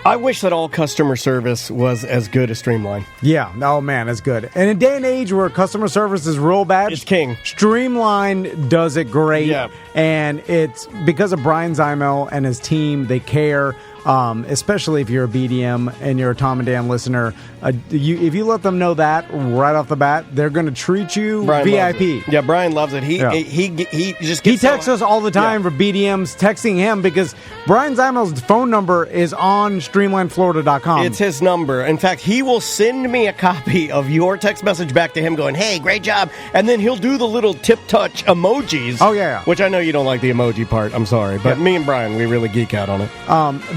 I wish that all customer service was as good as Streamline. Yeah, oh man, it's good. In a day and age where customer service is real bad, It's king. Streamline does it great. Yeah. And it's because of Brian Zymel and his team, they care. Especially if you're a BDM and you're a Tom and Dan listener, if you let them know that right off the bat, they're going to treat you Brian VIP. Yeah, Brian loves it. He just gets texts us all the time for BDMs, texting him because Brian Zymel's phone number is on streamlineflorida.com. It's his number. In fact, he will send me a copy of your text message back to him going, hey, great job. And then he'll do the little tip-touch emojis. Oh, yeah. Which I know you don't like the emoji part. I'm sorry. But me and Brian, we really geek out on it.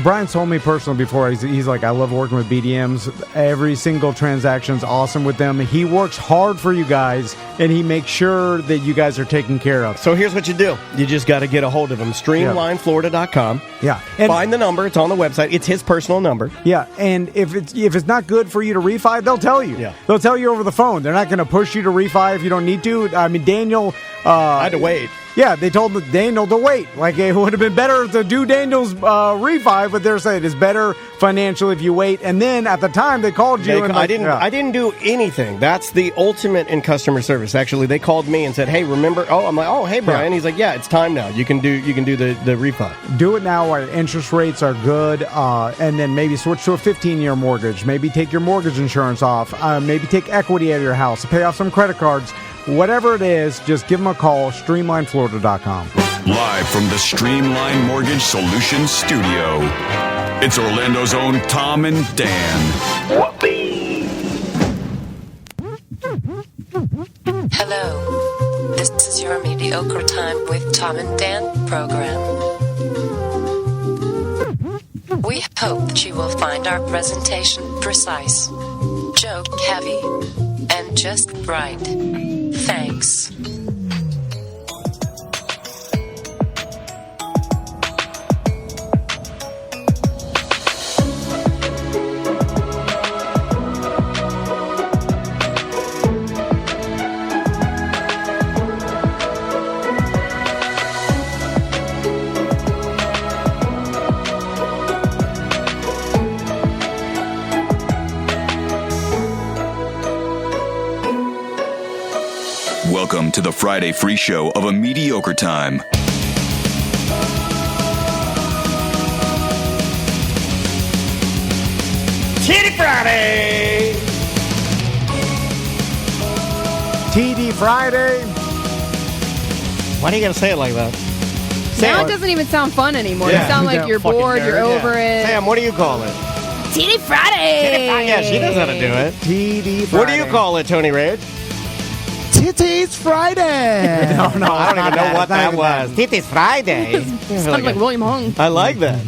Brian told me personally before, he's like, I love working with BDMs. Every single transaction's awesome with them. He works hard for you guys, and he makes sure that you guys are taken care of. So here's what you do. You just got to get a hold of him. StreamlineFlorida.com. Yeah. And find the number. It's on the website. It's his personal number. Yeah, and if it's not good for you to refi, they'll tell you. Yeah. They'll tell you over the phone. They're not going to push you to refi if you don't need to. I mean, Daniel... I had to wait. Yeah, they told Daniel to wait. Like, it would have been better to do Daniel's refi, but they're saying it's better financially if you wait. And then at the time, they called you. I didn't do anything. That's the ultimate in customer service. Actually, they called me and said, "Hey, remember?" Oh, I'm like, "Oh, hey, Brian." Yeah. He's like, "Yeah, it's time now. You can do the refi. Do it now while interest rates are good, and then maybe switch to a 15-year mortgage. Maybe take your mortgage insurance off. Maybe take equity out of your house. Pay off some credit cards." Whatever it is, just give them a call, streamlineflorida.com. Live from the Streamline Mortgage Solutions studio, it's Orlando's own Tom and Dan. Hello, this is your Mediocre Time with Tom and Dan program. We hope that you will find our presentation precise, joke heavy, and just right. Thanks. Welcome to the Friday free show of A Mediocre Time. Titty Friday! TD Friday. Why do you gotta say it like that? Now it doesn't even sound fun anymore. Yeah. You sound like you're bored, nerd, you're over it. Sam, what do you call it? Titty Friday! Yeah, she knows how to do it. TD Friday. What do you call it, Tony Rage? Titties Friday. No, I don't even know what that was. Titties Friday. Sounds like William Hung. I like that.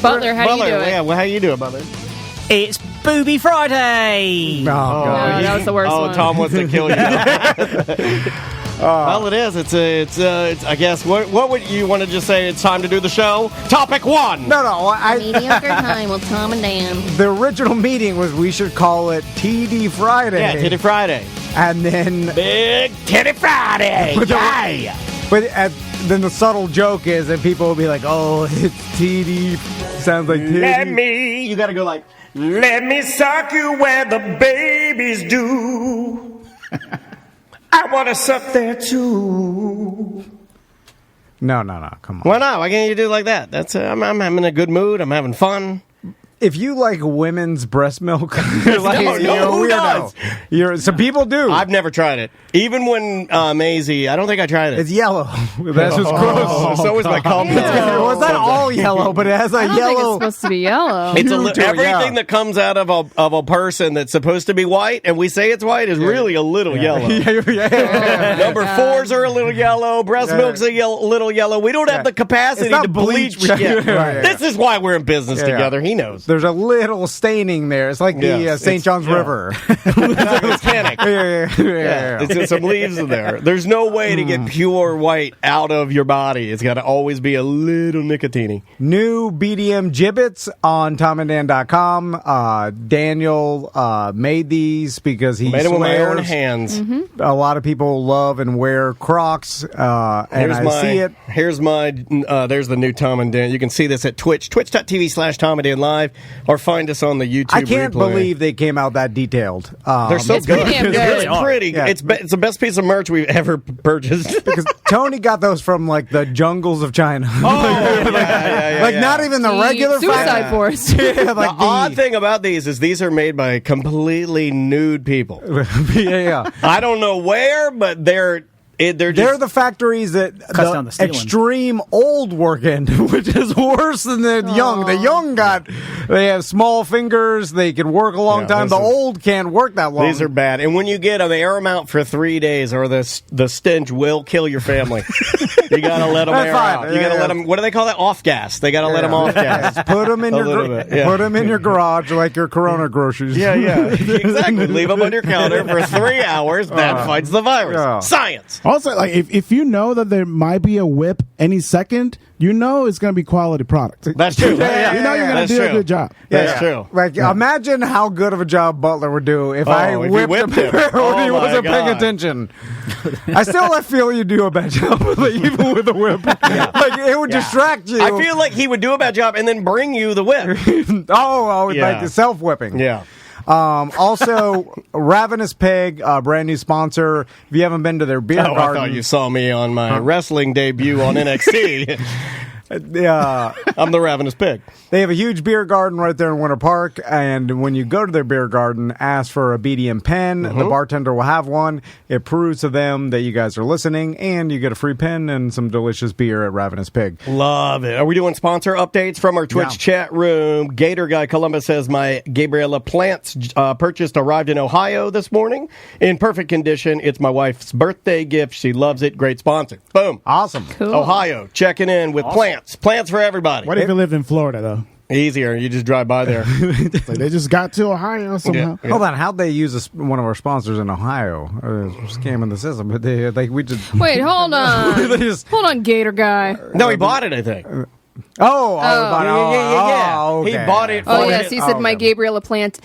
Butler, how do you do it? Yeah, well, how you do it, Butler? It's Booby Friday. Oh, God. No, that was the worst one. Oh, Tom wants to kill you. Well, it is. It's I guess. What would you want to just say? It's time to do the show. Topic 1. No. Mediocre Time with Tom and Dan. The original meeting was we should call it TD Friday. Yeah, Titty Friday. And then... Big Titty Friday. Yeah. But then the subtle joke is that people will be like, oh, it's TD. Sounds like titty. You got to go like, let me suck you where the babies do. I want to suck there too. No, come on. Why not? Why can't you do it like that? That's I'm having a good mood. I'm having fun. If you like women's breast milk, you're like, No, you're a who weirdo. does? Some people do. I've never tried it. Even when Maisie, I don't think I tried it. It's yellow. That's just gross. So is my compliment. Well, it's not all yellow, but it has a I don't think it's yellow. supposed to be yellow. It's Yeah. everything that comes out of a person that's supposed to be white, and we say it's white, is really a little yellow. Yeah. Number 4s are a little yellow. Breast milk's a little yellow. We don't have the capacity It's not to bleach. bleach. Yeah. Right. This is why we're in business together. He knows. There's a little staining there. It's like the St. John's River. Volcanic. Yeah. It's got some leaves in there. There's no way to get pure white out of your body. It's got to always be a little nicotine. New BDM gibbets on TomandDan.com. Daniel made these because he made them with my own swears hands. a lot of people love and wear Crocs, and I see it. Here's my, there's the new Tom and Dan. You can see this at Twitch, twitch.tv/Tom and Dan Live, or find us on the YouTube I can't replay. believe they came out that detailed. They're so It's good. pretty damn good. It's pretty. Yeah. It's the best piece of merch we've ever purchased. Because Tony got those from like the jungles of China. Not even the regular Suicide Forest. Yeah, like The odd thing about these is these are made by completely nude people. yeah. I don't know where, but they're They're just, the factories that Cuts down the stealing. extreme old work in, which is worse than the young. The young they have small fingers. They can work a long time. The old can't work that long. these are bad. And when you get them, they air them out for 3 days, or the stench will kill your family. You gotta let them air out. You gotta let them. What do they call that? Off gas. They gotta let them off gas. Put them in little bit, in your garage like your Corona groceries. Yeah, exactly. Leave them on your counter for 3 hours. That fights the virus. Yeah. Science. Also, like if you know that there might be a whip any second, you know it's going to be quality product. That's true. You know you're going to do a good job. That's true. Like, imagine how good of a job Butler would do if I if you whipped whipped him him. when he Oh, wasn't my paying God. attention. I feel you do a bad job, even with a whip. Like, it would distract you. I feel like he would do a bad job and then bring you the whip. like the self-whipping. Yeah. Also, Ravenous Pig, brand new sponsor. If you haven't been to their beer Oh, I garden, thought you saw me on my wrestling debut on NXT. I'm the Ravenous Pig. they have a huge beer garden right there in Winter Park, and when you go to their beer garden, ask for a BDM pen. The bartender will have one. It proves to them that you guys are listening, and you get a free pen and some delicious beer at Ravenous Pig. Love it. Are we doing sponsor updates from our Twitch chat room? Gator Guy Columbus says my Gabriella plants arrived in Ohio this morning in perfect condition. It's my wife's birthday gift. She loves it. Great sponsor. Boom. Awesome. Cool. Ohio checking in with plants. Plants for everybody. What if you lived in Florida, though? Easier. You just drive by there. Like they just got to Ohio somehow. Yeah. Hold on, how'd they use one of our sponsors in Ohio? Scamming the system, but we just Wait, hold on. they just, Hold on, Gator Guy. No, he bought it, I think. yeah. He bought it. Oh, for yes. it. He said my okay. Gabriella plant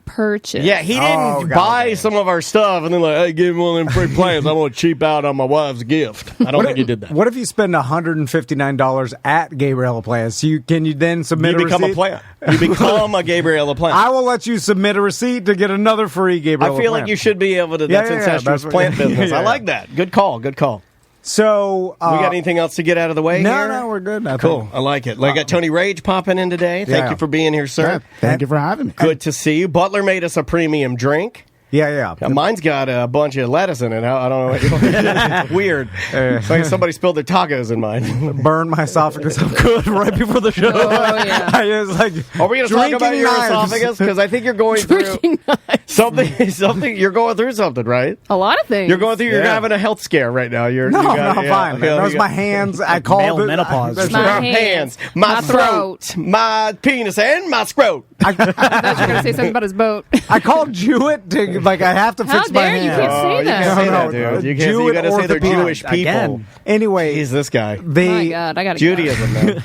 purchase. Yeah, he didn't buy some of our stuff and then hey, give him one of them free plans. I'm going to cheap out on my wife's gift. I don't think he did that. What if you spend $159 at Gabriella Plants? Can you then submit You a become a receipt? plant. You become a Gabriella plant. I will let you submit a receipt to get another free Gabriella I feel plant. like you should be able to. That's incestuous that's what- plant business. yeah. I like that. Good call. Good call. So, We got anything else to get out of the way no, here? no, we're good. I Cool. think. I like it. Like, got Tony Rage popping in today. Thank Yeah. you for being here, sir. Thank you for having me. Good to see you. Butler made us a premium drink. Yeah. Mine's got a bunch of lettuce in it. I don't know. It's weird. It's like somebody spilled their tacos in mine. Burn my esophagus up good right before the show. Oh, yeah. I was like, Are we going to talk about drinking your knives. esophagus? Because I think you're going through Drinking something. You're going through something, right? A lot of things. You're going through. You're having a health scare right now. No, fine. That was my hands. I called Male it. menopause. That's My right. hands, my my throat, throat. my penis, and my scrot. I thought you were going to say something about his boat. I called Jewett to I have to How fix my dare you? hands. Can't say you that. can't say No, that, no, dude. You Jew got to say they're orthopedic. Jewish people. Again. Anyway, He's this guy. My God, I got to Judaism, man.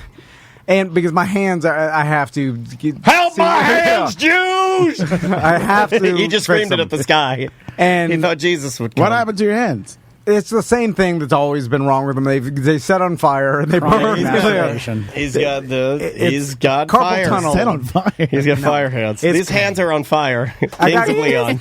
And because my hands, I have to Help my hands, Jews! I have to. He just fix screamed it them. at the sky. And He thought Jesus would come. What happened to your hands? it's the same thing that's always been wrong with them. They set on fire and they burn. masturbation. He's got carpal fire. tunnel. Set on fire. He's got fire hands. It's- These hands are on fire. I got- Kings of Leon.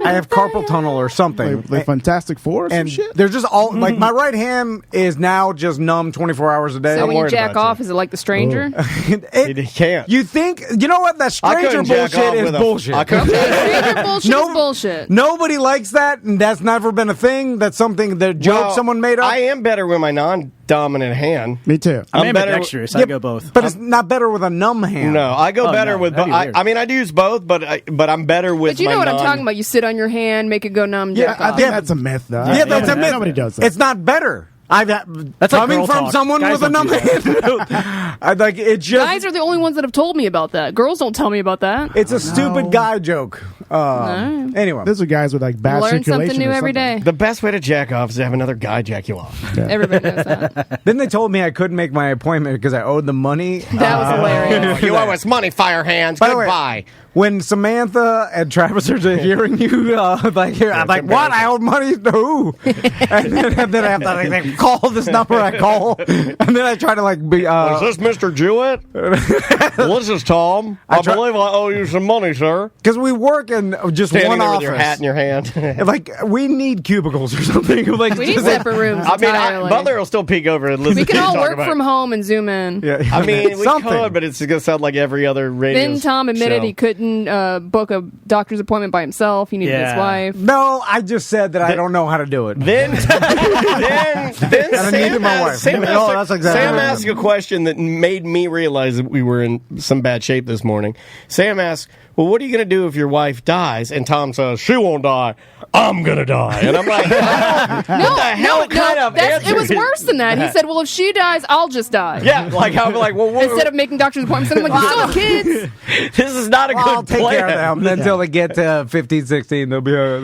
I have carpal tunnel or something. Like Fantastic Four or some and shit? they're just all like my right hand is now just numb 24 hours a day. So when you worried jack about you. off, is it like the stranger? He can't. You think you know what that stranger couldn't jack bullshit off is with a- bullshit. I couldn't- Stranger bullshit No- is bullshit. Nobody likes that, and that's never been a thing. That's something that joke Well, someone made up. I am better with my non-dominant hand. Me too. I'm better- ambidextrous. I Yeah, go both. but it's not better with a numb hand. No, I go Oh, better no, with that'd both. be weird. I mean, I do use both, but I'm better with But you my know what I'm non- talking about. You sit on your hand, make it go numb, Yeah, jack I off. think that's a myth, though. Yeah, that's a myth. Nobody does that. It's not better. That's like coming girl from talk. someone Guys with a don't do number. that. I like it. Just Guys are the only ones that have told me about that. Girls don't tell me about that. it's a stupid guy joke. Anyway, Those are guys with like bad Learn circulation. something new or every something. day. The best way to jack off is to have another guy jack you off. Everybody knows that. then they told me I couldn't make my appointment because I owed them money. That was hilarious. You owe us money, fire hands. By the way, Goodbye. when Samantha and Travis are hearing you, I'm like, what? I owe money to who? and then I have to like, call this number I call, and then I try to like be. Is this Mr. Jewett? Well, this is Tom. I believe I owe you some money, sir. Because we work in just Standing one there office. with your hat in your hand. Like we need cubicles or something. Like We need just- separate rooms I mean, entirely. Butler will still peek over and listen We to can you all talk work about from it. home and Zoom in. Yeah. I mean, we Something. could, but it's going to sound like every other radio Then Tom admitted show. he couldn't book a doctor's appointment by himself. He needed his Yeah. wife. No, I just said that I don't know how to do it. Then I Sam needed my wife. asked, Sam No, asked, that's exactly Sam what I asked a question that made me realize that we were in some bad shape this morning. Sam asked, well, what are you going to do if your wife dies? And Tom says, she won't die. I'm going to die. And I'm like, what the hell kind of answer it was is worse than that. He said, well, if she dies, I'll just die. Yeah, like I'm like, well, Instead of making doctor's appointments, I'm like, you still have kids. this is not a I'll good take plan. care of them until they get to 15, 16. They'll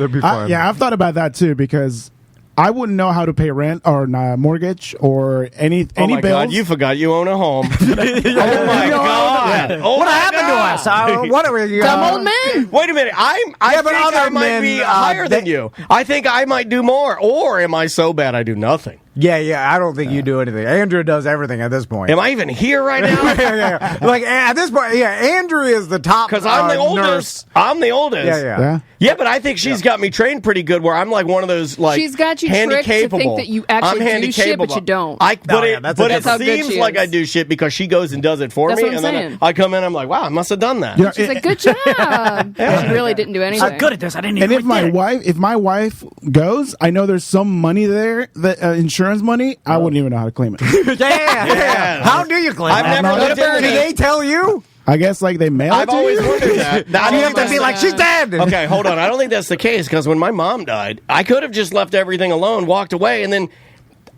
be fine. Yeah, I've thought about that too because I wouldn't know how to pay rent or mortgage or any Oh my bills. God, you forgot you own a home. Oh my God. Oh What my happened God. to us? What are we? Dumb old men. Wait a minute. I Yeah, but think other I might men, be higher than you. I think I might do more. Or am I so bad I do nothing? Yeah. I don't think you do anything. Andrew does everything at this point. Am I even here right now? yeah. Like at this point, Andrew is the top Because I'm the oldest. nurse. I'm the oldest. Yeah. Yeah, but I think she's got me trained pretty good where I'm like one of those like She's got you tricked to think that you actually I'm do shit, but handicapable. you don't. that's That's how it good seems she like is. I do shit because she goes and does it for That's me. what I'm And saying. then I come in, I'm like, wow, I must have done that. You know, She's like, good job. She really didn't do anything. I'm good at this. I didn't even and if my wife goes, I know there's some money there, that insurance money. I wouldn't even know how to claim it. Yeah. How do you claim I've that? never no, lived in Do it. they tell you? I guess like they mail it I've to always you. wondered that. You have to be that's like, she's dead. Okay, hold on. I don't think that's the case because when my mom died, I could have just left everything alone, walked away, and then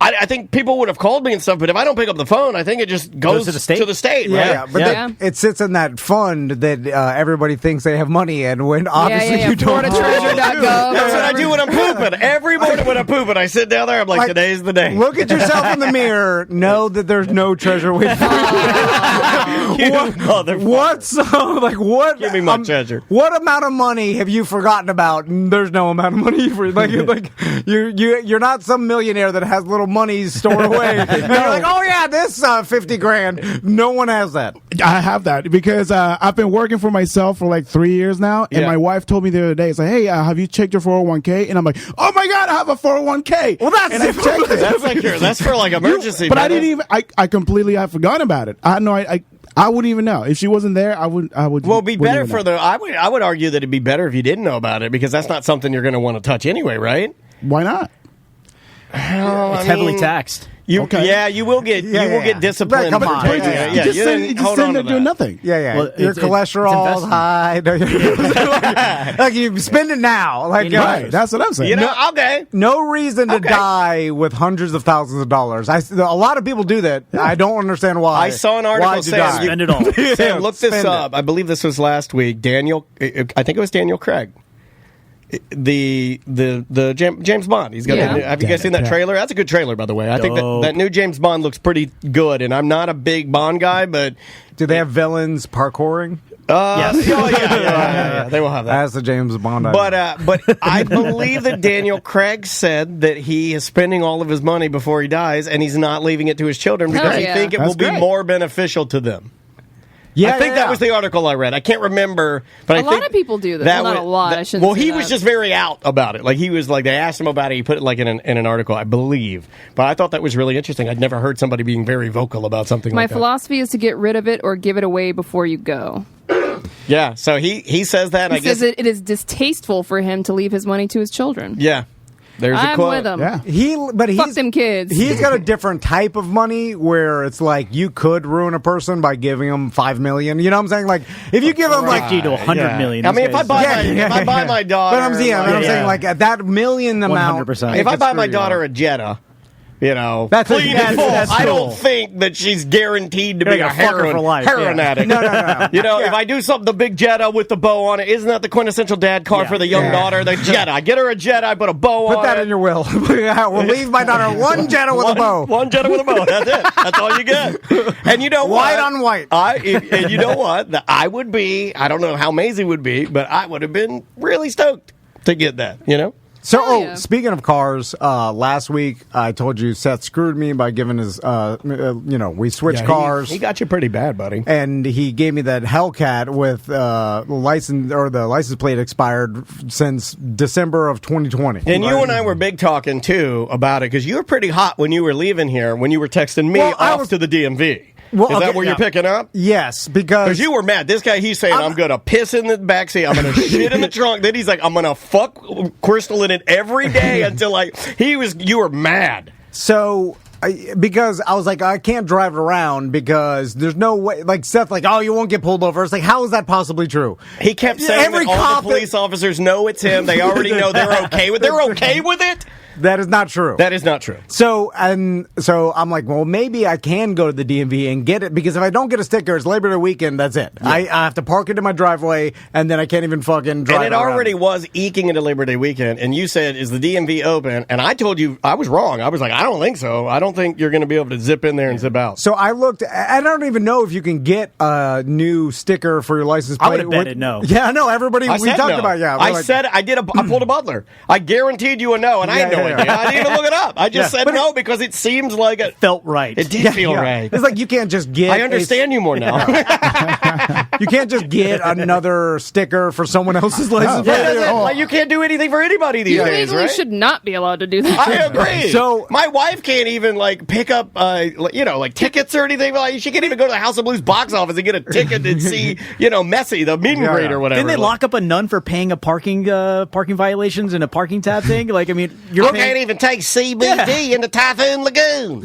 I think people would have called me and stuff. But if I don't pick up the phone, I think it just goes to the state? Yeah, right? but Yeah. it sits in that fund that everybody thinks they have money in when obviously you don't. FloridaTreasure.gov. That's what I do when I'm pooping. Every morning when I'm pooping, I sit down there. I'm like, today's the day. Look at yourself in the mirror. Know that there's no treasure waiting for you. What's like what? Give me my treasure. What amount of money have you forgotten about? There's no amount of money for like you're not some millionaire that has little money stored away. And you're like, oh yeah, this 50 grand. No one has that. I have that because I've been working for myself for like 3 years now, and Yeah. my wife told me the other day, "It's like, hey, have you checked your 401k?" And I'm like, "Oh my God, I have a 401k." Well, that's and I checked it. That's like that's for like emergency. But I man. didn't even. I completely. I forgot about it. I know. I wouldn't even know if she wasn't there. I would. Well, it'd be wouldn't better even for know. the. I would argue that it'd be better if you didn't know about it because that's not something you're going to want to touch anyway, right? Why not? It's heavily taxed. You, Okay. Yeah, you will get get disciplined. Come for on. taking Yeah, it. You just you sitting didn't just hold sitting on there to doing that. nothing. Yeah. Well, Your it's cholesterol's investment. high. Like you spend it now. Like Right. That's what I'm saying. You know, okay. no reason to Okay. die with hundreds of thousands of dollars. A lot of people do that. I don't understand why. I saw an article Why'd you saying die? you- Spend it all. Sam, look this Spend up. it. I believe this was last week. I think it was Daniel Craig. The James Bond. He's got. Yeah. Have you guys seen that Yeah. trailer? That's a good trailer, by the way. I think Dope. that new James Bond looks pretty good. And I'm not a big Bond guy, but Do they have villains parkouring? Yes. oh, yeah, they will have that. That's the James Bond. But I believe that Daniel Craig said that he is spending all of his money before he dies, and he's not leaving it to his children because he yeah. think it That's will be great. more beneficial to them. yeah, I think that was the article I read. I can't remember, but A lot of people do that. Well, not a lot, I shouldn't Well, say he that. was just very out about it. Like he was like they asked him about it. He put it like in an article, I believe. But I thought that was really interesting. I'd never heard somebody being very vocal about something My like that. philosophy is to get rid of it or give it away before you go. Yeah. So he says that. He I guess. says it is distasteful for him to leave his money to his children. Yeah. There's a I'm quote. with him. Yeah. Fuck them kids. He's got a different type of money where it's like you could ruin a person by giving them $5 million. You know what I'm saying? Like if you give them like 50 to 100 million. I mean, if I buy Yeah. if I buy my daughter, But I'm saying, like, I'm saying like at that million amount. 100%. if I could buy my screw you daughter up. a Jetta, That's clean and full. that's I cool. don't think that she's guaranteed to You're be a like a fucker for life. heroin Yeah. addict. No. If I do something, the big Jetta with the bow on it, isn't that the quintessential dad car Yeah. for the young daughter? The Jetta. Get her a Jetta, put a bow on it. Put that in your will. We'll leave my daughter one Jetta with a bow. One Jetta with a bow. That's it. That's all you get. And you know what? White on white. And you know what? I would be, I don't know how Maisie would be, but I would have been really stoked to get that, So, yeah. speaking of cars, last week I told you Seth screwed me by giving his, we switched cars. He got you pretty bad, buddy. And he gave me that Hellcat with the license plate expired since December of 2020. And you and I were big talking, too, about it, because you were pretty hot when you were leaving here, when you were texting me off to the DMV. Well, Is that okay, where you're picking up? Yes, because Because you were mad. This guy, he's saying, I'm going to piss in the backseat. I'm going to shit in the trunk. Then he's like, I'm going to fuck Crystal in it every day until you were mad. So, because I was like, I can't drive it around because there's no way. Like Seth, you won't get pulled over. It's like, how is that possibly true? He kept saying that all the police officers know it's him. They already know they're okay with it. They're okay with it? That is not true. That is not true. So I'm like, well, maybe I can go to the DMV and get it, because if I don't get a sticker, it's Labor Day weekend. That's it. Yeah. I have to park it in my driveway, and then I can't even fucking drive. And it already was eking into Labor Day weekend. And you said, "Is the DMV open?" And I told you I was wrong. I was like, I don't think so. I don't think you're going to be able to zip in there and zip out. So I looked. I don't even know if you can get a new sticker for your license plate. I would have betted no. Yeah, no. Everybody we talked no. about. Yeah, I pulled a Butler. I guaranteed you a no, and I had no idea. I didn't even look it up. I just said no because it seems like it felt right. It did feel right. It's like you can't just get. I understand you more now. You can't just get another sticker for someone else's license plate. You can't do anything for anybody these You days, legally right? should not be allowed to do that. I agree. So my wife can't even pick up tickets or anything. She can't even go to the House of Blues box office and get a ticket and see Messi, the meet and greet or whatever. Didn't they lock up a nun for paying a parking violations and a parking tab thing? You can't even take CBD in the Typhoon Lagoon.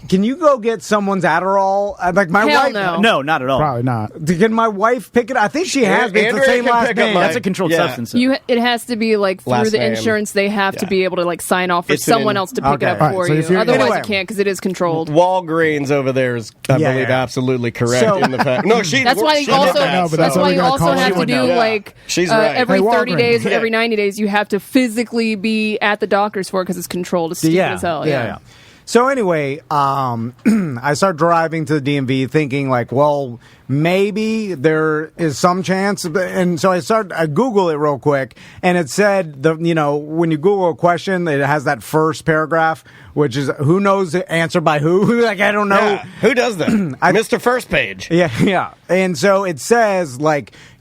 Can you go get someone's Adderall? My Hell wife. no. No, not at all. Probably not. Can my wife pick it? I think she has. But it's the Andrea same can last pick up name. my- That's a controlled Yeah. substance. It has to be through Last the name. insurance. They have to be able to sign off for It's someone else to pick it up Okay. for Right, so if you. you're- Otherwise, Anyway. you can't because it is controlled. Walgreens over there is, I Yeah, believe, yeah. absolutely correct So- in the fact. No, That's why you she also. did that, know, but That's why why we you gotta also call have her. to do Yeah. She's right. every Hey, 30 days or Walgreens. every 90 days. You have to physically be at the doctor's for it because it's controlled. It's stupid as hell. Yeah. So anyway, I start driving to the DMV thinking maybe there is some chance, and so I Google it real quick, and it said when you Google a question, it has that first paragraph, which is who knows the answer by who. I don't know. Yeah. Who does that? Mr. First Page. Yeah. And so it says,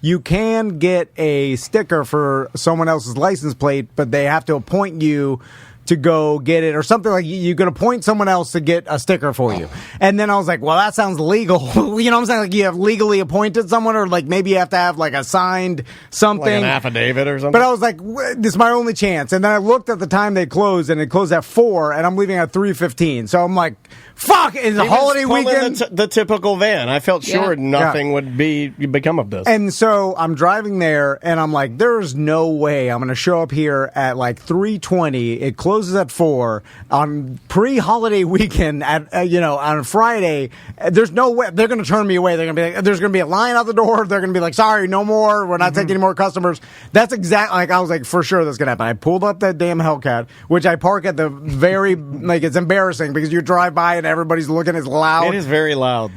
you can get a sticker for someone else's license plate, but they have to appoint you to go get it or something. You could appoint someone else to get a sticker for you. And then I was like, well, that sounds legal. You know what I'm saying? You have legally appointed someone, or maybe you have to have a signed something. Like an affidavit or something? But I was like, this is my only chance. And then I looked at the time they closed, and it closed at 4, and I'm leaving at 3:15. So I'm like, fuck, it's a holiday weekend. The typical van. I felt sure Yeah. nothing would become of this. And so I'm driving there, and I'm like, there's no way I'm going to show up here at 3:20. It closes at 4 on pre-holiday weekend at on Friday. There's no way they're going to turn me away. They're going to be there's going to be a line out the door. They're going to be like, sorry, no more. We're not taking any more customers. That's exactly I was like, for sure that's going to happen. I pulled up that damn Hellcat, which I park at the very it's embarrassing because you drive by and everybody's looking. It's loud. It is very loud.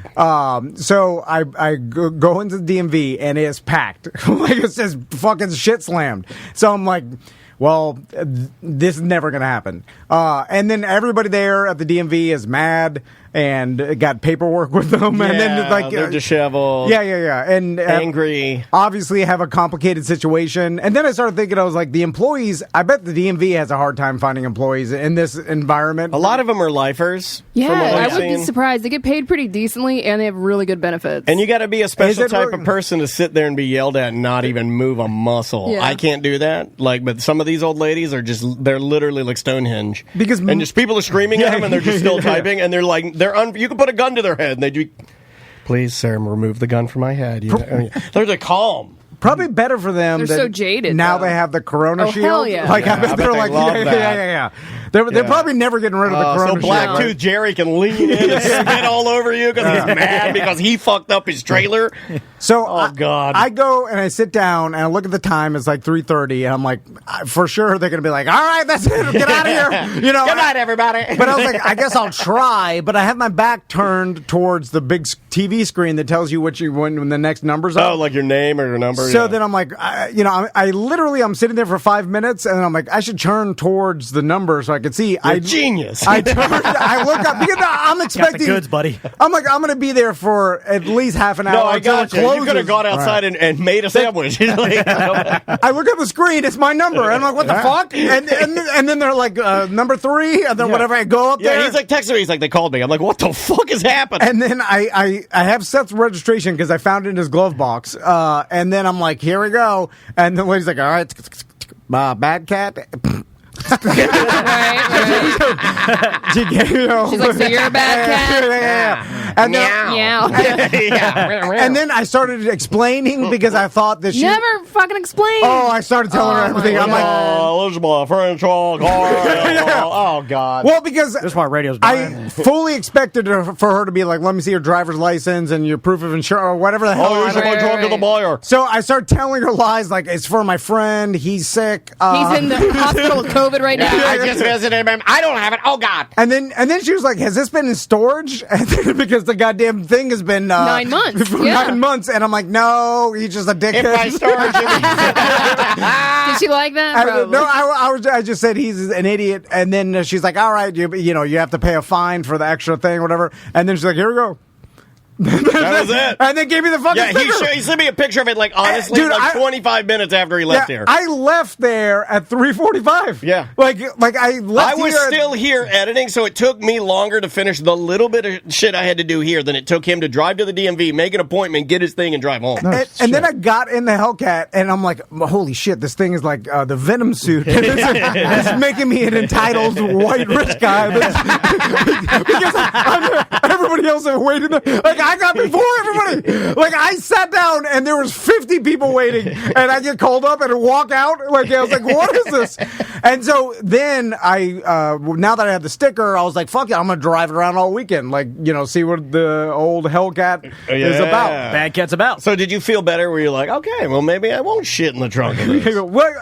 So I go into the DMV and it's packed. It's just fucking shit slammed. So I'm like, well, this is never going to happen. And then everybody there at the DMV is mad and got paperwork with them. And then they're disheveled. Yeah. And angry. Obviously have a complicated situation. And then I started thinking, I was like, the employees, I bet the DMV has a hard time finding employees in this environment. A lot of them are lifers. Yeah, from what I I've would be seen. surprised. They get paid pretty decently, and they have really good benefits. And you got to be a special Is it type really- of person to sit there and be yelled at and not even move a muscle. Yeah. I can't do that. But some of these old ladies are they're literally like Stonehenge. Because just people are screaming at them and they're just still typing and they're like, you can put a gun to their head and they do, please, sir, remove the gun from my head. They're just calm. Probably better for them. They're that so jaded, Now though. they have the Corona Oh, shield. hell yeah. I Yeah, I bet bet they're they like, love that. yeah. They're probably never getting rid of the Corona so Black shit, right? Tooth Jerry can lean in and spit all over you because he's mad because he fucked up his trailer. So, God. I go and I sit down and I look at the time. It's like 3:30, and I'm like, for sure they're going to be like, all right, that's it. Get out of here. You know, Good night, everybody. But I was like, I guess I'll try. But I have my back turned towards the big TV screen that tells you when the next number's up. Oh, like your name or your number. So then I'm like, I literally, I'm sitting there for 5 minutes, and then I'm like, I should turn towards the number so I can see. Genius. I turned, I look up, because I'm Got expecting. the goods, buddy. I'm like, I'm going to be there for at least half an hour. No, I until got it you. You could have closes. gone outside and made a sandwich. I look at the screen, it's my number, and I'm like, what the fuck? And then they're like, number 3, and then whatever, I go up there. Yeah, he's like texting me. He's like, they called me. I'm like, what the fuck is happening? And then I have Seth's registration because I found it in his glove box. And then I'm like, here we go. And the lady's like, all right, bad cat. Right. She's like, so you're a bad cat? Yeah. And then, Yeah. and then I started explaining because I thought that she... Never fucking explain. Oh, I started telling her everything. I'm like... this is my French car. Oh, God. Well, because This is why radio's I bad. fully expected for her to be like, let me see your driver's license and your proof of insurance or whatever the hell. Oh, here's my drunk to the buyer. So I started telling her lies like, it's for my friend, he's sick. He's in the hospital with COVID right now. I just visited him. I don't have it. Oh, God. And then she was like, has this been in storage? And then, because the goddamn thing has been 9 months. for Yeah. 9 months. And I'm like, no, he's just a dickhead. If I storage Did she like that? Probably. I just said he's an idiot. And then she's like, all right, you have to pay a fine for the extra thing or whatever. And then she's like, here we go. That was it. And then gave me the fucking Yeah, sticker. he sent me a picture of it, like, honestly, Dude, 25 minutes after he left here. I left there at 3:45. Yeah. Like I left I was here still here editing, so it took me longer to finish the little bit of shit I had to do here than it took him to drive to the DMV, make an appointment, get his thing, and drive home. And then I got in the Hellcat, and I'm like, holy shit, this thing is like the Venom suit. It's making me an entitled white rich guy. Because everybody else is waiting there. Like, I got before everybody. Like, I sat down, and there was 50 people waiting, and I get called up and walk out. Like, I was like, what is this? And so then now that I had the sticker, I was like, fuck it, I'm going to drive it around all weekend. Like, see what the old Hellcat is about. Bad cat's about. So did you feel better where you're like, okay, well, maybe I won't shit in the trunk of this? Well,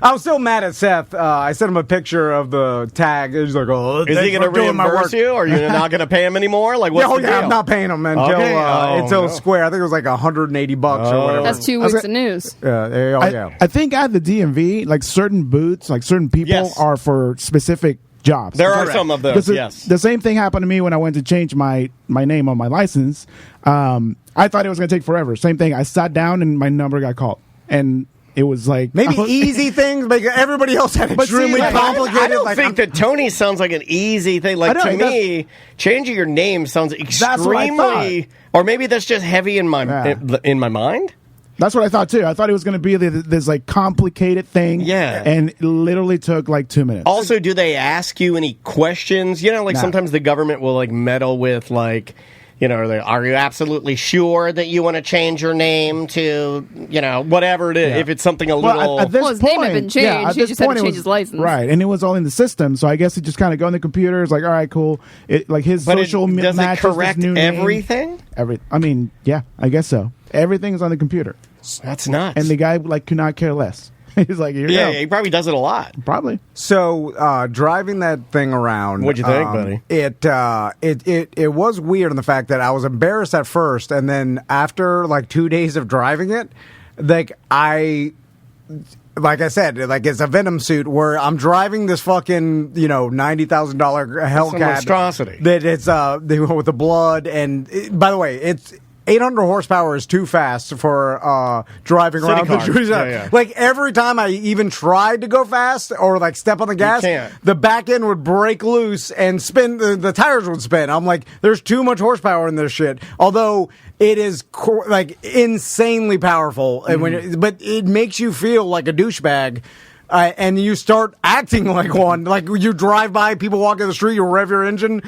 I was still mad at Seth. I sent him a picture of the tag. He's like, "Oh, Is he going to reimburse you, or you're not going to pay him anymore? Like, what's the deal? I'm not paying him until Square. I think it was like $180 or whatever. That's 2 weeks of news. I think at the DMV, like certain booths, like certain people are for specific jobs. There are some of those, yes. The same thing happened to me when I went to change my name on my license. I thought it was going to take forever. Same thing. I sat down and my number got called. And it was like... Maybe easy things, but everybody else had extremely complicated. I don't think that Tony sounds like an easy thing. Like, to me, changing your name sounds extremely... Or maybe that's just heavy in my mind. That's what I thought, too. I thought it was going to be this, like, complicated thing. Yeah. And it literally took, like, 2 minutes. Also, do they ask you any questions? Sometimes the government will, like, meddle with, like... are you absolutely sure that you want to change your name to, whatever it is? Yeah. If it's something a little... his name had been changed. He just had to change his license. Right, and it was all in the system, so I guess he just kind of go on the computer. It's like, all right, cool. His social does matches it correct his new everything? Yeah, I guess so. Everything is on the computer. That's nuts. And the guy, could not care less. He's like, here you go. He probably does it a lot. Probably. So driving that thing around, what'd you think, buddy? It was weird in the fact that I was embarrassed at first, and then after 2 days of driving it, like I said, it's a Venom suit where I'm driving this fucking $90,000 Hellcat monstrosity that it's with the blood, and by the way, it's 800 horsepower is too fast for driving City around car. the trees. Yeah. Like, every time I even tried to go fast or step on the gas, the back end would break loose and spin. The tires would spin. I'm like, there's too much horsepower in this shit. Although it is insanely powerful, but it makes you feel like a douchebag. And you start acting like one. Like, you drive by people walking the street, you rev your engine.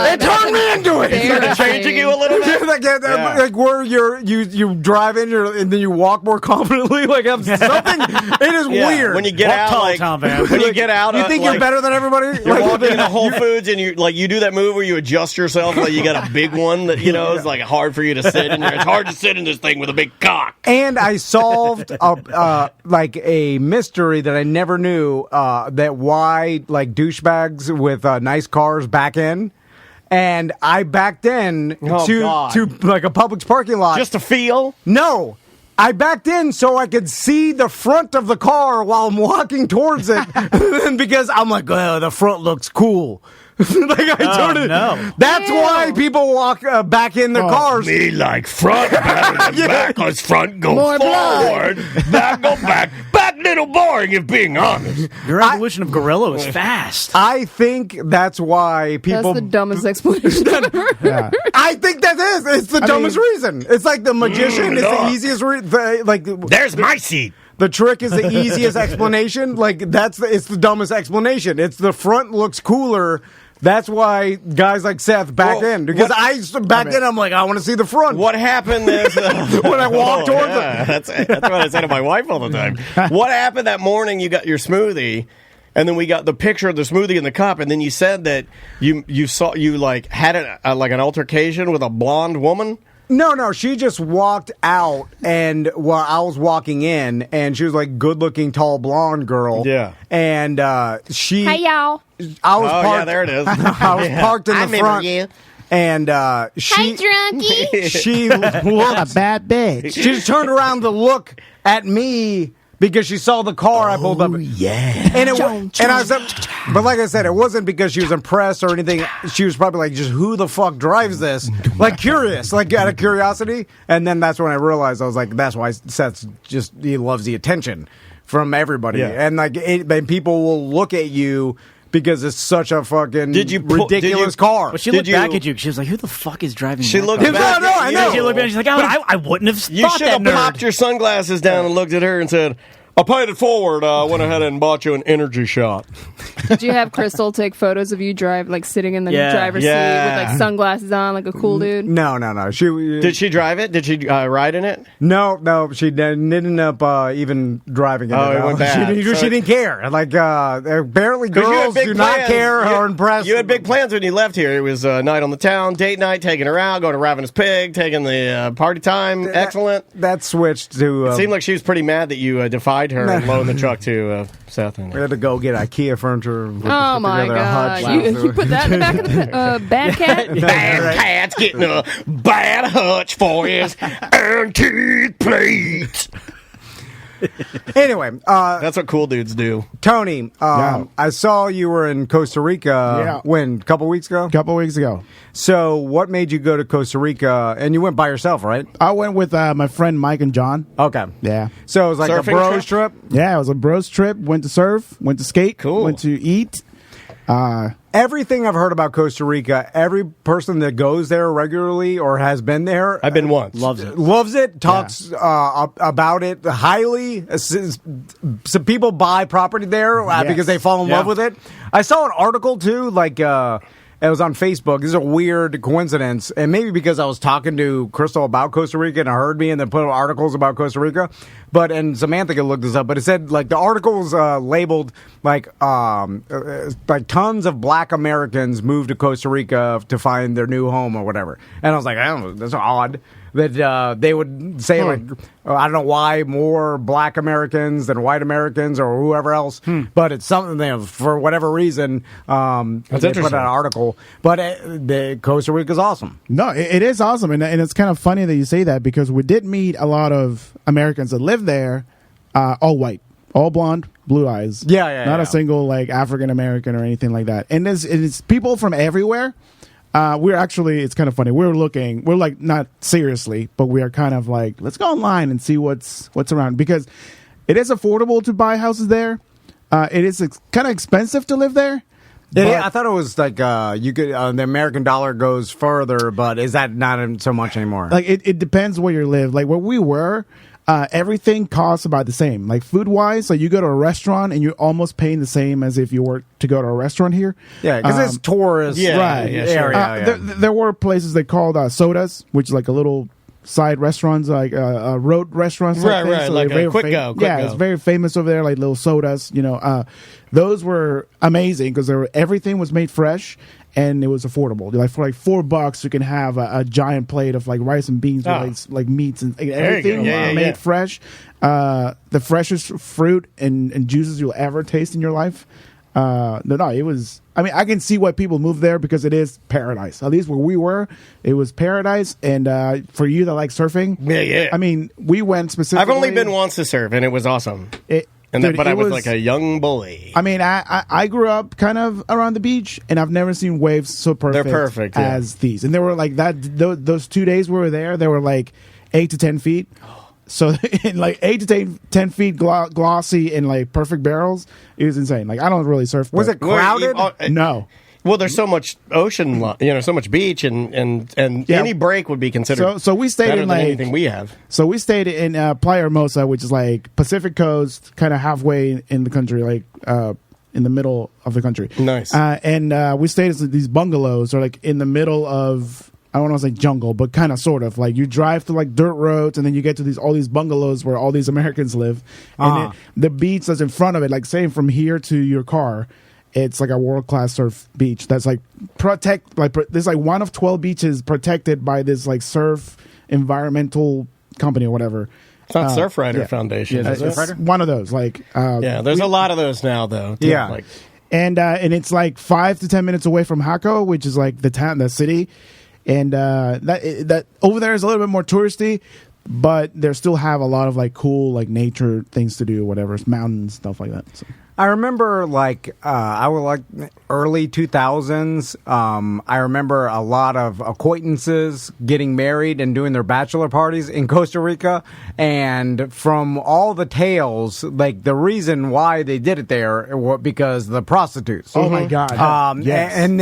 It turned me into it. Started changing you a little bit. like where you drive in and then you walk more confidently. Like something. It is weird. When you get out, tall, like Tom Van. when you get out, you think you're better than everybody. You're walking into Whole Foods and you do that move where you adjust yourself like you got a big one that is like hard for you to sit in. It's hard to sit in this thing with a big cock. And I solved like a mystery that I never knew that why like douchebags with nice cars back in. And I backed in to like a Publix parking lot. Just to feel? No. I backed in so I could see the front of the car while I'm walking towards it. Because I'm like, oh, the front looks cool. Like I told it. No. That's why people walk back in their cars. Me like front better than back, because front go More forward, back go back. Back little boring, if being honest. Your evolution of gorilla was fast. I think that's why people. That's the dumbest explanation I've ever heard. I think that is. It's the dumbest reason. It's like the magician is the easiest. There's my seat. The trick is the easiest explanation. Like it's the dumbest explanation. It's the front looks cooler. That's why guys like Seth back in. Because I'm like, I want to see the front. What happened is... when I walk towards it. That's what I say to my wife all the time. What happened that morning you got your smoothie, and then we got the picture of the smoothie in the cup, and then you said that you had an altercation with a blonde woman? No, she just walked out, and while I was walking in, and she was like good-looking, tall, blonde girl. Yeah. And she... Hey, y'all. I was parked, yeah, there it is. I was parked in the front. You. And she... Hey, drunkie. She looked... a bad bitch. She just turned around to look at me because she saw the car I pulled up. Yeah. And I was but like I said, it wasn't because she was impressed or anything. She was probably like, just who the fuck drives this? Like curious, like out of curiosity. And then that's when I realized, I was like, that's why Seth's he loves the attention from everybody. Yeah. And like, then people will look at you because it's such a fucking ridiculous car. But she looked back at you. She was like, who the fuck is driving She that looked car? back. No, I know. She looked back and she's like, I wouldn't have You thought should that have nerd. popped your sunglasses down and looked at her and said, I paid it forward. Went ahead and bought you an energy shot. Did you have Crystal take photos of you sitting in the driver's seat with like sunglasses on, like a cool dude? No. Did she drive it? Did she ride in it? No. She didn't end up even driving it. Oh, it went bad. She didn't care. Like, apparently girls do not care or impressed. You had big plans when you left here. It was a night on the town, date night, taking her out, going to Ravenous Pig, taking the party time. Excellent. That switched to... it seemed like she was pretty mad that you defied her and loaned the truck to Seth. We had to go get IKEA furniture. Oh my god! You put that in the back of the bad cat. Bad cat's getting a bad hutch for his antique plates. Anyway, That's what cool dudes do. Tony, I saw you were in Costa Rica. When? A couple weeks ago? Couple weeks ago. So what made you go to Costa Rica? And you went by yourself, right? I went with my friend Mike and John. Okay. Yeah. So it was like Surfing a bros trip? Yeah, it was a bros trip. Went to surf, went to skate, Cool. went to eat. Everything I've heard about Costa Rica, every person that goes there regularly or has been there, I've been once. loves it, talks about it highly. Some people buy property there because they fall in love with it. I saw an article too, like it was on Facebook. This is a weird coincidence, and maybe because I was talking to Crystal about Costa Rica and I heard me and then put articles about Costa Rica. And Samantha could look this up, but it said like the article was labeled like tons of Black Americans moved to Costa Rica to find their new home or whatever. And I was like, I don't know, that's odd that they would say like, I don't know why more Black Americans than white Americans or whoever else, but it's something for whatever reason they put an article. But the Costa Rica is awesome. No, it is awesome, and it's kind of funny that you say that because we did meet a lot of Americans that live there, all white, all blonde, blue eyes. Not a single like African American or anything like that. And it's people from everywhere. We're actually, it's kind of funny. We're like not seriously, but we are kind of like, let's go online and see what's around because it is affordable to buy houses there. It is kind of expensive to live there. I thought it was like you could the American dollar goes further, but is that not so much anymore? Like it depends where you live. Like where we were, everything costs about the same. Like food-wise, so you go to a restaurant and you're almost paying the same as if you were to go to a restaurant here. Yeah, because it's tourist right. area. There were places they called sodas, which is like a little side restaurants, like road restaurants. Right, so like a quick go. It's very famous over there, like little sodas. Those were amazing because everything was made fresh. And it was affordable. Like for like $4, you can have a giant plate of like rice and beans with like meats and everything made fresh. The freshest fruit and juices you'll ever taste in your life. It was. I mean, I can see why people move there because it is paradise. At least where we were, it was paradise. And for you that like surfing, I mean, we went specifically. I've only been once to surf, and it was awesome. But I was like a young boy. I mean, I grew up kind of around the beach, and I've never seen waves so perfect. They're perfect as these. And they were like that. Those 2 days we were there, they were like 8 to 10 feet. So in like 8 to 10 feet glossy and like perfect barrels, it was insane. Like I don't really surf. Was it crowded? No. Well, there's so much ocean, so much beach, and any break would be considered. So we stayed better in than like anything we have. So we stayed in Playa Hermosa, which is like Pacific Coast, kind of halfway in the country, like in the middle of the country. Nice. And we stayed in these bungalows, or like in the middle of, I don't want to say jungle, but kind of sort of like you drive through like dirt roads, and then you get to all these bungalows where all these Americans live, and the beach that's in front of it, like saying from here to your car. It's like a world-class surf beach that's like there's like one of 12 beaches protected by this like surf environmental company or whatever. It's not Surfrider Foundation. Yeah, it's one of those. Like there's a lot of those now though. Too. Yeah, and it's like 5 to 10 minutes away from Jaco, which is like the city, and that over there is a little bit more touristy. But they still have a lot of like cool like nature things to do, whatever, mountains, stuff like that. So. I remember I was like early 2000s. I remember a lot of acquaintances getting married and doing their bachelor parties in Costa Rica. And from all the tales, like the reason why they did it there was because the prostitutes. Oh my God! Yes. And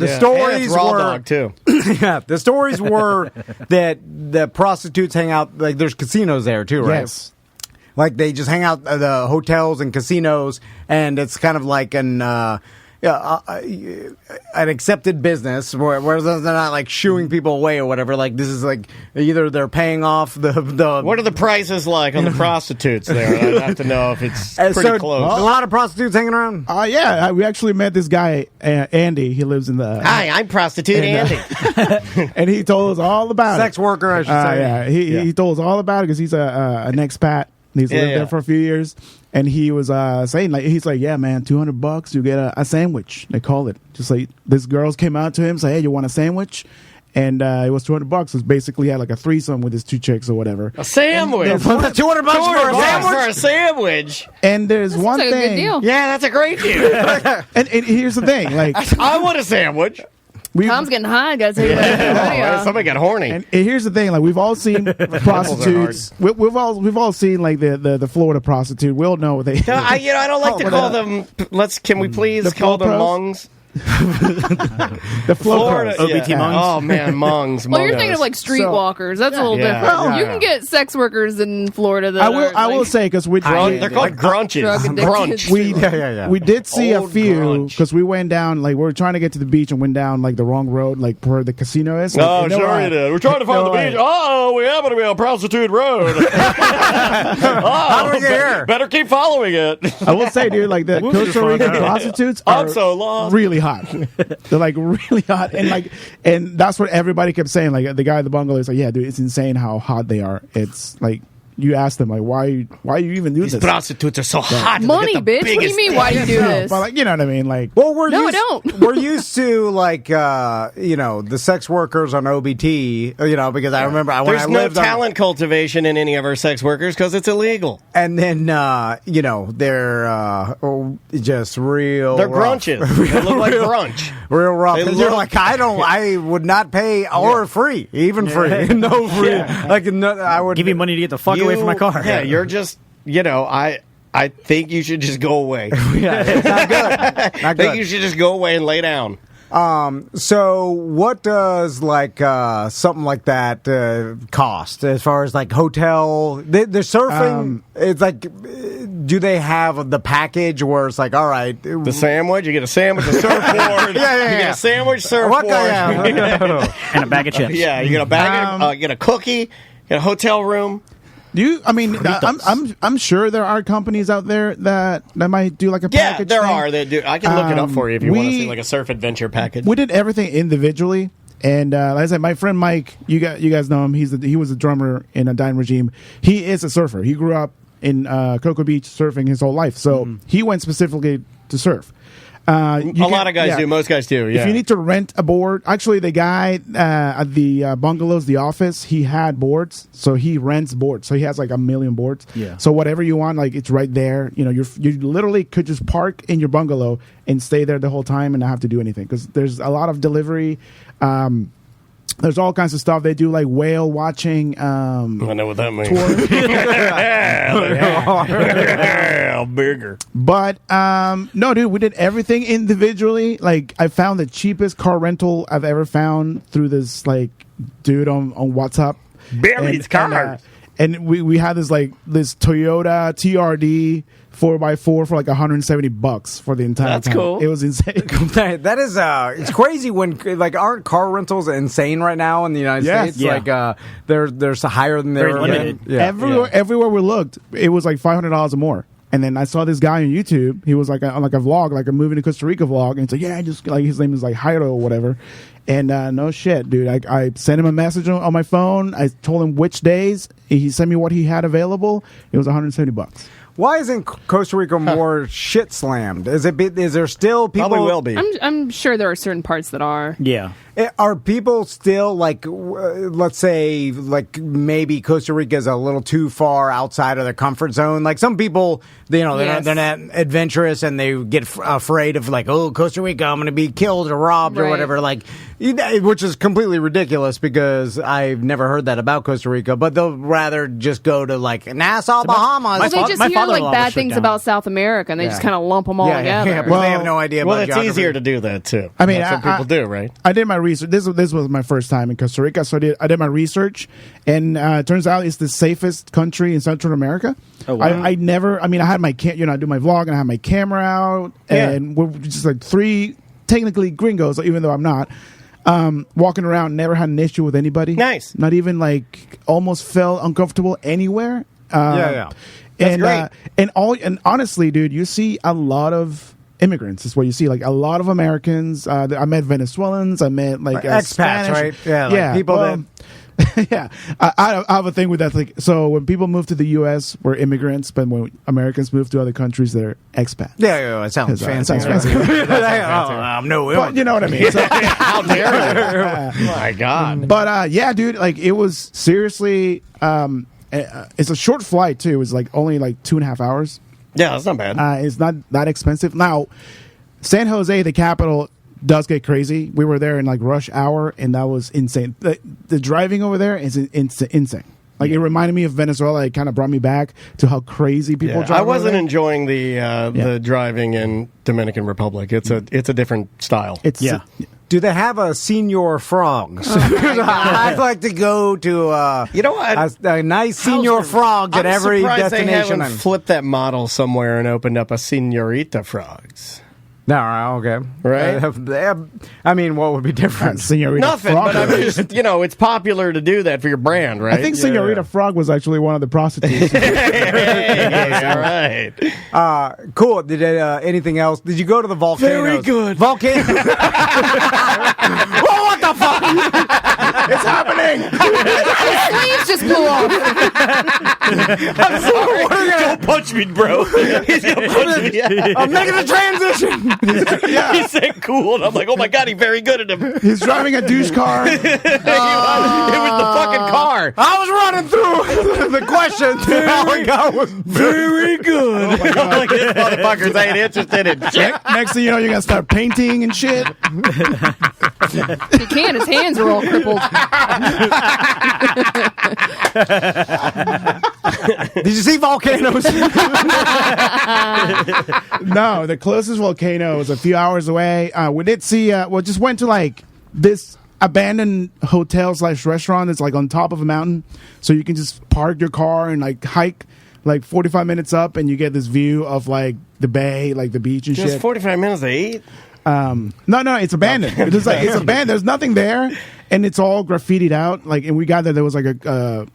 the stories raw were dog too. Yeah, the stories were that the prostitutes hang out. Like there's casinos there too, right? Yes. Like they just hang out at the hotels and casinos, and it's kind of like an accepted business where they're not like shooing people away or whatever. Like this is like either they're paying off the. What are the prices like on the prostitutes there? I'd have to know if it's pretty close. A lot of prostitutes hanging around. We actually met this guy Andy. He lives in the. Hi, I'm prostitute Andy, and he told us all about sex worker. I should say. He told us all about it because he's an expat. He's lived there for a few years, and he was saying he's like, yeah, man, $200, you get a sandwich. They call it just like this. Girls came out to him, say, hey, you want a sandwich? And it was $200. It basically had like a threesome with his 2 chicks or whatever. A sandwich, $200 for a sandwich. And there's one thing. Like a good deal. Yeah, that's a great deal. and here's the thing, like I want a sandwich. Tom's getting high. Gotta take it. Somebody got horny. And here's the thing: like we've all seen prostitutes. We've all seen like the Florida prostitute. We all know what they. No, I don't like to call them. Can we please call them mongs? The Florida OBT mongs. Oh man, mongs. Well, you're thinking of like streetwalkers. That's a little different. Yeah. You can get sex workers in Florida. That I will say because they're called grunches. Grunch. We did see Old a few grunge. because we went down like we were trying to get to the beach and went down like the wrong road like where the casino is. Oh, sure you did. We're trying to find the beach. Oh, we happen to be on Prostitute Road. How do we get here? Better keep following it. I will say, dude, like the Costa Rican prostitutes are so lost. really hot. They're like really hot, and that's what everybody kept saying. Like the guy at the bungalow is like, yeah, dude, it's insane how hot they are. It's like you ask them like, why you even do These this? prostitutes are so hot. Money, bitch. What do you mean? Why do you do this? But like, you know what I mean? Like, well, I don't. We're used to like the sex workers on OBT. Because I remember when There's I no lived talent cultivation in any of our sex workers because it's illegal. And then they're just real. They're rough. grunches. They look like grunch. Real rough. They And you're look- like, I would not pay or free, even free, no free. Like I would Give me money to get the fuck away from my car. Yeah, you're just, I think you should just go away. Yeah, it's not good. I think you should just go away and lay down. So what does like something like that cost as far as like hotel? The surfing. It's like, do they have the package where it's like, all right, the sandwich? You get a sandwich, a surfboard. You get a sandwich, surfboard, and a bag of chips. Yeah, you get a bag. You get a cookie. You get a hotel room. I'm sure there are companies out there that might do like a package. Yeah, there thing. are. They do. I can look it up for you if you want to see like a surf adventure package. We did everything individually, and like I said, my friend Mike, you guys know him. He was a drummer in a dying regime. He is a surfer. He grew up in Cocoa Beach surfing his whole life, so he went specifically to surf. A lot of guys do. Most guys do. Yeah. If you need to rent a board, actually, the guy at the bungalows, the office, he had boards, so he rents boards. So he has like 1 million boards. Yeah. So whatever you want, like it's right there. You literally could just park in your bungalow and stay there the whole time and not have to do anything because there's a lot of delivery. There's all kinds of stuff they do, like whale watching. I know what that means. Bigger. But no, dude, we did everything individually. Like I found the cheapest car rental I've ever found through this like dude on WhatsApp. Barry's cars. And we had this Toyota TRD 4x4 for like $170 for the entire time. That's cool. It was insane. That is it's crazy when like aren't car rentals insane right now in the United States? Yeah. Like they're higher than they're limited. Yeah. Everywhere we looked, it was like $500 or more. And then I saw this guy on YouTube. He was like on a vlog, like a moving to Costa Rica vlog. And it's like, yeah, just like his name is like Jairo or whatever. And no shit, dude. I sent him a message on my phone. I told him which days. He sent me what he had available. It was $170. Why isn't Costa Rica more shit slammed? Is there still people? Probably will be. I'm sure there are certain parts that are. Yeah. Are people still like, let's say, like maybe Costa Rica is a little too far outside of their comfort zone? Like some people, they're not adventurous and they get afraid of like, oh, Costa Rica, I'm going to be killed or robbed or whatever. Like, which is completely ridiculous because I've never heard that about Costa Rica. But they'll rather just go to like Nassau, Bahamas. Well, they just hear like bad things about South America and they just kind of lump them all together. Yeah, but they have no idea. Well, about it's easier to do that too. I mean, that's what people do, right? I did my research. This was my first time in Costa Rica, so I did my research, and it turns out it's the safest country in Central America. Oh, wow. I had my I do my vlog and I have my camera out, and we're just like three technically gringos, even though I'm not. Walking around, never had an issue with anybody. Nice. Not even like almost felt uncomfortable anywhere. That's great. And honestly, dude, you see a lot of immigrants is what you see. Like a lot of Americans. I met Venezuelans. I met like expats, Spanish, right? Yeah, people that. Yeah, I have a thing with that. Like, so when people move to the U.S., we're immigrants, but when Americans move to other countries, they're expats. Yeah, it sounds fancy. It sounds fancy. But you know what I mean. So, how dare you? My God. But yeah, dude, like it was seriously. It's a short flight too. It was like only like 2.5 hours. Yeah, that's not bad. It's not that expensive. Now, San Jose, the capital, does get crazy. We were there in like rush hour, and that was insane. The driving over there is insane. Like it reminded me of Venezuela. It kind of brought me back to how crazy people drive. I wasn't enjoying the driving in Dominican Republic. It's a different style. Do they have a Senior Frogs? I'd like to go to a nice Senior Frogs at every destination. They haven't flipped that model somewhere and opened up a Senorita Frogs. No, okay. Right? I mean, what would be different? Senorita Nothing, Frog. but I mean, it's popular to do that for your brand, right? I think Senorita Frog was actually one of the prostitutes. All right. Cool. Did anything else? Did you go to the volcanoes? Very good. Volcano. Well, what the fuck? It's happening. His sleeves just blew off. I'm sorry. Don't punch me, bro. He's gonna punch me. I'm making the transition. He said cool, and I'm like, oh my God, he's very good at him. He's driving a douche car. It was the fucking car. I was running through the question. Very good. Oh my God. Like, this motherfuckers ain't interested in shit. Next thing you know, you're going to start painting and shit. He can't. His hands are all crippled. Did you see volcanoes? No, the closest volcano was a few hours away. We did see. Just went to like this abandoned hotel / restaurant. It's like on top of a mountain, so you can just park your car and like hike like 45 minutes up, and you get this view of like the bay, like the beach and Just shit. 45 minutes to eat? No, it's abandoned. It's abandoned. There's nothing there, and it's all graffitied out. Like, and we got there was like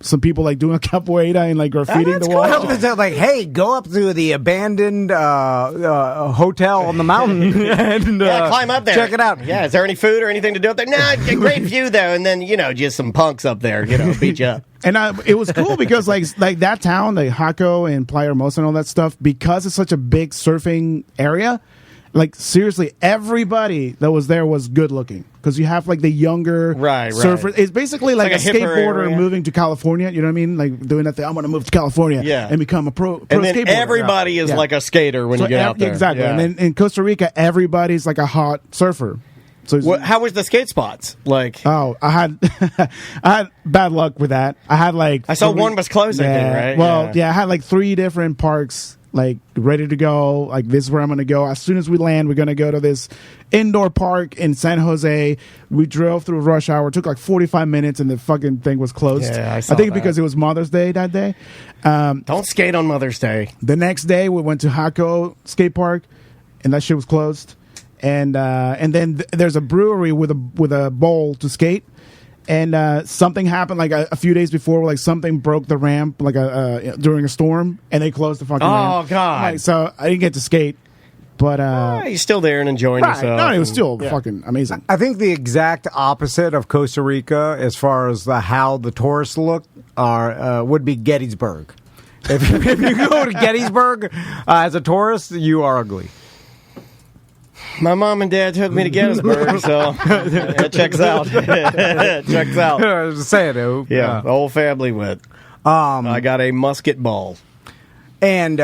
some people like doing a capoeira and like graffitiing the wall. Cool. Like, hey, go up to the abandoned hotel on the mountain and climb up there. Check it out. Yeah, is there any food or anything to do up there? Nah, great view though, and then just some punks up there, beat you up. And it was cool because like that town, like Jaco and Playa Hermosa and all that stuff, because it's such a big surfing area. Like, seriously, everybody that was there was good looking. Because you have, like, the younger surfers. It's basically like a skateboarder moving to California. You know what I mean? Like, doing that thing. I'm going to move to California and become a pro and then skateboarder. Everybody is like a skater when you get out there. Exactly. Yeah. And then in Costa Rica, everybody's like a hot surfer. So how was the skate spots? Like, I had bad luck with that. I had like I saw one was closed, I think, right? Well, I had like 3 different parks like ready to go. Like, this is where I'm going to go. As soon as we land, we're going to go to this indoor park in San Jose. We drove through rush hour. It took like 45 minutes, and the fucking thing was closed. Yeah, I saw think that. because it was Mother's Day that day. Don't skate on Mother's Day. The next day, we went to Jaco Skate Park, and that shit was closed. And then there's a brewery with a bowl to skate. And something happened like a few days before, like something broke the ramp like during a storm, and they closed the fucking ramp. Oh, God. Like, so I didn't get to skate, but you're still there and enjoying yourself. No, it was still fucking amazing. I think the exact opposite of Costa Rica, as far as how the tourists look, would be Gettysburg. If you go to Gettysburg as a tourist, you are ugly. My mom and dad took me to Gettysburg, so it checks out. It checks out. I was saying it. Yeah, the whole family went. I got a musket ball. And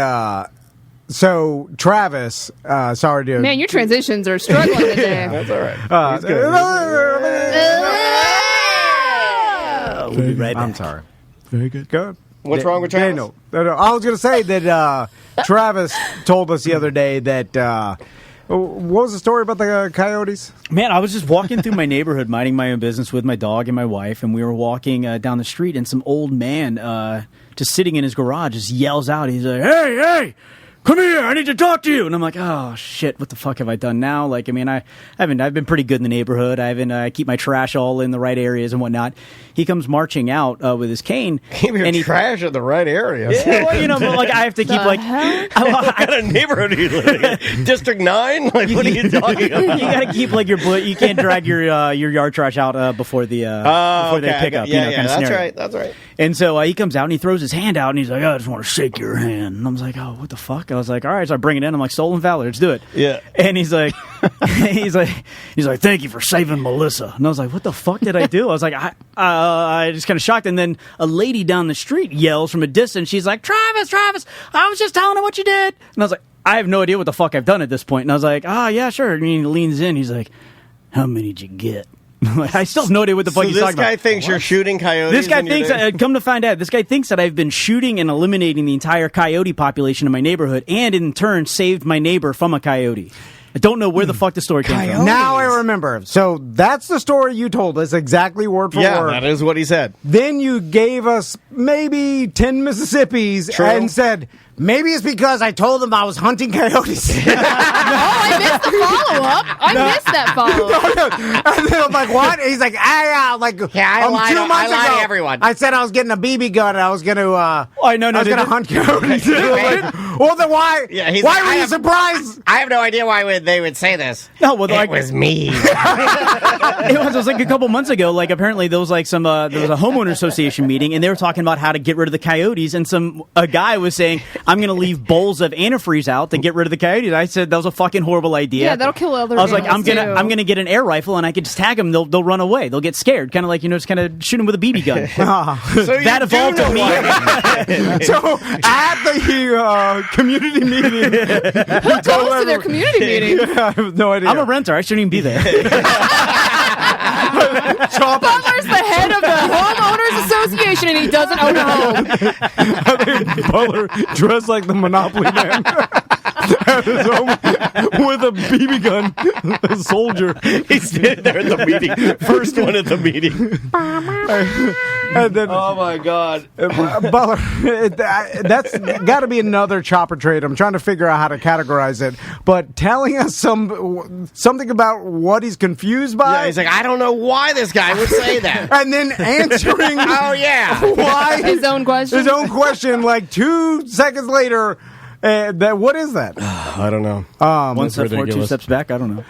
so Travis, sorry to... Man, your transitions are struggling today. That's all right. He's good. We'll be right back. I'm sorry. Very good. Good. What's wrong with Travis? No. I was going to say that Travis told us the other day that... what was the story about the coyotes? Man, I was just walking through my neighborhood, minding my own business with my dog and my wife, and we were walking down the street, and some old man just sitting in his garage just yells out. He's like, hey, come here, I need to talk to you. And I'm like, oh, shit, what the fuck have I done now? Like, I mean, I've been pretty good in the neighborhood. I keep my trash all in the right areas and whatnot. He comes marching out with his cane. Keep your trash in the right areas. Yeah, well, but like I have to keep like... what kind of neighborhood are you living in? District 9? Like, what are you talking about? You got to keep like you can't drag your yard trash out before they pick up. Yeah, kind of that's scenario. right. That's right. And so he comes out and he throws his hand out and he's like, I just want to shake your hand. And I was like, oh, what the fuck? I was like, all right, so I bring it in. I'm like, stolen valor, let's do it. Yeah. And he's like, he's like, thank you for saving Melissa. And I was like, what the fuck did I do? I was like, I just kind of shocked. And then a lady down the street yells from a distance. She's like, Travis, I was just telling her what you did. And I was like, I have no idea what the fuck I've done at this point. And I was like, yeah, sure. And he leans in. He's like, how many did you get? I still have no idea what the fuck he's talking about. This guy thinks you're shooting coyotes. This guy thinks, come to find out, this guy thinks that I've been shooting and eliminating the entire coyote population in my neighborhood, and in turn saved my neighbor from a coyote. I don't know where the fuck the story came from. Now I remember. So that's the story you told us, exactly word for word. Yeah, that is what he said. Then you gave us maybe 10 Mississippis and said, maybe it's because I told them I was hunting coyotes. I missed the follow-up. I missed that follow-up. And then I'm like, what? And he's like, I lied 2 months ago, to everyone. I said I was getting a BB gun and I was going to hunt coyotes. Well, then why? Yeah, why were you surprised? I have no idea why they would say this. No, well, it was me. It was like a couple months ago. Like apparently there was like there was a homeowner association meeting, and they were talking about how to get rid of the coyotes. And a guy was saying, "I'm going to leave bowls of antifreeze out to get rid of the coyotes." I said that was a fucking horrible idea. Yeah, that'll kill other. I was like, I'm gonna get an air rifle, and I could just tag them. They'll run away. They'll get scared, kind of like just kind of shoot them with a BB gun. So that evolved to me. So at the community meeting, who goes to their community meeting? I have no idea. I'm a renter. I shouldn't even be there. Butler's the head of the homeowners Association, and he doesn't own a home. Butler dressed like the Monopoly man. At his home with a BB gun, a soldier. He's sitting there at the meeting. First one at the meeting. And then, oh my God. Butler, that's got to be another chopper trade. I'm trying to figure out how to categorize it. But telling us something about what he's confused by. Yeah, he's like, I don't know why this guy would say that. And then answering oh, yeah. Why his own question. His own question, like 2 seconds later. What is that? I don't know. One step forward, 2 steps back. I don't know.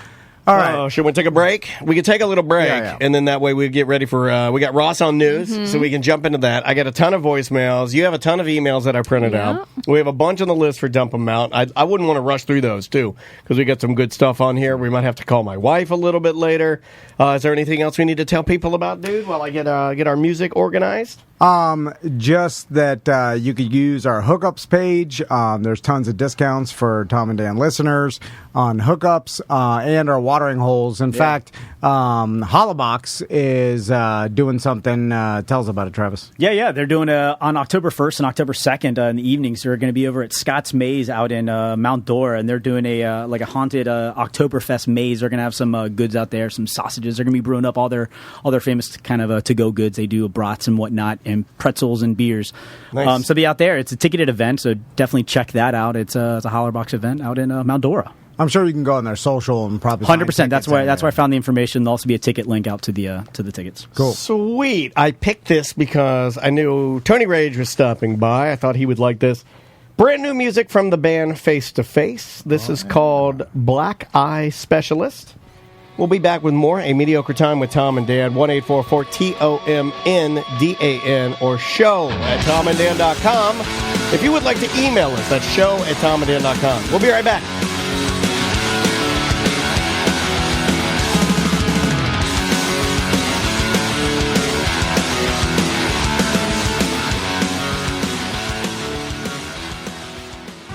All right. Should we take a break? We can take a little break, and then that way we get ready for. We got Ross on news, so we can jump into that. I got a ton of voicemails. You have a ton of emails that I printed out. We have a bunch on the list for Dump 'em Out. I wouldn't want to rush through those too, because we got some good stuff on here. We might have to call my wife a little bit later. Is there anything else we need to tell people about, dude? While I get our music organized. Just that you could use our hookups page. There's tons of discounts for Tom and Dan listeners on hookups and our watering holes. In fact, Holobox is doing something. Tell us about it, Travis. Yeah. They're doing on October 1st and October 2nd in the evenings. They're going to be over at Scott's Maze out in Mount Dora, and they're doing a haunted Oktoberfest maze. They're going to have some goods out there, some sausages. They're going to be brewing up all their famous kind of to-go goods. They do brats and whatnot, and pretzels and beers. Nice. So be out there. It's a ticketed event, so definitely check that out. It's a Hollerbox event out in Mount Dora. I'm sure you can go on their social and probably 100%. That's where I found the information. There'll also be a ticket link out to the tickets. Cool. Sweet. I picked this because I knew Tony Rage was stopping by. I thought he would like this. Brand new music from the band Face to Face. This is called Black Eye Specialist. We'll be back with more A Mediocre Time with Tom and Dan. 1-844-TOMNDAN or show@tomanddan.com. If you would like to email us, that's show@tomanddan.com. We'll be right back.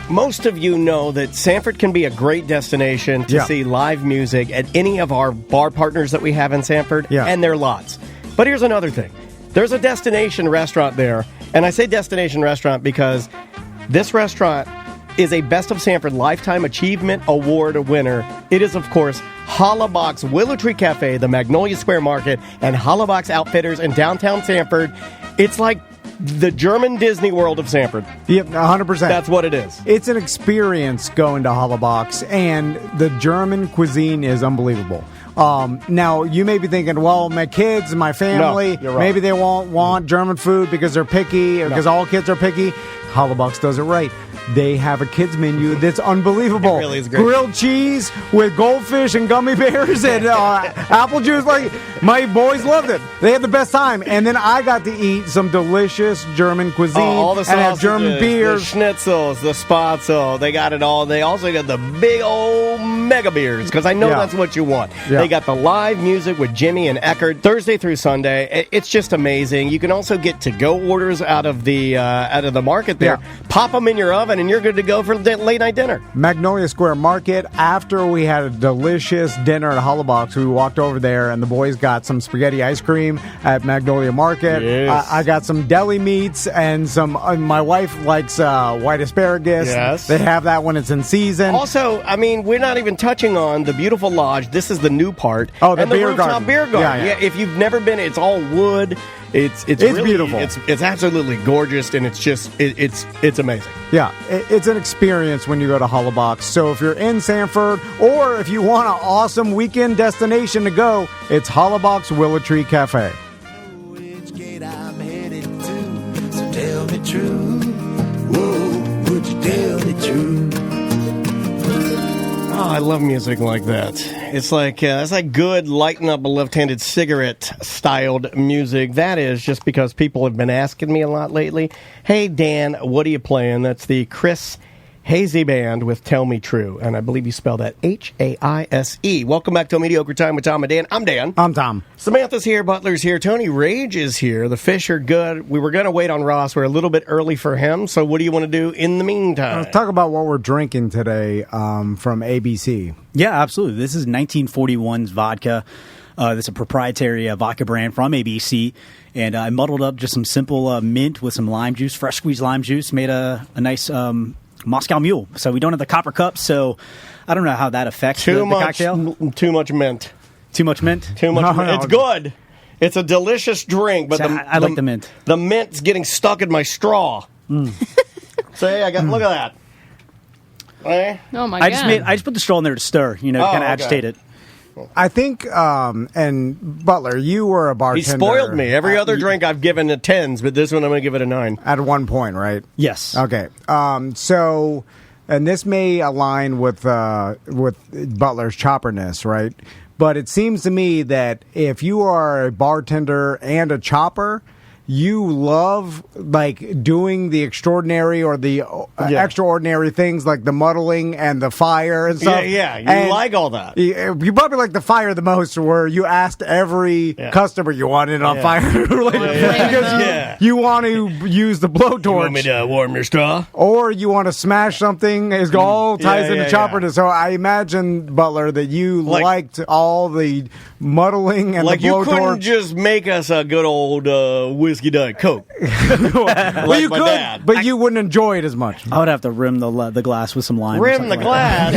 Most of you know that Sanford can be a great destination to see live music at any of our bar partners that we have in Sanford, and their lots. But here's another thing. There's a destination restaurant there, and I say destination restaurant because this restaurant is a Best of Sanford Lifetime Achievement Award winner. It is, of course, Hollabox Willow Tree Cafe, the Magnolia Square Market, and Hollabox Outfitters in downtown Sanford. It's like the German Disney World of Sanford. Yep, 100%. That's what it is. It's an experience going to Hollabox, and the German cuisine is unbelievable. Now, you may be thinking, well, my kids and my family, maybe they won't want German food because they're picky, or because all kids are picky. Hollabox does it right. They have a kids menu that's unbelievable. It really is great. Grilled cheese with goldfish and gummy bears and apple juice. Like, my boys loved it. They had the best time. And then I got to eat some delicious German cuisine. All the sausages, and have German beers. The schnitzels, the spatzel. They got it all. They also got the big old mega beers, because I know that's what you want. Yeah. They got the live music with Jimmy and Eckert Thursday through Sunday. It's just amazing. You can also get to-go orders out of the market there. Yeah. Pop them in your oven, and you're good to go for late night dinner. Magnolia Square Market. After we had a delicious dinner at Hollabox, we walked over there, and the boys got some spaghetti ice cream at Magnolia Market. Yes. I got some deli meats and some. My wife likes white asparagus. Yes. They have that when it's in season. Also, I mean, we're not even touching on the beautiful lodge. This is the new part. Oh, the and beer rooftop garden. beer garden. Yeah, if you've never been, it's all wood. It's really beautiful. It's absolutely gorgeous, and it's just it's amazing. Yeah, it's an experience when you go to Hollabox. So if you're in Sanford, or if you want an awesome weekend destination to go, it's Hollabox Willow Tree Cafe. Which gate I'm headed to? So tell me true. Whoa, would you tell me true? Oh, I love music like that. It's like good lighten up a left-handed cigarette styled music. That is just because people have been asking me a lot lately. Hey Dan, what are you playing? That's the Chris Hazy Band with Tell Me True, and I believe you spell that Haise. Welcome back to A Mediocre Time with Tom and Dan. I'm Dan. I'm Tom. Samantha's here. Butler's here. Tony Rage is here. The fish are good. We were going to wait on Ross. We're a little bit early for him, so what do you want to do in the meantime? Let's talk about what we're drinking today from ABC. Yeah, absolutely. This is 1941's vodka. That's a proprietary vodka brand from ABC. And I muddled up just some simple mint with some lime juice, fresh squeezed lime juice, made a nice Moscow Mule. So we don't have the copper cup, so I don't know how that affects the cocktail. Too much mint. Too much mint? Too much mint. It's good. It's a delicious drink, but I like the mint. The mint's getting stuck in my straw. So hey, look at that. Hey? Oh my god! I just put the straw in there to stir, to kind of agitate it. I think, and Butler, you were a bartender. He spoiled me. Every other drink I've given a 10s, but this one I'm going to give it a 9. At one point, right? Yes. Okay. So, and this may align with Butler's chopperness, right? But it seems to me that if you are a bartender and a chopper, you love doing the extraordinary or the extraordinary things like the muddling and the fire and stuff. Yeah. You like all that. You probably like the fire the most, where you asked every customer you want it on fire. Because you want to use the blowtorch. You want me to warm your straw? Or you want to smash something. It all ties into chopperness. So I imagine, Butler, that you liked all the muddling and the blowtorch. You couldn't just make us a good old whiskey Diet Coke. Well, you could, but you wouldn't enjoy it as much. I would have to rim the glass with some lime. Rim the glass?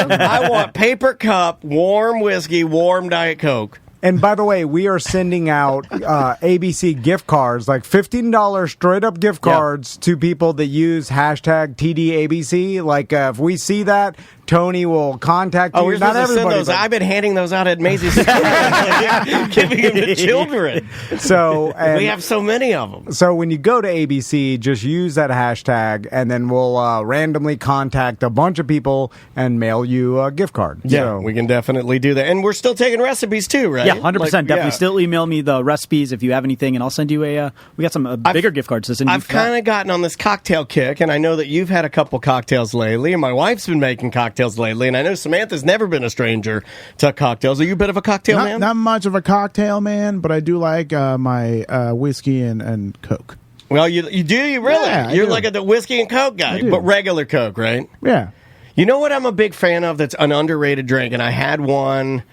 I want paper cup, warm whiskey, warm Diet Coke. And by the way, we are sending out ABC gift cards, like $15 straight up gift cards to people that use hashtag TDABC. Like if we see that, Tony will contact you. We're Not everybody. Those. I've been handing those out at Macy's, giving them to children. So we have so many of them. So when you go to ABC, just use that hashtag, and then we'll randomly contact a bunch of people and mail you a gift card. Yeah, we can definitely do that, and we're still taking recipes too, right? Yeah, 100%. Definitely. Still email me the recipes if you have anything, and I'll send you we got some bigger gift cards to send you. I've kind of gotten on this cocktail kick, and I know that you've had a couple cocktails lately, and my wife's been making cocktails lately, and I know Samantha's never been a stranger to cocktails. Are you a bit of a cocktail man? Not much of a cocktail man, but I do like my whiskey and Coke. Well, you do? You really? Yeah, You're like the whiskey and Coke guy, but regular Coke, right? Yeah. You know what I'm a big fan of that's an underrated drink, and I had one,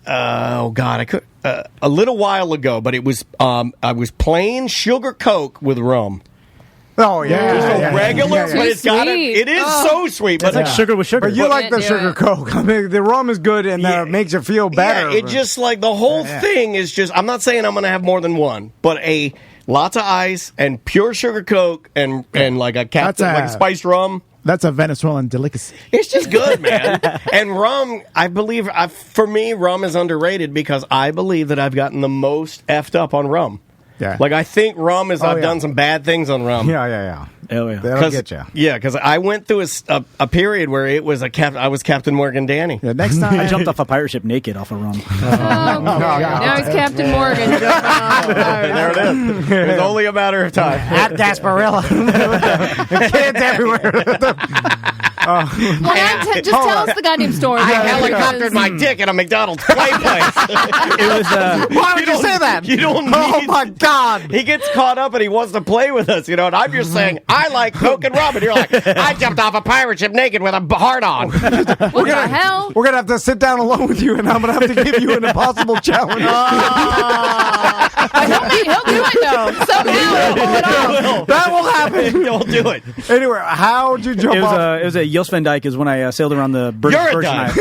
a little while ago, but it was I was plain sugar Coke with rum. Oh yeah, regular, but it's got it is so sweet. But it's like sugar with sugar. But you like the sugar Coke. I mean, the rum is good, and it makes you feel better. Yeah, it just like the whole thing is just. I'm not saying I'm going to have more than one, but lots of ice and pure sugar Coke and like a like spiced rum. That's a Venezuelan delicacy. It's just good, man. And rum, I believe, for me, rum is underrated because I believe that I've gotten the most effed up on rum. Yeah. Like, I think rum is, I've done some bad things on rum. Yeah. Oh, yeah. That'll get you. Yeah, because I went through a period where it was I was Captain Morgan Danny. Yeah, next time I jumped off a pirate ship naked off a rum. Now he's Captain Morgan. There it is. It was only a matter of time. At Gasparilla. Kids everywhere. Just tell us the goddamn story. I helicoptered my dick in a McDonald's play place. It was. Why would you say that? You don't need. Oh my God! He gets caught up and he wants to play with us, and I'm just saying I like Coke and rum, and you're like, I jumped off a pirate ship naked with a heart on. What the hell? We're gonna have to sit down alone with you, and I'm gonna have to give you an impossible challenge. He'll do it though. Somehow he'll pull it off. That will happen. He'll do it. Anyway, how'd you jump off? It was a Jos Van Dyke is when I sailed around the British Virgin Islands.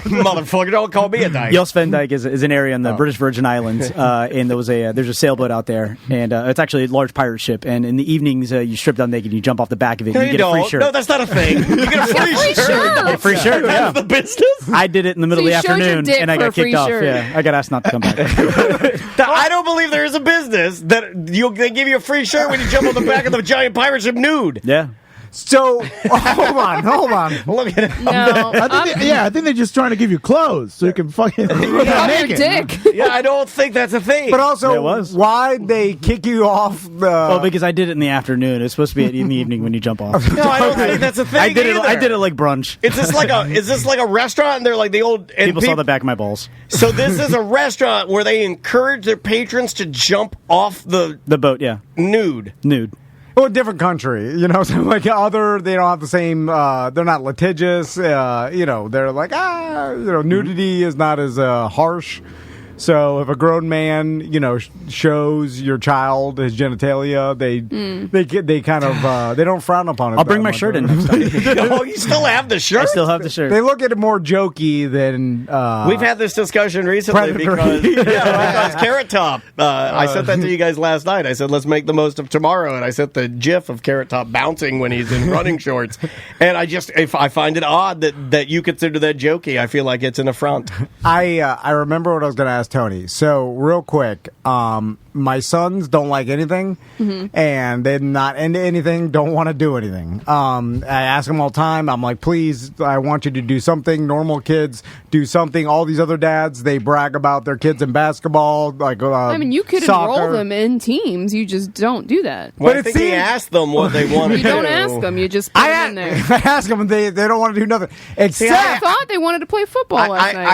Motherfucker, don't call me a dyke. Jos Van Dyke is an area in the British Virgin Islands, and there's a sailboat out there, and it's actually a large pirate ship. And in the evenings, you strip down naked, and you jump off the back of it, and you get a free shirt. No, that's not a thing. You get a free shirt. Free shirt. That's the business. I did it in the middle of the afternoon, and I got kicked off. Yeah, I got asked not to come back. I don't believe there is a business that they give you a free shirt when you jump on the back of the giant pirate ship nude. Yeah. So, hold on. Look at it. No, I think they're just trying to give you clothes so you can fucking your dick. Yeah, I don't think that's a thing. But also, why'd they kick you off the... Well, because I did it in the afternoon. It's supposed to be in the evening when you jump off. No, I don't think that's a thing. I did it like brunch. Is this like a restaurant? And they're like the old... People saw the back of my balls. So this is a restaurant where they encourage their patrons to jump off the boat, yeah. Nude. Well, different country, you know, so like they don't have the same, they're not litigious, you know, they're like, nudity is not as harsh. So if a grown man, you know, shows your child his genitalia, they kind of they don't frown upon it. I'll bring my shirt in next time. Oh, you still have the shirt? I still have the shirt. They look at it more jokey than. We've had this discussion recently because Carrot Top. I sent that to you guys last night. I said let's make the most of tomorrow, and I sent the GIF of Carrot Top bouncing when he's in running shorts. And I find it odd that you consider that jokey. I feel like it's an affront. I remember what I was going to ask Tony. So real quick, my sons don't like anything, and they're not into anything, don't want to do anything. I ask them all the time. I'm like, please, I want you to do something. Normal kids do something. All these other dads, they brag about their kids in basketball. Like, I mean, you could soccer. enroll them in teams. You just don't do that. Well, I think he asked them what they want to do. You don't ask them. You just put them in there. I ask them, and they don't want to do nothing. Except I thought they wanted to play football last night.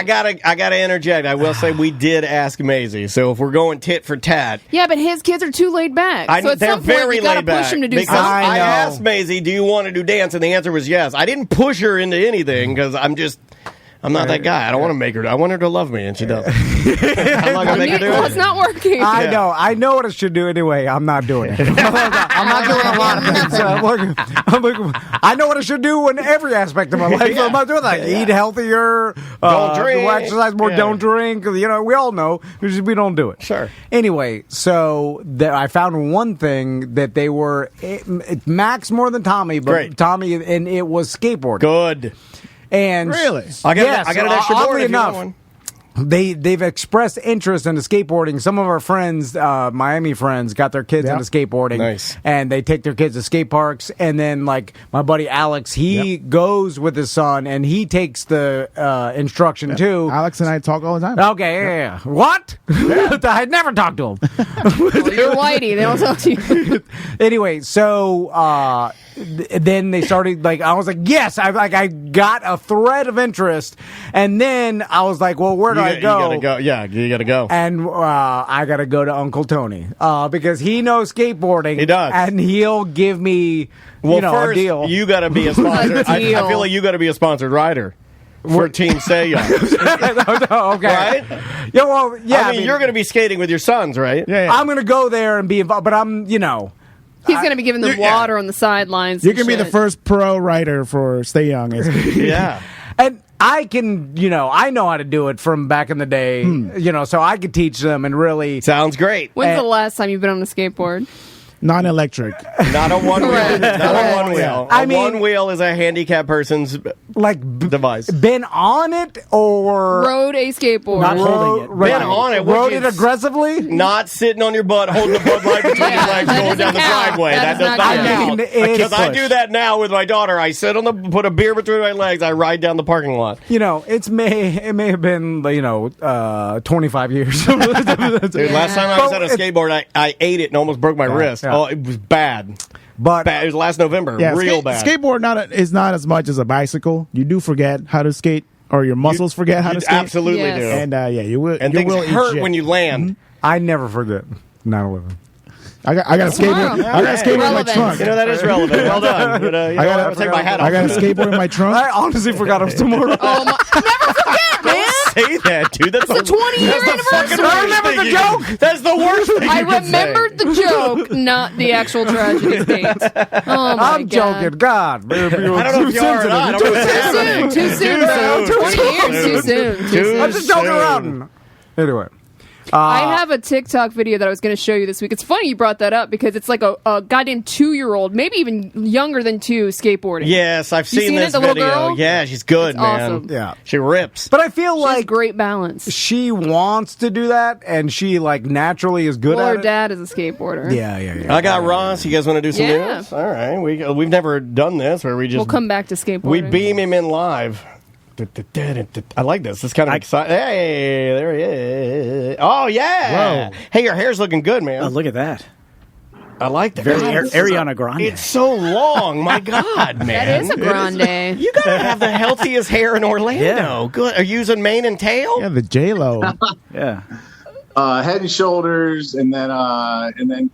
I gotta interject. I will say we did ask Maisie. So if we're going tit for tat, yeah, but his kids are too laid back. So at they're some point, very you gotta laid back. push him to do Because something. I asked Maisie, "Do you want to do dance?" And the answer was yes. I didn't push her into anything because I'm not that guy. I don't want to make her. I want her to love me, and she doesn't. I'm not gonna make her do it. It's not working. I know what I should do anyway. I'm not doing it. I'm not doing a lot of things. I know what I should do in every aspect of my life. So I'm not doing that. Eat healthier. Don't drink. Do exercise more. Don't drink. You know, we all know. We don't do it. Sure. Anyway, so I found one thing that they were Max more than Tommy, but Great. Tommy, and it was skateboarding. Good. And Really? I got an extra board oddly if you enough, want one. They've expressed interest into skateboarding. Some of our friends, Miami friends, got their kids into skateboarding. Nice. And they take their kids to skate parks. And then, like, my buddy Alex, he goes with his son, and he takes the instruction, too. Alex and I talk all the time. Okay, yeah. What? I'd never talked to him. Well, you're whitey. They don't talk to you. Anyway, so then they started, like, I was like, yes, I got a thread of interest. And then I was like, well, where do I go? You gotta go. Yeah, you gotta go. And I got to go to Uncle Tony because he knows skateboarding. He does. And he'll give me first, a deal. You gotta be a sponsor. I feel like you gotta be a sponsored rider. For Team Seiya. Okay. Right? Yeah, well, yeah. I mean, you're going to be skating with your sons, right? Yeah. I'm going to go there and be involved, but I'm. He's going to be giving them water on the sidelines. You can be the first pro rider for Stay Young. Yeah. And I can, I know how to do it from back in the day, so I could teach them and really. Sounds great. When's the last time you've been on a skateboard? Non-electric. Not a one wheel. Not a one wheel. I mean, one wheel is a handicapped person's device. Been on it or rode a skateboard. Not holding it. Been on it. Rode it aggressively? Not sitting on your butt, holding the Bud Light between your legs, going down the driveway. That does not count. Because I do that now with my daughter. I sit put a beer between my legs. I ride down the parking lot. It may have been 25 years. Dude, last time I was on a skateboard, I ate it and almost broke my wrist. Yeah. Oh, it was bad. But bad. It was last November. Yeah, real bad. Skateboard is not as much as a bicycle. You do forget how to skate, or your muscles forget how to skate. Absolutely do. And you will. And you things will hurt when you land. I never forget 9/11. I got a skateboard. I got a skateboard in my trunk. That is relevant. Well done. But, I got to take my hat off. I got a skateboard in my trunk. I honestly forgot it was tomorrow. Never forget, man. Say that, dude. That's a 20-year anniversary. I remember the joke. That's the worst thing. I remembered the joke, not the actual tragedy date. Oh my I'm joking. God, I don't know if you are or not. I don't know what's happening. Too soon, bro. 20 years too soon. I'm just joking around. Anyway. I have a TikTok video that I was going to show you this week. It's funny you brought that up because it's like a goddamn 2-year-old, maybe even younger than 2, skateboarding. Yes, I've seen this the little video. girl? Yeah, she's good, It's man. awesome. Yeah. She rips. But I feel She has like great balance. she wants to do that, and she naturally is good Well, at her it. dad is a skateboarder. Yeah. I got Ross. You guys want to do some Yeah. news? All right. We've never done this where we just We'll come back to skateboarding. we beam him in live. I like this. It's kind of exciting. Hey, there he is. Oh, yeah. Whoa. Hey, your hair's looking good, man. Oh, look at that. I like that. Very God, Ariana Grande. It's so long. My God, man. That is a grande. You gotta have the healthiest hair in Orlando. Yeah. Good. Are you using mane and tail? Yeah, the J-Lo. Yeah. Head and Shoulders, and then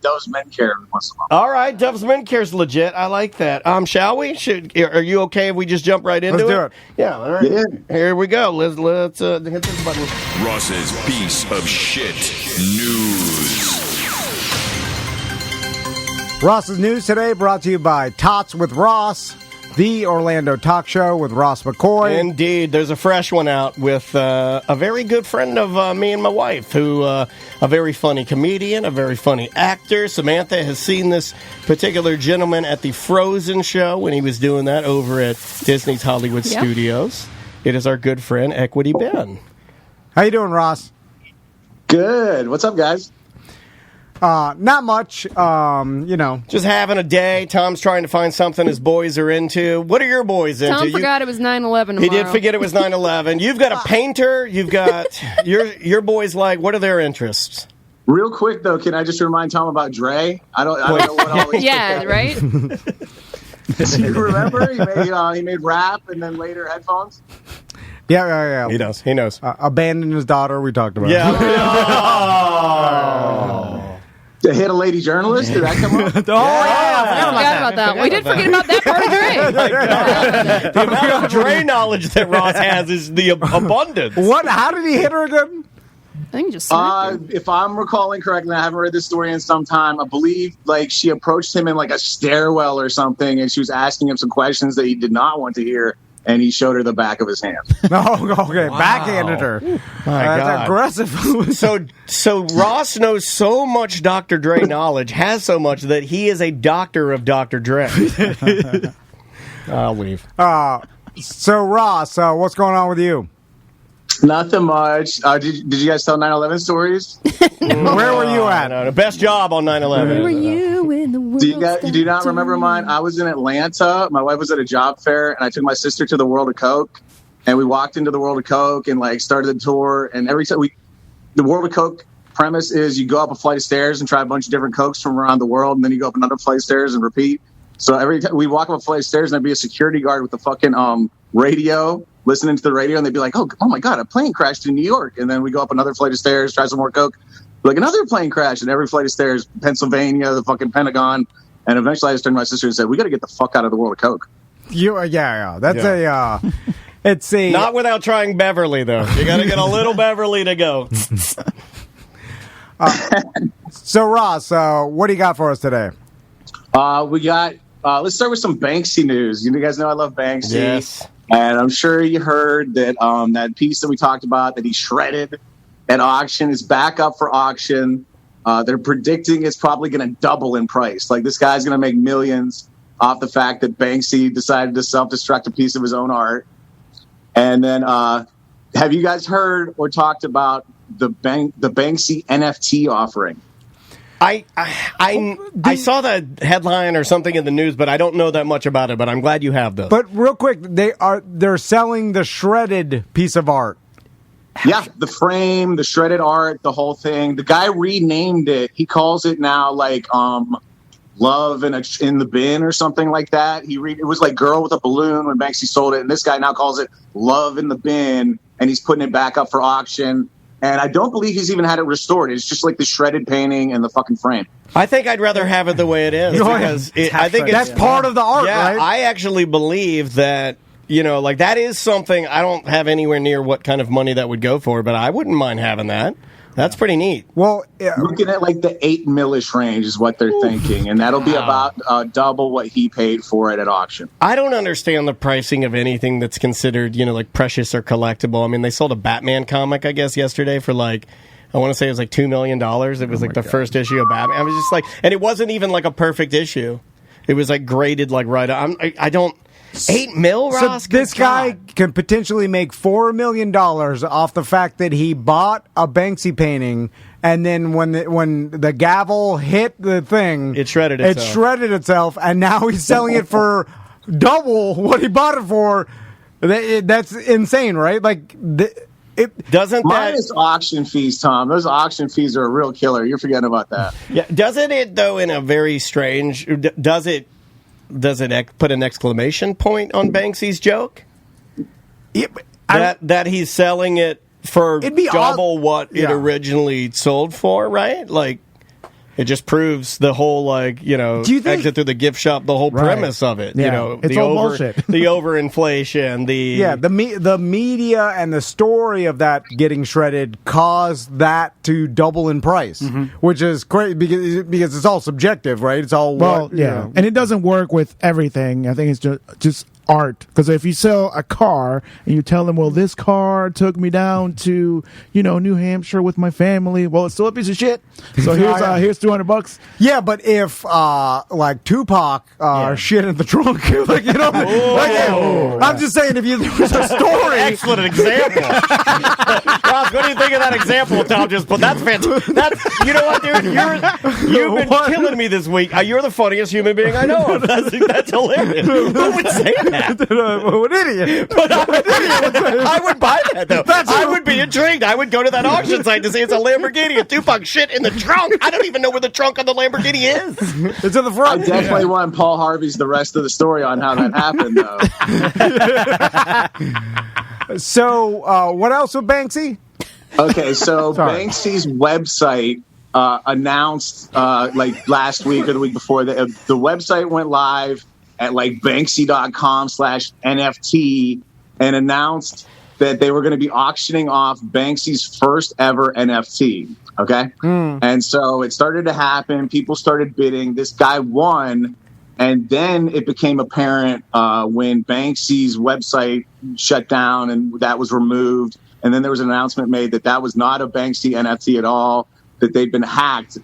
Dove's Men Care every once in a while. All right, Dove's Men Care's legit. I like that. Shall we? Are you okay if we just jump right into it? Let's do it. Yeah, all right. Yeah. Here we go. Let's hit this button. Ross's piece of shit news. Ross's News today brought to you by Tots with Ross, the Orlando talk show with Ross McCoy. Indeed. There's a fresh one out with a very good friend of me and my wife, who a very funny comedian, a very funny actor. Samantha has seen this particular gentleman at the Frozen show when he was doing that over at Disney's Hollywood Studios. It is our good friend, Equity Ben. How you doing, Ross? Good. What's up, guys? Not much. Just having a day. Tom's trying to find something his boys are into. What are your boys into? Tom forgot it was 9/11 tomorrow. He did forget it was 9/11. You've got a painter. You've got your boys. Like, what are their interests? Real quick though, can I just remind Tom about Dre? I don't know what all these right? Do you remember he made rap and then later headphones? Yeah. He knows. Abandoned his daughter. We talked about. Yeah. To hit a lady journalist? Did that come up? I forgot about that. We did forget about that part of Dre. The amount of Dre knowledge that Ross has is the abundance. What? How did he hit her again? I think he just smacked her. If I'm recalling correctly, I haven't read this story in some time. I believe she approached him in like a stairwell or something, and she was asking him some questions that he did not want to hear. And he showed her the back of his hand. Oh, okay. Wow. Backhanded her. That's aggressive. So Ross knows so much Dr. Dre knowledge, has so much that he is a doctor of Dr. Dre. I'll leave. So Ross, what's going on with you? Nothing much. Did you guys tell 9/11 stories? Where were you at? No, best job on 9/11. Where were you in the world? You do not remember mine? I was in Atlanta. My wife was at a job fair, and I took my sister to the World of Coke. And we walked into the World of Coke and started the tour. And every time the World of Coke premise is you go up a flight of stairs and try a bunch of different Cokes from around the world, and then you go up another flight of stairs and repeat. So every time we walk up a flight of stairs, and there'd be a security guard with a fucking radio, listening to the radio, and they'd be like, oh my God, a plane crashed in New York. And then we go up another flight of stairs, try some more Coke. Like another plane crash, and every flight of stairs, Pennsylvania, the fucking Pentagon. And eventually I just turned to my sister and said, we got to get the fuck out of the World of Coke. It's a... Not without trying Beverly, though. You got to get a little Beverly to go. So, Ross, what do you got for us today? We got... let's start with some Banksy news. You guys know I love Banksy. Yes. And I'm sure you heard that that piece that we talked about that he shredded at auction is back up for auction. They're predicting it's probably going to double in price. Like, this guy's going to make millions off the fact that Banksy decided to self-destruct a piece of his own art. And then have you guys heard or talked about the Banksy NFT offering? I saw that headline or something in the news, but I don't know that much about it. But I'm glad you have those. But real quick, they're selling the shredded piece of art. Yeah, the frame, the shredded art, the whole thing. The guy renamed it. He calls it now Love in the Bin or something like that. It was like Girl with a Balloon when Banksy sold it, and this guy now calls it Love in the Bin, and he's putting it back up for auction. And I don't believe he's even had it restored. It's just like the shredded painting and the fucking frame. I think I'd rather have it the way it is. Because I think that's part of the art, right? I actually believe that, that is something I don't have anywhere near what kind of money that would go for, but I wouldn't mind having that. That's pretty neat. Well, looking at the 8 millish range is what they're thinking, and that'll be about double what he paid for it at auction. I don't understand the pricing of anything that's considered, precious or collectible. I mean, they sold a Batman comic, I guess, yesterday for I want to say it was $2 million. It was the first issue of Batman. I was just and it wasn't even a perfect issue. It was graded right. I don't. 8 mil, Ross? So this guy can potentially make $4 million off the fact that he bought a Banksy painting, and then when the gavel hit the thing, it shredded itself, and now he's selling it for double what he bought it for. That's insane, right? Minus auction fees, Tom. Those auction fees are a real killer. You're forgetting about that. Yeah, doesn't it though? In a very strange, does it put an exclamation point on Banksy's joke? Yeah, that he's selling it for It'd be double what it originally sold for, right? Like, it just proves the whole, like, you know, exit through the gift shop, the whole premise of it. Yeah. You know, It's all bullshit. The overinflation, the media and the story of that getting shredded caused that to double in price, which is great because it's all subjective, right? It's all and it doesn't work with everything. I think it's just art, because if you sell a car and you tell them, well, this car took me down to New Hampshire with my family, well, it's still a piece of shit, so here's $200. Yeah, but if like Tupac shit in the trunk, like, I'm just saying, if there's a story. Excellent example. Ross, what do you think of that example Tom just put? That's fantastic. You know what, dude? You've been killing me this week. You're the funniest human being I know of. That's hilarious. Who would say that? What an idiot. I would buy that, though. I would be intrigued. I would go to that auction site to see it's a Lamborghini and Tupac shit in the trunk. I don't even know where the trunk on the Lamborghini is. It's in the front. I definitely want Paul Harvey's the rest of the story on how that happened, though. So, what else with Banksy? Okay, so Banksy's website announced like last week or the week before that the website went live at like banksy.com/NFT and announced that they were going to be auctioning off Banksy's first ever NFT. Okay. And so it started to happen. People started bidding. This guy won. And then it became apparent when Banksy's website shut down and that was removed. And then there was an announcement made that was not a Banksy NFT at all, that they'd been hacked.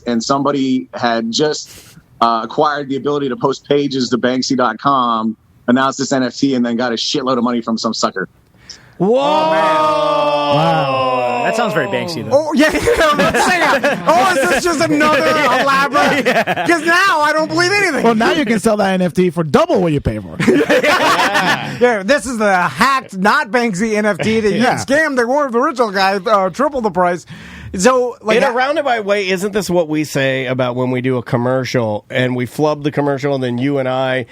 And somebody had just acquired the ability to post pages to Banksy.com, announced this NFT, and then got a shitload of money from some sucker. Whoa! Oh, man. Wow. That sounds very Banksy, though. Oh, yeah. Is this just another elaborate? Because now I don't believe anything. Well, now you can sell that NFT for double what you pay for it. Yeah, this is the hacked, not Banksy NFT that you scammed the original guy, triple the price. So, like, in a roundabout way, isn't this what we say about when we do a commercial and we flub the commercial and then you and I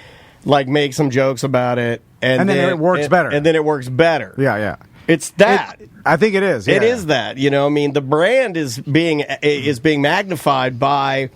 like make some jokes about it and then it works better. And then it works better. Yeah. It's that. I think it is. Yeah. It is that. I mean, the brand is being magnified by.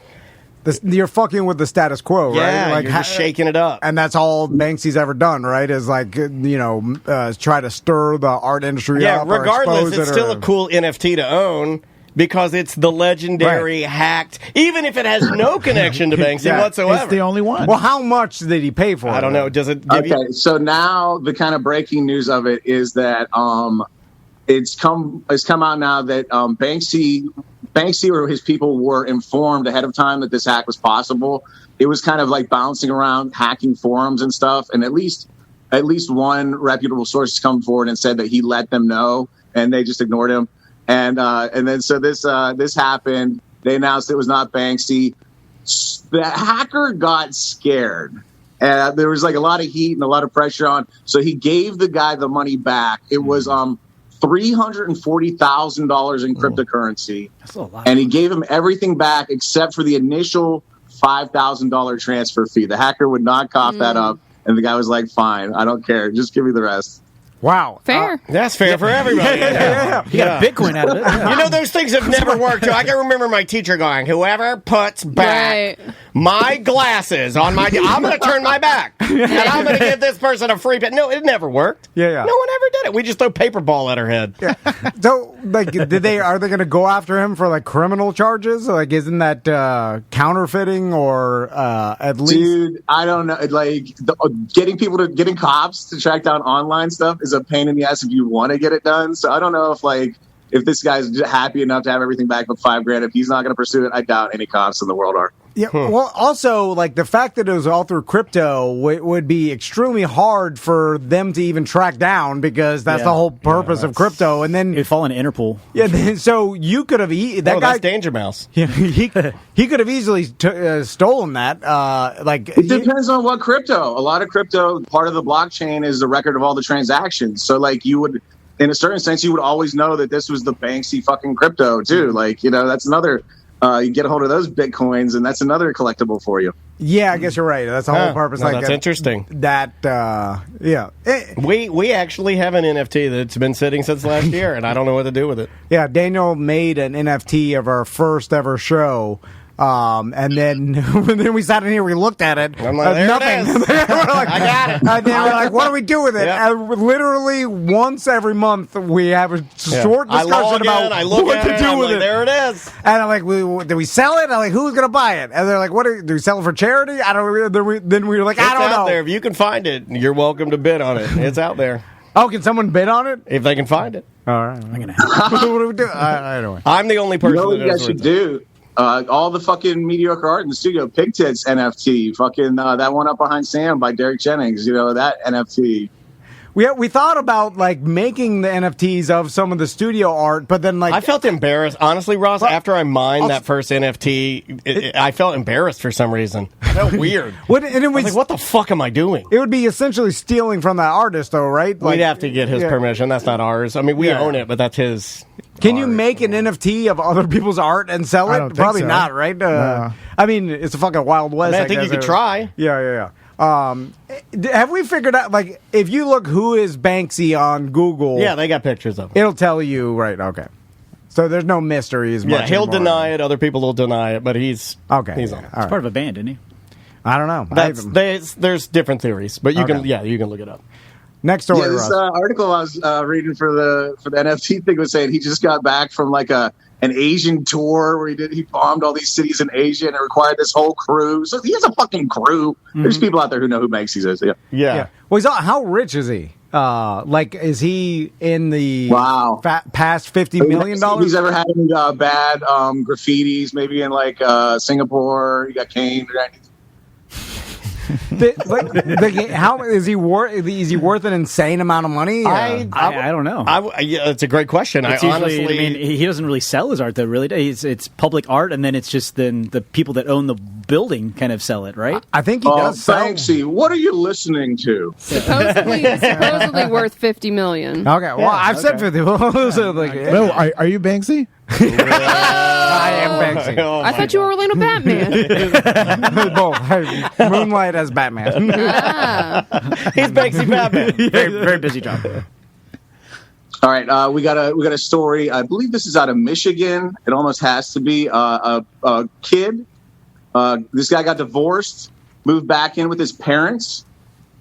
You're fucking with the status quo, right? Yeah, like, you're just shaking it up. And that's all Banksy's ever done, right? Is like, try to stir the art industry up. Yeah, regardless, it's still a cool NFT to own because it's the legendary hacked, even if it has no connection to Banksy whatsoever. It's the only one. Well, how much did he pay for it? I don't know. Does it give you... So now the kind of breaking news of it is that it's come out now that Banksy or his people were informed ahead of time that this hack was possible. It was kind of like bouncing around hacking forums and stuff, and at least one reputable source has come forward and said that he let them know, and they just ignored him. And then so this happened. They announced it was not Banksy. The hacker got scared. And there was like a lot of heat and a lot of pressure on. So he gave the guy the money back. It was $340,000 in cryptocurrency. That's a lot. And he gave him everything back except for the initial $5,000 transfer fee. The hacker would not cough that up. And the guy was like, fine, I don't care. Just give me the rest. Wow. Fair. That's fair for everybody. You got a Bitcoin out of it. Those things have never worked. I can remember my teacher going, whoever puts back my glasses on my... I'm going to turn my back. And I'm going to give this person a free... No, it never worked. Yeah. No one ever did it. We just throw paper ball at her head. Yeah. So, like, are they going to go after him for, like, criminal charges? Like, isn't that counterfeiting or at least... Dude, I don't know. Like, getting cops to track down online stuff is a pain in the ass if you want to get it done. So I don't know if this guy's happy enough to have everything back with $5,000. If he's not going to pursue it, I doubt any cops in the world are. Yeah. Well, also, like, the fact that it was all through crypto would be extremely hard for them to even track down because that's the whole purpose of crypto. And then it'd fall into Interpol. Yeah. So you could have that's Danger Mouse. Yeah, he could have easily stolen that. It depends on what crypto. A lot of crypto, part of the blockchain is the record of all the transactions. So, like, you would, in a certain sense, you would always know that this was the Banksy fucking crypto too. Like, that's another you get a hold of those Bitcoins, and that's another collectible for you. Yeah, I guess you're right. That's the whole purpose. Well, that's interesting. We actually have an NFT that's been sitting since last year, and I don't know what to do with it. Yeah, Daniel made an NFT of our first ever show. And then we sat in here, we looked at it. I'm like, there nothing. it is. We're like, I got it. And then we're like, what do we do with it? Yep. And literally once every month, we have a short discussion about what to do with it. There it is. And I'm like, do we sell it? I'm like, who's going to buy it? And they're like, do we sell it for charity? I don't. Then we were like, I don't It's out know. there. If you can find it, you're welcome to bid on it. It's out there. Oh, can someone bid on it? If they can find it. All right. I'm gonna have what do we do? Anyway. I'm the only person You know what that you knows guys what should do? All the fucking mediocre art in the studio. Pig Tits NFT. Fucking that one up behind Sam by Derek Jennings. You know, that NFT. We thought about like making the NFTs of some of the studio art, but then like I felt embarrassed, honestly, Ross. After I mined that first NFT, I felt embarrassed for some reason. I felt weird. I was like, what the fuck am I doing? It would be essentially stealing from that artist, though, right? We'd have to get his permission. That's not ours. I mean, we own it, but that's his. Can you make an NFT of other people's art and sell it? I don't think Probably so. not, right? No. I mean, it's a fucking Wild West. I think you could try. Yeah. Have we figured out, like, if you look who is Banksy on Google... Yeah, they got pictures of him. It'll tell you, right, okay. So there's no mystery as much he'll anymore. deny it. Other people will deny it, but he's on it. He's part of a band, isn't he? I don't know. There's different theories, but you can look it up. Next story, this article I was reading for the NFT thing was saying he just got back from like an Asian tour where he bombed all these cities in Asia and it required this whole crew. So he has a fucking crew. Mm-hmm. There's people out there who know who Banksy is. Yeah. Well, how rich is he? Like, is he in the past $50 million? He's ever had any bad graffitis? Maybe in like Singapore, he got caned or anything. How is he worth? Is he worth an insane amount of money? I don't know. It's a great question. It's he doesn't really sell his art though. Really, it's public art, and then it's just then the people that own the building kind of sell it, right? I think he does. Banksy, what are you listening to? Supposedly worth $50 million. Okay, well, I've said 50. So, like, No, are you Banksy? I am Banksy. I thought you were Orlando Batman. Both. Moonlight as Batman. He's Banksy Batman. Very, very busy job. All right, we got a story. I believe this is out of Michigan. It almost has to be a kid. This guy got divorced, moved back in with his parents.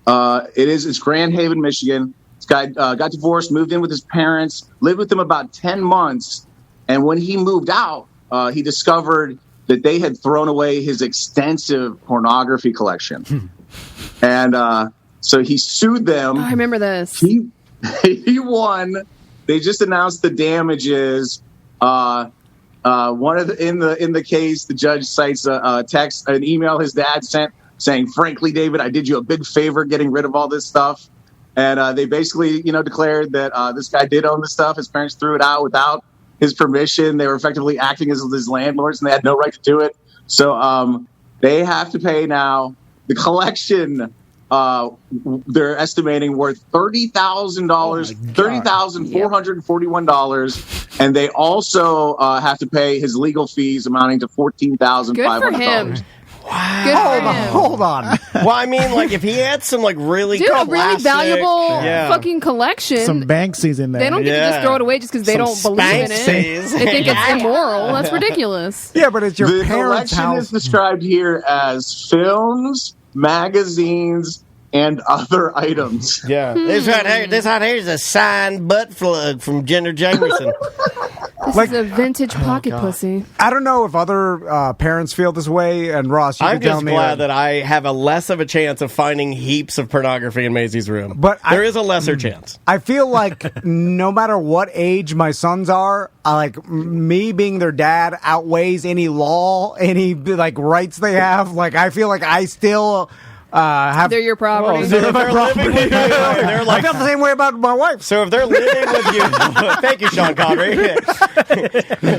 It's Grand Haven, Michigan. This guy got divorced, moved in with his parents, lived with them about 10 months. And when he moved out, he discovered that they had thrown away his extensive pornography collection. And so he sued them. Oh, I remember this. He won. They just announced the damages. In the case, the judge cites an email his dad sent saying, "Frankly, David, I did you a big favor getting rid of all this stuff." And they basically, declared that this guy did own the stuff. His parents threw it out without his permission. They were effectively acting as his landlords, and they had no right to do it. So they have to pay now. The collection, they're estimating worth $30,000, $30,441, and they also have to pay his legal fees amounting to $14,500. Good for him. Wow. Hold on. Well, I mean, like, if he had some, like, really a really valuable fucking collection. Some Banksies in there. They don't get to just throw it away just because they don't believe in it. They think it's immoral. That's ridiculous. Yeah, but it's your the parents' collection house. is described here as films, magazines, and other items. Yeah. This right here is a signed butt plug from Jenner Jameson. This is a vintage pocket pussy. I don't know if other parents feel this way, and Ross, you I'm can tell just me. glad that I have a less of a chance of finding heaps of pornography in Maisie's room. But there is a lesser chance. I feel like no matter what age my sons are, me being their dad outweighs any law, any rights they have. Like, I feel like I still have. They're your property. So if they're living with you, they're like, I feel the same way about my wife. So if they're living with you, thank you, Sean Connery.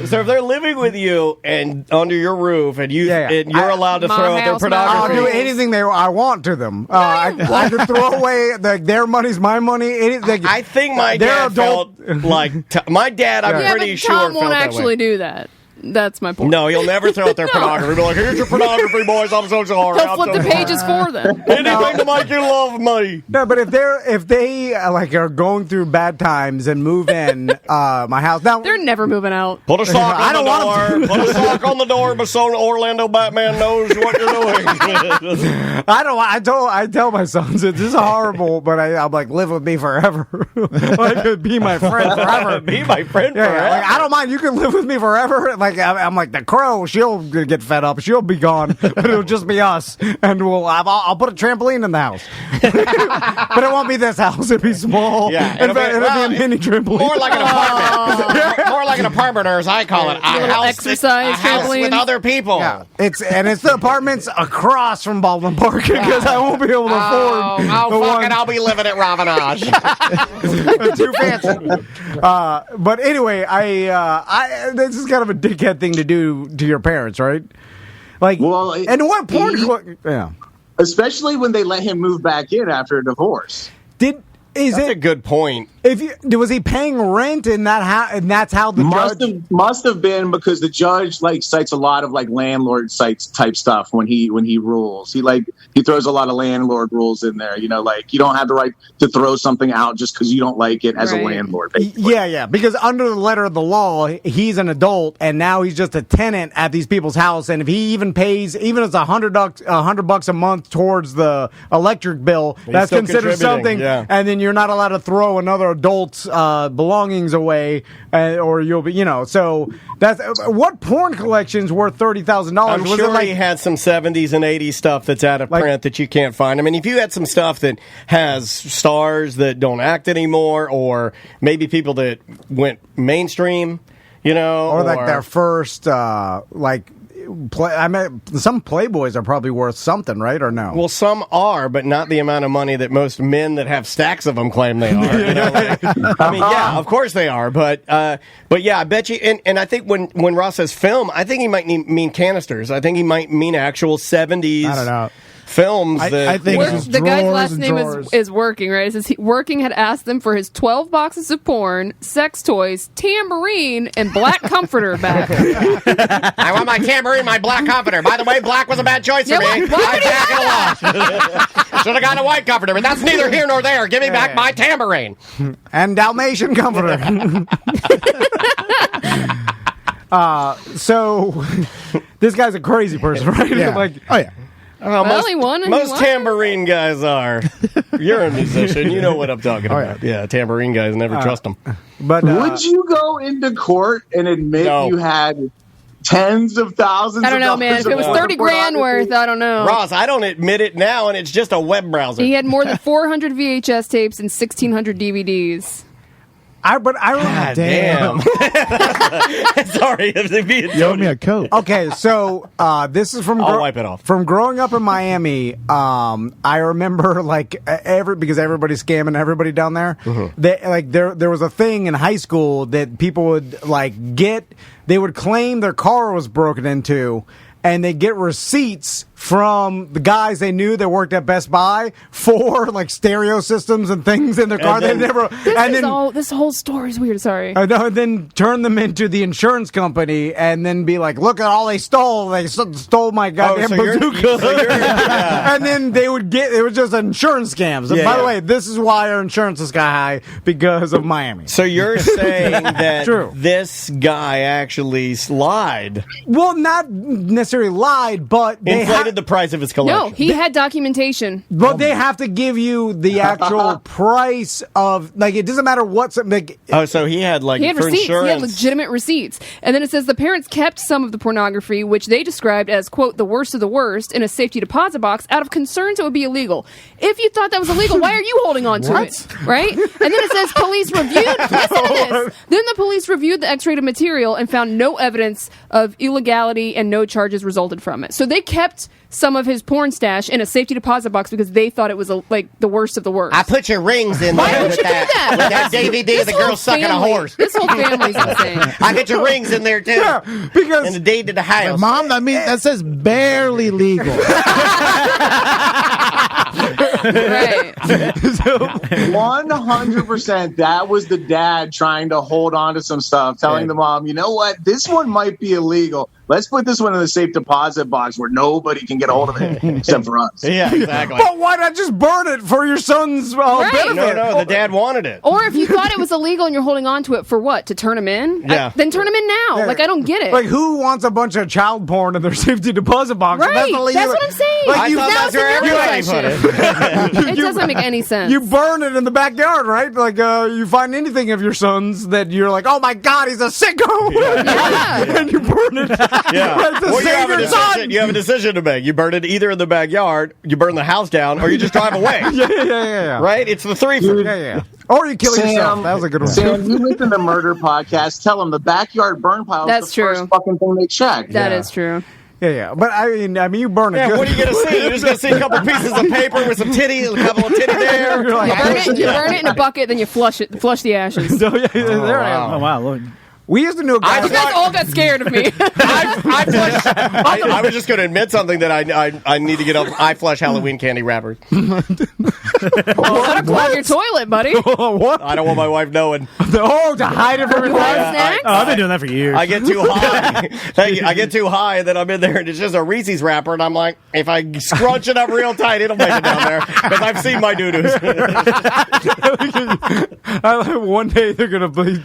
So if they're living with you and under your roof, and and you're allowed to throw out their pornography, I'll do anything I want to them. I could throw away their money's my money. I think my dad felt like my dad. I'm pretty sure Tom won't felt actually that way. do that. That's my point. No, he'll never throw out their pornography. Be like, here's your pornography, boys. I'm so sorry. He'll flip the pages for them. Anything to make you love me. No, but if they like are going through bad times and move in my house now, they're never moving out. Put a sock on the door. Put a sock on the door, but so Orlando Batman knows what you're doing. I tell my sons this is horrible, but I'm like, live with me forever. Like, be my friend forever. Be my friend forever. Like, I don't mind. You can live with me forever. Like I'm like the crow. She'll get fed up. She'll be gone. But it'll just be us, and I'll put a trampoline in the house. But it won't be this house. It'll be small. Yeah, it'll be a mini trampoline. More like an apartment. More like an apartment, or as I call it, a house. Exercise trampoline with other people. Yeah, it's the apartments across from Baldwin Park because I won't be able to afford. Fuck it! I'll be living at Ravenage. Too fancy. But anyway, I this is kind of a dickhead thing to do to your parents, right? Like, well, and what porn? Yeah, especially when they let him move back in after a divorce. That's a good point. Was he paying rent in that house, and that's how the judge must have been, because the judge cites a lot of landlord type stuff when he rules. He throws a lot of landlord rules in there. You don't have the right to throw something out just because you don't like it as a landlord. Basically. Yeah, because under the letter of the law, he's an adult, and now he's just a tenant at these people's house. And if he even pays, even if it's $100 a month towards the electric bill, that's considered something. Yeah. And then you're not allowed to throw another adult's belongings away, or you'll be, So that's what porn collection's worth $30,000. I'm sure he had some 70s and 80s stuff that's out of print that you can't find. I mean, if you had some stuff that has stars that don't act anymore, or maybe people that went mainstream, or like their first some Playboys are probably worth something, right? Or no? Well, some are, but not the amount of money that most men that have stacks of them claim they are. I mean, yeah, of course they are, but yeah, I bet you. And I think when Ross says film, I think he might mean canisters. I think he might mean actual 70s. I don't know. Films that I think the guy's last name is Working, right? It says Working had asked them for his 12 boxes of porn, sex toys, tambourine, and black comforter back. I want my tambourine, my black comforter. By the way, black was a bad choice for me. I back it a lot. Should have gotten a white comforter, but that's neither here nor there. Give me back my tambourine. And Dalmatian comforter. So this guy's a crazy person, right? Yeah. Oh yeah. Most tambourine guys are. You're a musician. You know what I'm talking about. Yeah, tambourine guys, never trust them. But would you go into court and admit you had tens of thousands? I don't know, man. If it was 30 grand worth, I don't know. Ross, I don't admit it now, and it's just a web browser. He had more than 400 VHS tapes and 1,600 DVDs. God damn. Sorry, you owe me a coat. Okay, so this is from I'll wipe it off. From growing up in Miami. I remember because everybody's scamming everybody down there. Mm-hmm. There was a thing in high school that people would they would claim their car was broken into, and they get receipts from the guys they knew that worked at Best Buy for stereo systems and things in their car. This whole story is weird. Sorry. And then turn them into the insurance company, and then be like, "Look at all they stole! They stole my goddamn bazooka!" And then they would it was just insurance scams. And by the way, this is why our insurance is high, because of Miami. So you're saying that this guy actually lied? Well, not necessarily lied, but they inflated the price of his collection. No, he had documentation. But they have to give you the actual price of it doesn't matter what's so he had he had for receipts. insurance. He had legitimate receipts. And then it says the parents kept some of the pornography, which they described as, quote, the worst of the worst, in a safety deposit box out of concerns it would be illegal. If you thought that was illegal, why are you holding on to it? Right? And then it says police reviewed. Listen to this. Then the police reviewed the X-rated material and found no evidence of illegality, and no charges resulted from it. So they kept some of his porn stash in a safety deposit box because they thought it was like the worst of the worst. I put your rings in Why there would with you do that, that? with that DVD of the girl sucking a horse. This whole family's insane. I get your rings in there too. Yeah, because and the deed to the house. Mom, that says barely legal. Right. 100%. That was the dad trying to hold on to some stuff, telling the mom, you know what, this one might be illegal. Let's put this one in the safe deposit box where nobody can get a hold of it except for us. Yeah, exactly. But why not just burn it for your son's benefit? No, the dad wanted it. Or if you thought it was illegal and you're holding on to it for what? To turn him in? Yeah. Then turn him in now. Yeah. Like, I don't get it. Like, who wants a bunch of child porn in their safety deposit box? Right. That's what I'm saying. Like, I you, thought that's where everybody put it. It doesn't make any sense. you burn it in the backyard, right? Like, you find anything of your son's that you're like, oh my God, he's a sicko. Yeah. And you burn it. Yeah. Right, to save your son. You have a decision to make. You burn it either in the backyard, you burn the house down, or you just drive away. Yeah. Right? It's the three for Yeah. Or you kill yourself. That was a good one. Sam, you listen to Murder Podcast. Tell them the backyard burn pile That's is the true. first fucking thing they check. That is true. Yeah. But I mean, you burn it. Yeah, good. what are you going to see? You're just going to see a couple pieces of paper with some titty, a couple of titty there. You're like, You burn it in a bucket, then you flush the ashes. So, there I am. Oh, wow. Look. We used to know guys. You guys all got scared of me. I was just going to admit something that I need to get up. I flush Halloween candy wrappers. Gotta clog your toilet, buddy. What? I don't want my wife knowing. Oh, to hide it from your wife? Snacks? Oh, I've been doing that for years. I get too high. Thank you. I get too high, and then I'm in there, and it's just a Reese's wrapper, and I'm like, if I scrunch it up real tight, it'll make it down there. Because I've seen my doo-doos. One day they're going to be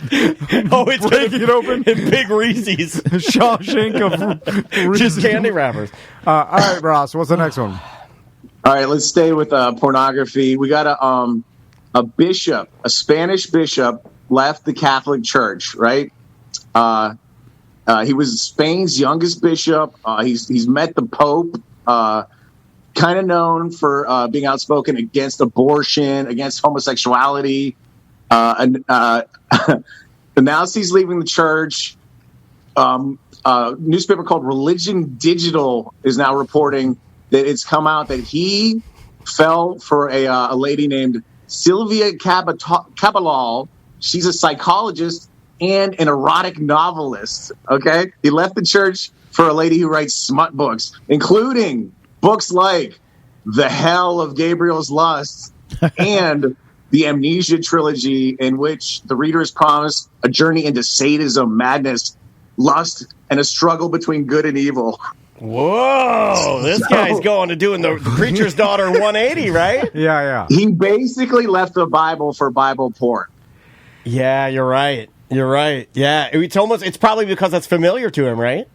It's breaking it open. in big Reese's. Shawshank of Just candy wrappers. All right, Ross, what's the next one? All right, let's stay with pornography. We got a bishop, a Spanish bishop, left the Catholic Church. Right, he was Spain's youngest bishop. He's met the Pope. Kind of known for being outspoken against abortion, against homosexuality. Announced he's leaving the church. A newspaper called Religion Digital is now reporting that it's come out that he fell for a lady named Sylvia Caballal. She's a psychologist and an erotic novelist. Okay, he left the church for a lady who writes smut books, including books like The Hell of Gabriel's Lust and the Amnesia trilogy, in which the reader is promised a journey into sadism, madness, lust, and a struggle between good and evil. Whoa, this guy's going to doing the preacher's daughter 180, right? Yeah. He basically left the Bible for Bible porn. Yeah, you're right. Yeah, it's probably because it's familiar to him, right?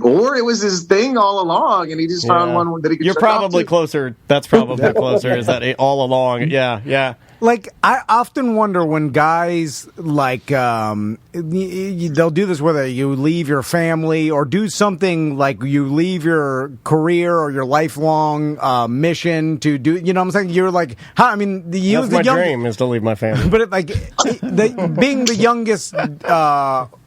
Or it was his thing all along, and he just found one that he could You're jerk probably off to. closer. That's probably closer. Is that all along? Yeah. Like, I often wonder when guys, like, they'll do this whether you leave your family or do something like you leave your career or your lifelong mission to do, you know what I'm saying? You're like, That's my dream is to leave my family. But being the youngest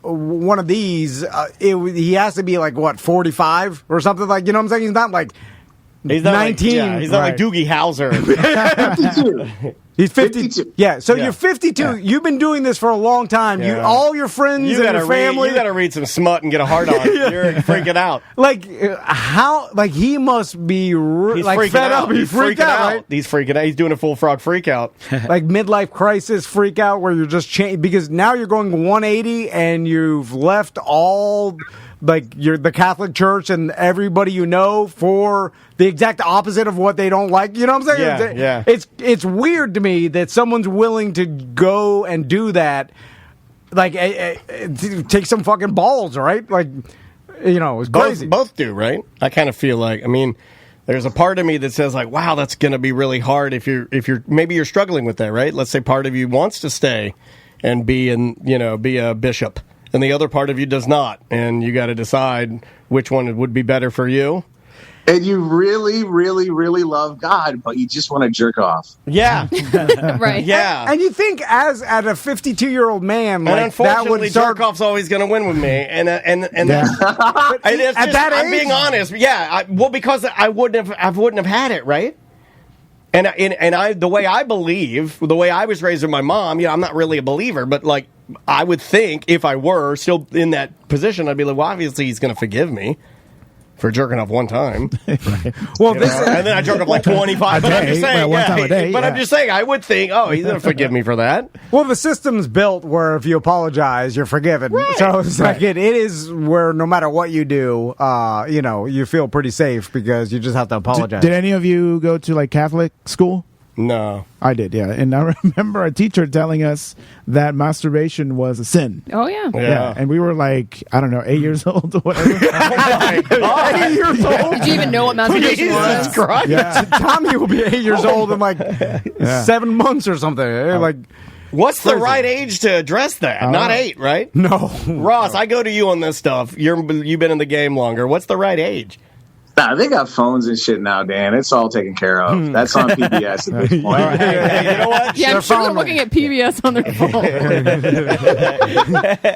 one of these, he has to be like, what, 45 or something? Like, you know what I'm saying? He's not like... He's not 19. He's not like Doogie Howser. 52. He's 52. Yeah, so you're 52. Yeah. You've been doing this for a long time. Yeah. All your friends and your family. You got to read some smut and get a hard on. You're freaking out. Like, how? Like, he must be like fed up. He's freaked out, right? He's freaking out. He's doing a full frog freak out. Like midlife crisis freak out where you're just because now you're going 180 and you've left all... Like you're the Catholic Church and everybody you know for the exact opposite of what they don't like. You know what I'm saying? Yeah. It's weird to me that someone's willing to go and do that. Like, take some fucking balls, right? Like, it's crazy. Both do, right? I kind of feel like, there's a part of me that says like, wow, that's going to be really hard if you're maybe you're struggling with that, right? Let's say part of you wants to stay and be a bishop. And the other part of you does not, and you got to decide which one would be better for you. And you really, really, really love God, but you just want to jerk off. Yeah. Right. Yeah. And you think as at a 52-year-old man, and like, unfortunately, that would start... jerk-off's always going to win with me. And Yeah. at that age, I'm being honest. Yeah. Because I wouldn't have had it, right? And I, the way I believe, the way I was raised with my mom, I'm not really a believer, but like I would think if I were still in that position, I'd be like, well, obviously he's going to forgive me for jerking off one time. Right. Well, and then I jerk off like 25. But I'm just saying, one time a day, I'm just saying, I would think, oh, he's going to forgive me for that. Well, the system's built where if you apologize, you're forgiven. Right. So it's like it is where no matter what you do, you feel pretty safe because you just have to apologize. Did any of you go to like Catholic school? No. I did, yeah. And I remember a teacher telling us that masturbation was a sin. Oh, yeah. Yeah. And we were like, I don't know, 8 years old or whatever. Oh, my God. 8 years old? Did you even know what masturbation was? Jesus Christ. Yeah. Tommy will be 8 years old in like 7 months or something. Like, What's the right age to address that? Not 8, right? no. Ross, I go to you on this stuff. You've been in the game longer. What's the right age? Nah, they got phones and shit now, Dan. It's all taken care of. That's on PBS at this point. All right. Hey, you know what? Yeah, I'm sure they're looking at PBS on their phone.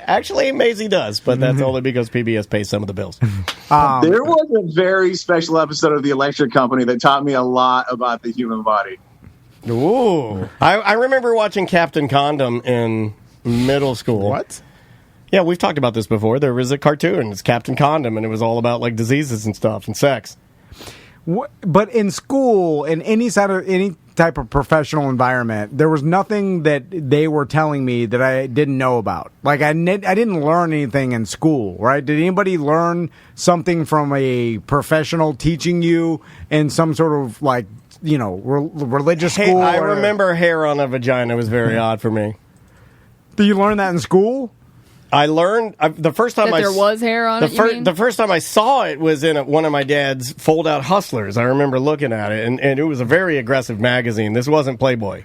Actually, Maisie does, but that's only because PBS pays some of the bills. There was a very special episode of The Electric Company that taught me a lot about the human body. Ooh. I remember watching Captain Condom in middle school. What? Yeah, we've talked about this before. There was a cartoon. It's Captain Condom, and it was all about like diseases and stuff and sex. But in school, in any type of professional environment, there was nothing that they were telling me that I didn't know about. Like I didn't learn anything in school, right? Did anybody learn something from a professional teaching you in some sort of like religious school? I remember hair on a vagina was very odd for me. Did you learn that in school? I learned the first time That there was hair on it, you mean? The first time I saw it was in one of my dad's fold-out Hustlers. I remember looking at it, and it was a very aggressive magazine. This wasn't Playboy.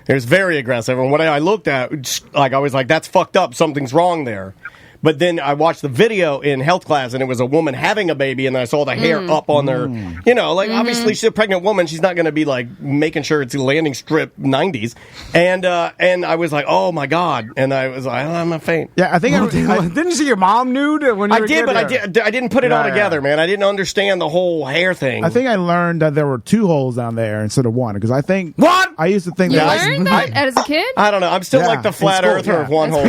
It was very aggressive, and when I looked at it, like I was like, that's fucked up. Something's wrong there. But then I watched the video in health class, and it was a woman having a baby, and I saw the hair up on their, obviously she's a pregnant woman. She's not going to be, like, making sure it's a landing strip 90s. And I was like, oh, my God. And I was like, I'm a faint. Yeah, I think didn't you see your mom nude when you were a kid? But I didn't put it all together, man. I didn't understand the whole hair thing. I think I learned that there were 2 holes down there instead of 1, because I think... What? I used to think You that... learned that as a kid? I don't know. I'm still like the flat earther of one hole.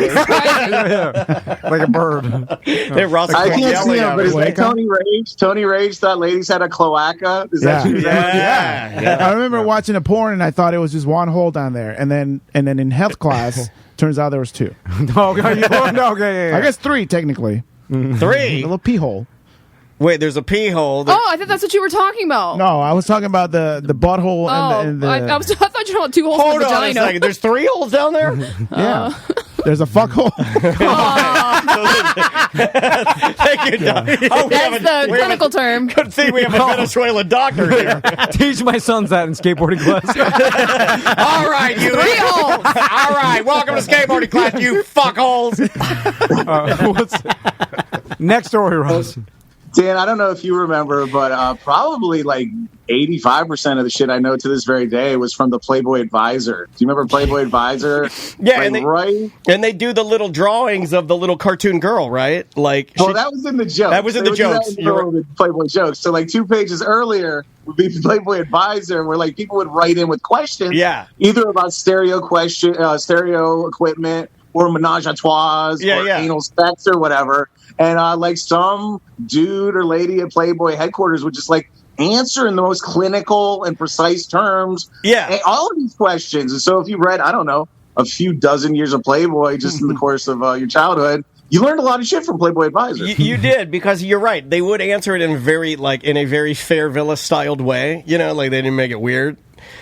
Like a bird. Hey, Ross, I can't see yelling him, at but me. is that Tony Rage? Tony Rage thought ladies had a cloaca? Is that true? Yeah. I remember watching a porn and I thought it was just 1 hole down there, and then in health class, turns out there was 2. Okay, I guess 3 technically. 3? A little pee hole. Wait, there's a pee hole. Oh, I thought that's what you were talking about. No, I was talking about the butthole and the I thought you were talking about 2 holes Hold in the on a vagina. second. There's 3 holes down there? yeah. There's a fuck hole. Thank you, Doc. Oh, That's the clinical term. Good thing we have a Venezuelan doctor here. Teach my sons that in skateboarding class. All right, you 3 holes. All right, welcome to skateboarding class, you fuckholes. Next story, Ross. Dan, I don't know if you remember, but probably like 85% of the shit I know to this very day was from the Playboy Advisor. Do you remember Playboy Advisor? Yeah, right? And they do the little drawings of the little cartoon girl, right? Like, that was in the jokes. That was in the jokes. The Playboy jokes. So like 2 pages earlier would be Playboy Advisor, where like people would write in with questions, either about stereo equipment or menage a trois or anal sex or whatever. And like some dude or lady at Playboy headquarters would just like answer in the most clinical and precise terms. All of these questions. And so if you read, I don't know, a few dozen years of Playboy just in the course of your childhood, you learned a lot of shit from Playboy Advisor. You did, because you're right. They would answer it in a very Fair Villa styled way. Like they didn't make it weird.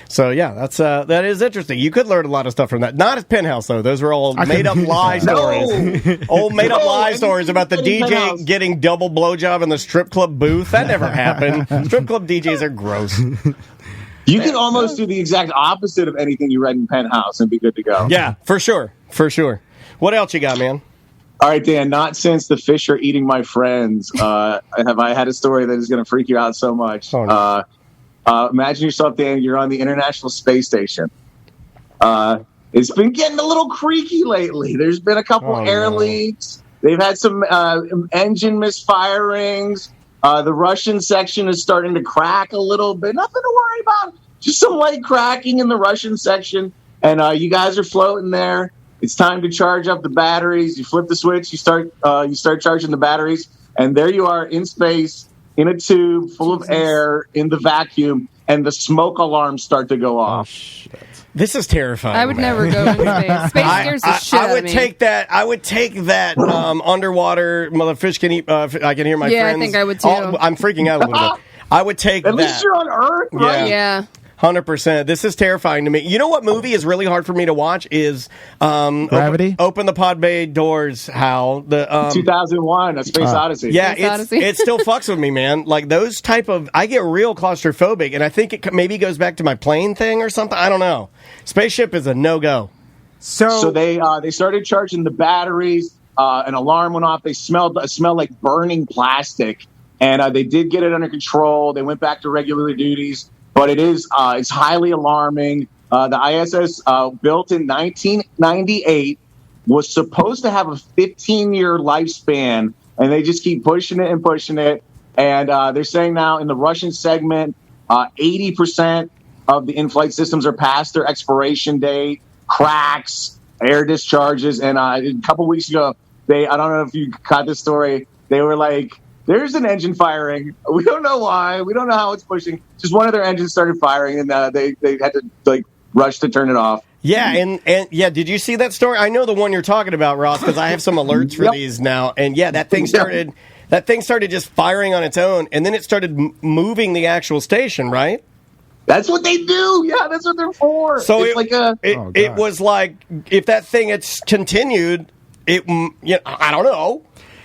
So yeah, that is interesting. You could learn a lot of stuff from that. Not at Penthouse though; those were all made up lie stories. Old made up lie stories about the DJ getting double blowjob in the strip club booth. That never happened. Strip club DJs are gross. You can almost do the exact opposite of anything you read in Penthouse and be good to go. Yeah, for sure. What else you got, man? All right, Dan, not since the fish are eating my friends have I had a story that is going to freak you out so much. Oh, no. Imagine yourself, Dan, you're on the International Space Station. It's been getting a little creaky lately. There's been a couple air leaks. They've had some engine misfirings. The Russian section is starting to crack a little bit. Nothing to worry about. Just some light cracking in the Russian section. And you guys are floating there. It's time to charge up the batteries. You flip the switch. You start charging the batteries. And there you are in space, in a tube full of air, in the vacuum. And the smoke alarms start to go off. Oh, shit. This is terrifying. I would never go in space. Space scares the shit out of me. I would take that underwater. Mother fish can eat. I can hear my friends. Yeah, I think I would too. I'm freaking out a little bit. I would take that. At least you're on Earth, right? Yeah. 100%. This is terrifying to me. You know what movie is really hard for me to watch is Gravity. Open the pod bay doors. Hal, the 2001, A Space Odyssey. Yeah, Odyssey. it still fucks with me, man. Like those type of, I get real claustrophobic, and I think it maybe goes back to my plane thing or something. I don't know. Spaceship is a no go. So they started charging the batteries. An alarm went off. They smelled like burning plastic, and they did get it under control. They went back to regular duties. But it's highly alarming. The ISS, built in 1998, was supposed to have a 15-year lifespan, and they just keep pushing it and pushing it. And they're saying now in the Russian segment, 80% of the in-flight systems are past their expiration date, cracks, air discharges. And a couple weeks ago, I don't know if you caught this story, they were like, there's an engine firing. We don't know why. We don't know how it's pushing. Just one of their engines started firing, and they had to rush to turn it off. Yeah, and did you see that story? I know the one you're talking about, Ross, because I have some alerts for these now. And yeah, that thing started just firing on its own, and then it started moving the actual station, right? That's what they do. Yeah, that's what they're for. So it's it was like if that thing had continued, I don't know.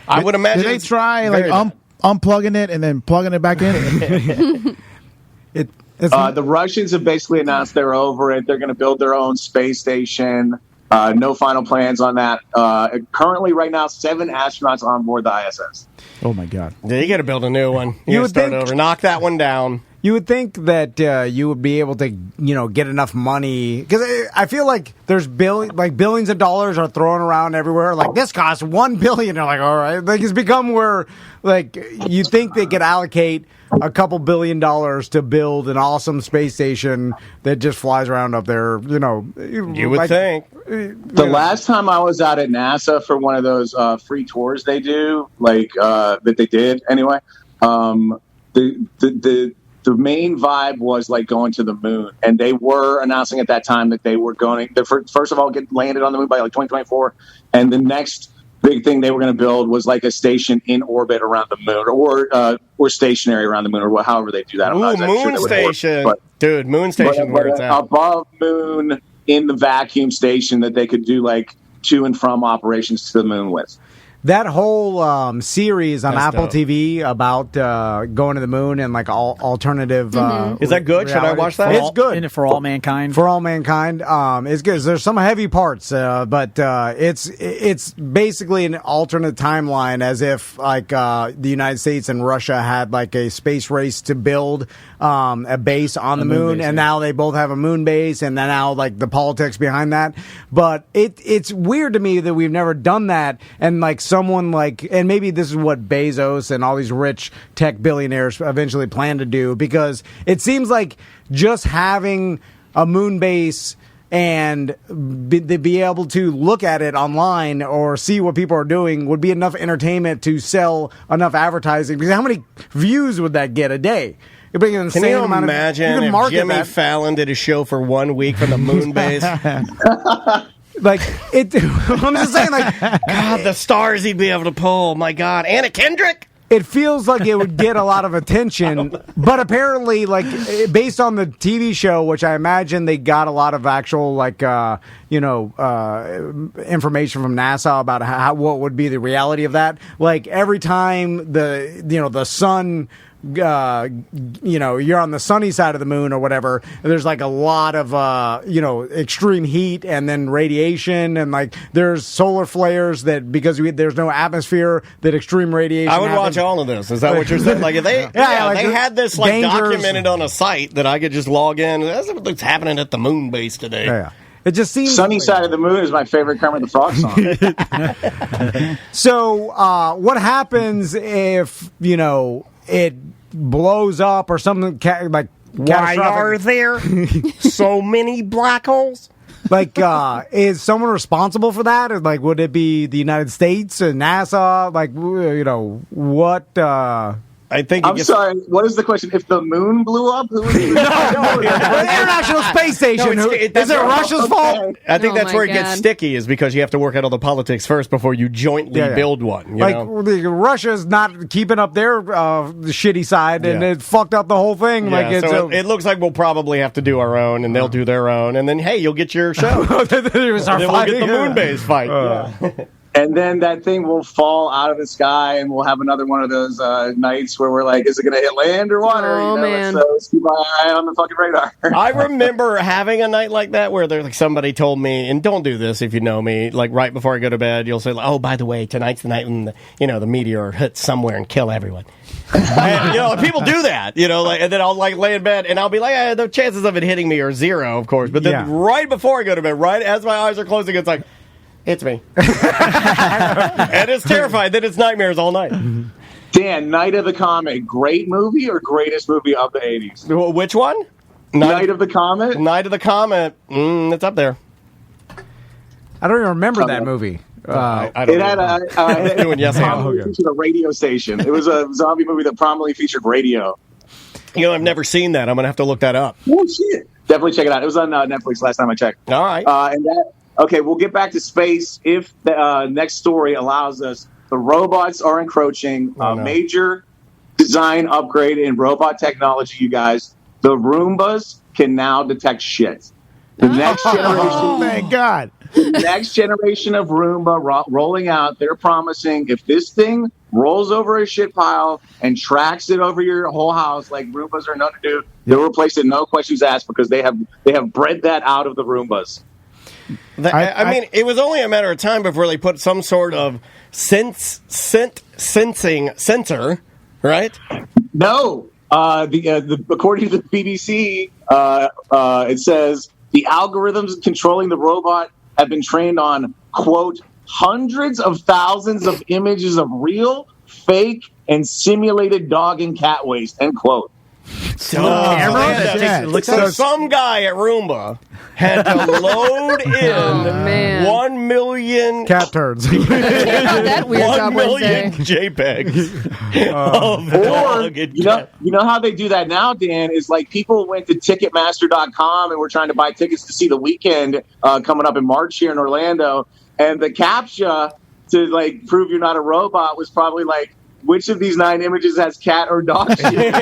I would imagine. Did they try unplugging it and then plugging it back in? The Russians have basically announced they're over it. They're going to build their own space station. No final plans on that. Currently, right now, 7 astronauts on board the ISS. Oh my God! Yeah, you got to build a new one. You would start over, knock that one down. You would think that you would be able to, get enough money, because I feel like there's billions of dollars are thrown around everywhere. Like this costs $1 billion. You're like, all right, like it's become where you think they could allocate a couple $1 billion to build an awesome space station that just flies around up there. You would think. The last time I was out at NASA for one of those free tours they do, that they did anyway, the main vibe was like going to the moon, and they were announcing at that time that they were going to first of all get landed on the moon by 2024, and the next big thing they were going to build was like a station in orbit around the moon, or stationary around the moon, or however they do that. I'm not exactly moon sure station, work, dude. Moon station, where it's at. Above moon in the vacuum station that they could do like to and from operations to the moon with. That whole series on Apple TV about going to the moon and like alternative. Is that good? Should I watch that? It's good. And for all mankind. For all mankind, it's good. There's some heavy parts, but it's basically an alternate timeline, as if the United States and Russia had like a space race to build a base on the moon, and now they both have a moon base, and then now like the politics behind that. But it's weird to me that we've never done that, and like someone and maybe this is what Bezos and all these rich tech billionaires eventually plan to do, because it seems like just having a moon base and be able to look at it online or see what people are doing would be enough entertainment to sell enough advertising. Because how many views would that get a day? Can you imagine if Jimmy Fallon did a show for 1 week from the moon base? I'm just saying, God, the stars he'd be able to pull. My God, Anna Kendrick. It feels like it would get a lot of attention, but apparently, based on the TV show, which I imagine they got a lot of actual, information from NASA about what would be the reality of that. Like every time the sun you're on the sunny side of the moon or whatever, there's like a lot of extreme heat and then radiation, and like there's solar flares that because there's no atmosphere, that extreme radiation. I would watch all of this. Is that what you're saying? Like if they they had this like documented on a site that I could just log in. That's what's happening at the moon base today. Yeah. It just seems Sunny Side of the Moon is my favorite Kermit the Frog song. So, what happens if it blows up or something like? Why are there so many black holes? Like, is someone responsible for that? Or, like, would it be the United States and NASA? Like, what? I think. I'm sorry. What is the question? If the moon blew up, who would it? The International Space Station. Is it Russia's fault? I think that's where it gets sticky, is because you have to work out all the politics first before you jointly build one. Russia's not keeping up their shitty side, and it fucked up the whole thing. It looks like we'll probably have to do our own, and they'll do their own, and then hey, you'll get your show. Then we'll get the moon base fight. And then that thing will fall out of the sky, and we'll have another one of those nights where we're like, is it going to hit land or water? Oh, man. Let's keep our eye on the fucking radar. I remember having a night like that where somebody told me, and don't do this if you know me, like right before I go to bed, you'll say, oh, by the way, tonight's the night when the meteor hits somewhere and kill everyone. And, people do that, and then I'll lay in bed and I'll be like, the chances of it hitting me are zero, of course. But then right before I go to bed, right as my eyes are closing, it's like, it's me. And it's terrifying. Then it's nightmares all night. Dan, Night of the Comet, great movie or greatest movie of the 80s? Which one? Night of the Comet? Night of the Comet. It's up there. I don't even remember that movie. I don't know. Featured a radio station. It was a zombie movie that prominently featured radio. I've never seen that. I'm going to have to look that up. Oh, shit. Definitely check it out. It was on Netflix last time I checked. All right. Okay, we'll get back to space if the next story allows us. The robots are encroaching. Major design upgrade in robot technology, you guys. The Roombas can now detect shit. The next generation, thank God. The next generation of Roomba rolling out. They're promising if this thing rolls over a shit pile and tracks it over your whole house like Roombas are known to do, they'll replace it, no questions asked, because they have bred that out of the Roombas. I mean, it was only a matter of time before they put some sort of sensing sensor, right? No. According to the BBC, it says the algorithms controlling the robot have been trained on, quote, hundreds of thousands of images of real, fake, and simulated dog and cat waste, end quote. Some guy at Roomba had to load in 1 million cat turds. That weird 1 million JPEGs of dog and cat. You know how they do that now, Dan, is like people went to Ticketmaster.com and were trying to buy tickets to see The Weeknd coming up in March here in Orlando, and the CAPTCHA to prove you're not a robot was probably like, which of these 9 images has cat or dog shit?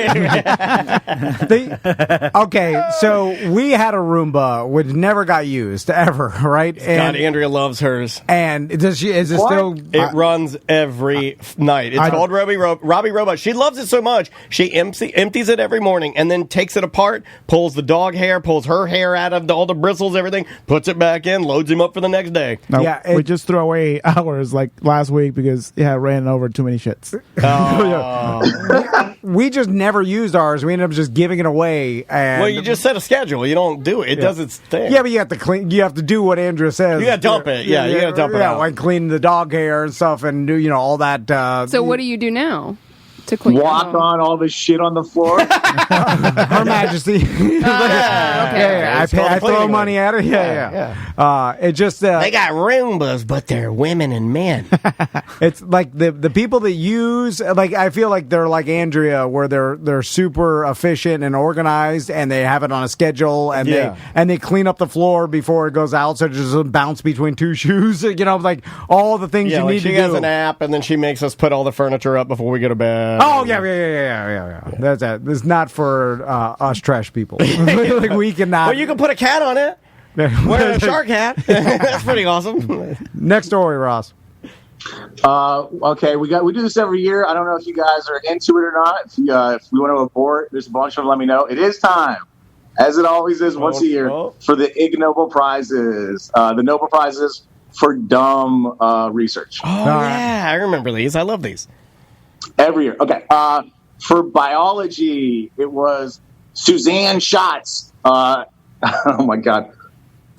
Okay, so we had a Roomba which never got used ever, right? God, Andrea loves hers. And is it still? It runs every night. It's called Robbie Robot. She loves it so much, she empties it every morning and then takes it apart, pulls the dog hair, pulls her hair out of all the bristles, everything, puts it back in, loads him up for the next day. No, we just threw away ours last week because it had ran over too many shits. We just never used ours. We ended up just giving it away. And well, you just set a schedule. You don't do it. It does its thing. Yeah, but you have to clean. You have to do what Andrea says. You got to dump it. Yeah, you got to dump it out. Like clean the dog hair and stuff, and do all that. So what do you do now to clean? Walk on all the shit on the floor. Her Majesty. I throw money at her. Yeah. It just they got Roombas, but they're women and men. It's like the people that use I feel like they're like Andrea, where they're super efficient and organized, and they have it on a schedule, and they clean up the floor before it goes out, so it doesn't bounce between two shoes. Like all the things you need to do. She has an app, and then she makes us put all the furniture up before we go to bed. Oh yeah. That's that. It's not for us trash people. We cannot. Well, you can put a cat on it. Wear a shark hat. That's pretty awesome. Next story, Ross. Okay, we do this every year. I don't know if you guys are into it or not. If we want to abort, there's a bunch of them. Let me know. It is time, as it always is once a year, for the Ig Nobel Prizes. The Nobel Prizes for dumb research. Oh, yeah, I remember these. I love these. Every year. Okay. For biology, it was Suzanne Schatz. Oh, my God.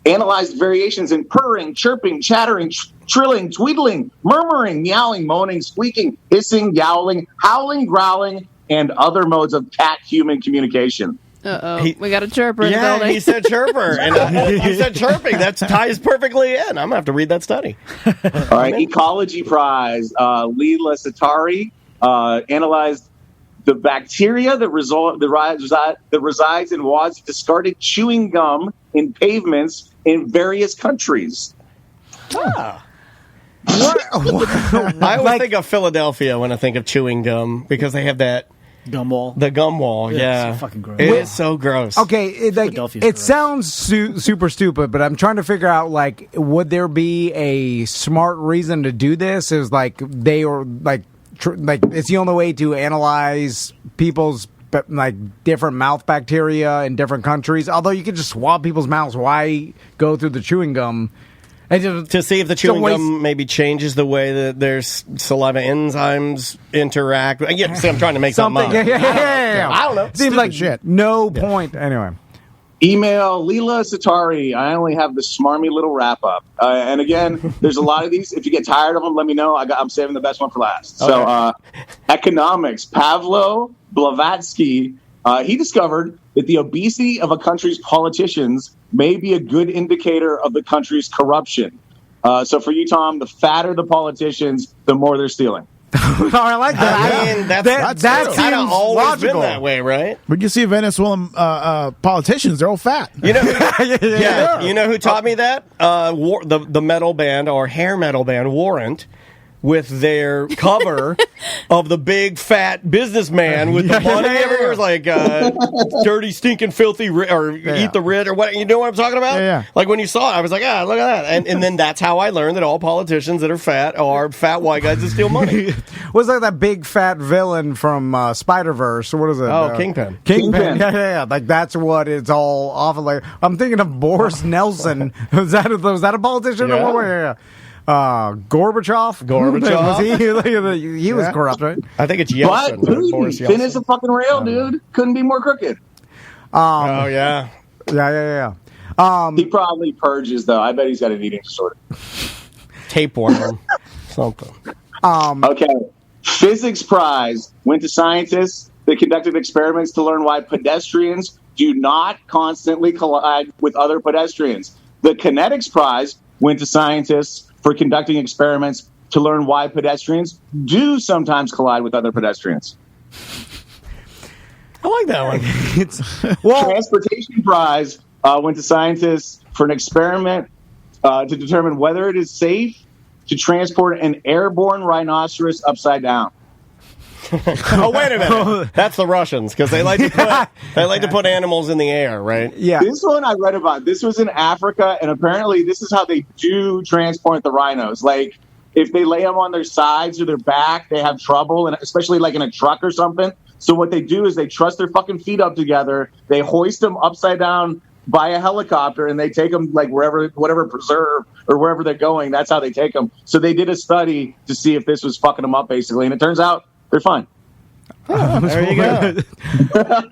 Analyzed variations in purring, chirping, chattering, trilling, tweedling, murmuring, meowing, moaning, squeaking, hissing, yowling, howling, growling, and other modes of cat-human communication. Uh-oh. We got a chirper in the building. He said chirper. And you said chirping. That ties perfectly in. I'm going to have to read that study. All right. Ecology Prize. Leela Satari analyzed the bacteria that resides in wads of discarded chewing gum in pavements in various countries. Ah. I always think of Philadelphia when I think of chewing gum because they have that gum wall. The gum wall, yeah. It's so fucking gross. It is so gross. Okay, it sounds super stupid, but I'm trying to figure out, like, would there be a smart reason to do this? Is like they are like it's the only way to analyze people's different mouth bacteria in different countries. Although you could just swab people's mouths, why go through the chewing gum? To see if the chewing gum maybe changes the way that their saliva enzymes interact. Yeah, see, I'm trying to make something up. Yeah. I don't know. Seems like shit. No point. Anyway. Email Leela Satari. I only have the smarmy little wrap-up. And again, there's a lot of these. If you get tired of them, let me know. I'm saving the best one for last. Okay. So economics. Pavlo Blavatsky, he discovered that the obesity of a country's politicians may be a good indicator of the country's corruption. So for you, Tom, the fatter the politicians, the more they're stealing. I like that. I mean, that's kind of always logical. Been that way, right? But you see Venezuelan politicians, they're all fat. You know, you know who taught me that? The metal band or hair metal band, Warrant, with their cover of the big fat businessman with the money everywhere. It's like dirty, stinking, filthy, or eat the rich, or what? You know what I'm talking about? Yeah. Like when you saw it, I was like, look at that. And then that's how I learned that all politicians that are fat are fat white guys that steal money. Was like that big fat villain from Spider-Verse? What is it? Oh, Kingpin. Kingpin. Yeah. Like that's what it's all off of. Like I'm thinking of Boris Nelson. Was that a politician? Yeah. Yeah. Gorbachev. He was corrupt, right? I think it's Yeltsin. But Putin, Finn is a fucking rail, dude. Couldn't be more crooked. Oh yeah. He probably purges though. I bet he's got an eating disorder. Tapeworm, something. Okay. Physics prize went to scientists that conducted experiments to learn why pedestrians do not constantly collide with other pedestrians. The kinetics prize went to scientists for conducting experiments to learn why pedestrians do sometimes collide with other pedestrians. I like that one. Transportation prize went to scientists for an experiment to determine whether it is safe to transport an airborne rhinoceros upside down. Oh, wait a minute. That's the Russians, because they like to put animals in the air, right? Yeah. This one I read about. This was in Africa, and apparently this is how they do transport the rhinos. Like, if they lay them on their sides or their back, they have trouble, and especially like in a truck or something. So what they do is they truss their fucking feet up together, they hoist them upside down by a helicopter, and they take them like whatever preserve or wherever they're going. That's how they take them. So they did a study to see if this was fucking them up, basically, and it turns out they're fine. Oh, there you go.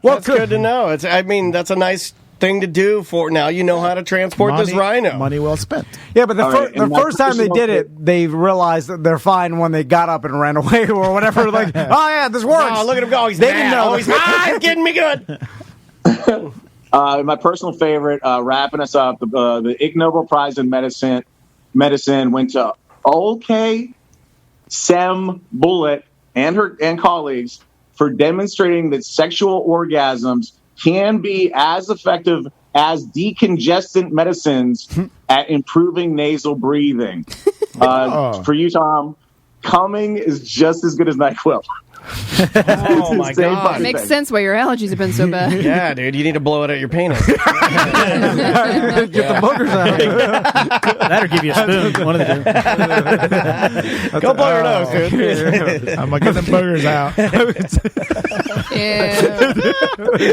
Well, that's good to know. That's a nice thing to do for now. You know how to transport this rhino. Money well spent. Yeah, but the first time they did it, they realized that they're fine when they got up and ran away or whatever. Like, oh yeah, this works. Oh, look at him go. They didn't know. He's getting me good. My personal favorite, wrapping us up, the Ig Nobel Prize in Medicine went to Olke Sem Bullet and colleagues for demonstrating that sexual orgasms can be as effective as decongestant medicines at improving nasal breathing. For you, Tom, coming is just as good as NyQuil. Oh my Same god! fucking Makes thing. sense why your allergies have been so bad. Yeah, dude, you need to blow it out your penis. Get the boogers out. That or give you a spoon. One of the two. Go blow your nose, dude. I'm gonna get them boogers out. Yeah.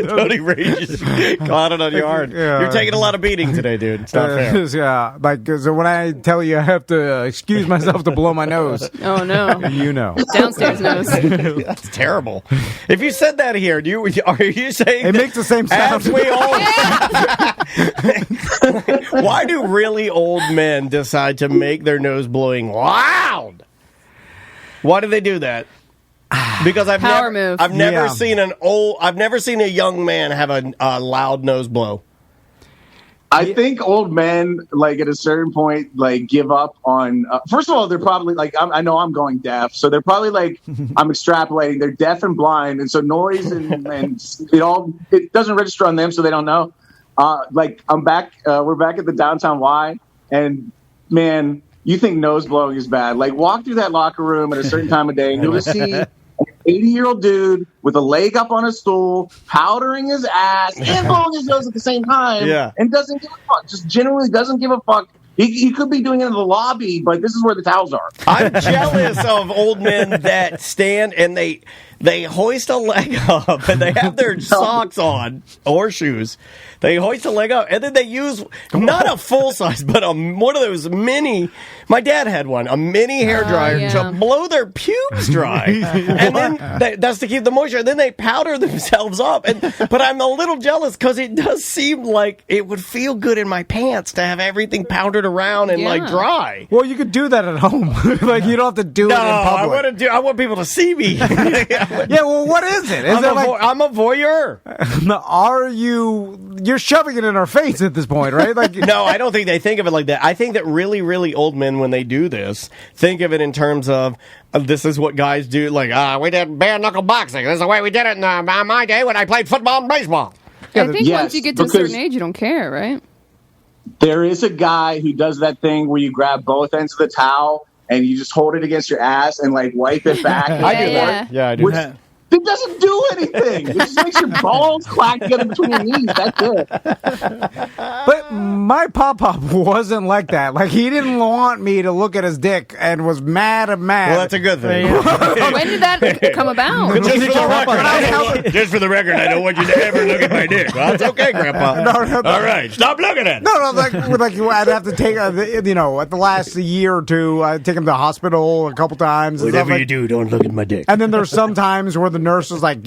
Tony Rage caught it on your arm. Yeah. You're taking a lot of beating today, dude. It's not fair. Yeah, like so when I tell you I have to excuse myself to blow my nose, Oh no. you know. Downstairs nose. That's terrible. If you said that here, are you saying It makes the same sound. as we all? Why do really old men decide to make their nose blowing loud? Why do they do that? Because I've Power never, move. I've never Yeah. seen I've never seen a young man have a loud nose blow. I think old men, like at a certain point, like give up on. First of all, they're probably like I know I'm going deaf, so they're probably like I'm extrapolating. They're deaf and blind, and so noise and it doesn't register on them, so they don't know. Like I'm back. We're back at the downtown Y, and man, you think nose blowing is bad? Like walk through that locker room at a certain time of day, and you'll just see an 80-year-old dude with a leg up on a stool, powdering his ass and blowing his nose at the same time, Yeah. and doesn't give a fuck. Just generally doesn't give a fuck. He could be doing it in the lobby, but this is where the towels are. I'm jealous of old men that stand and they hoist a leg up and they have their socks on or shoes. They hoist a leg up and then they use not a full size, but one of those mini. My dad had one, a mini hairdryer yeah. to blow their pubes dry, and then that's to keep the moisture. And then they powder themselves up. But I'm a little jealous because it does seem like it would feel good in my pants to have everything powdered around and like Yeah. dry. Well, you could do that at home. Like you don't have to do No, it in I public. want people to see me. Yeah, well, what is it? Is it like I'm a voyeur. are you're shoving it in our face at this point, right? Like No, I don't think they think of it like that. I think that really, really old men, when they do this, think of it in terms of this is what guys do. Like, we did bare knuckle boxing. This is the way we did it in my day when I played football and baseball. I think Yes, once you get to a because- certain age, you don't care, right? There is a guy who does that thing where you grab both ends of the towel and you just hold it against your ass and like wipe it back. I do that. Yeah, I do. Which, it doesn't do anything. It just makes your balls clack together between your knees. That's it. But my pop-pop wasn't like that. Like, he didn't want me to look at his dick and was mad. Well, that's a good thing. When did that come about? Just for the record, I don't want you to ever look at my dick. Well, that's okay, Grandpa. No. All right, stop looking at it. No, like I'd have to take, at the last year or two, I'd take him to the hospital a couple times. And Whatever stuff you do, don't look at my dick. And then there's some times where the nurse was like,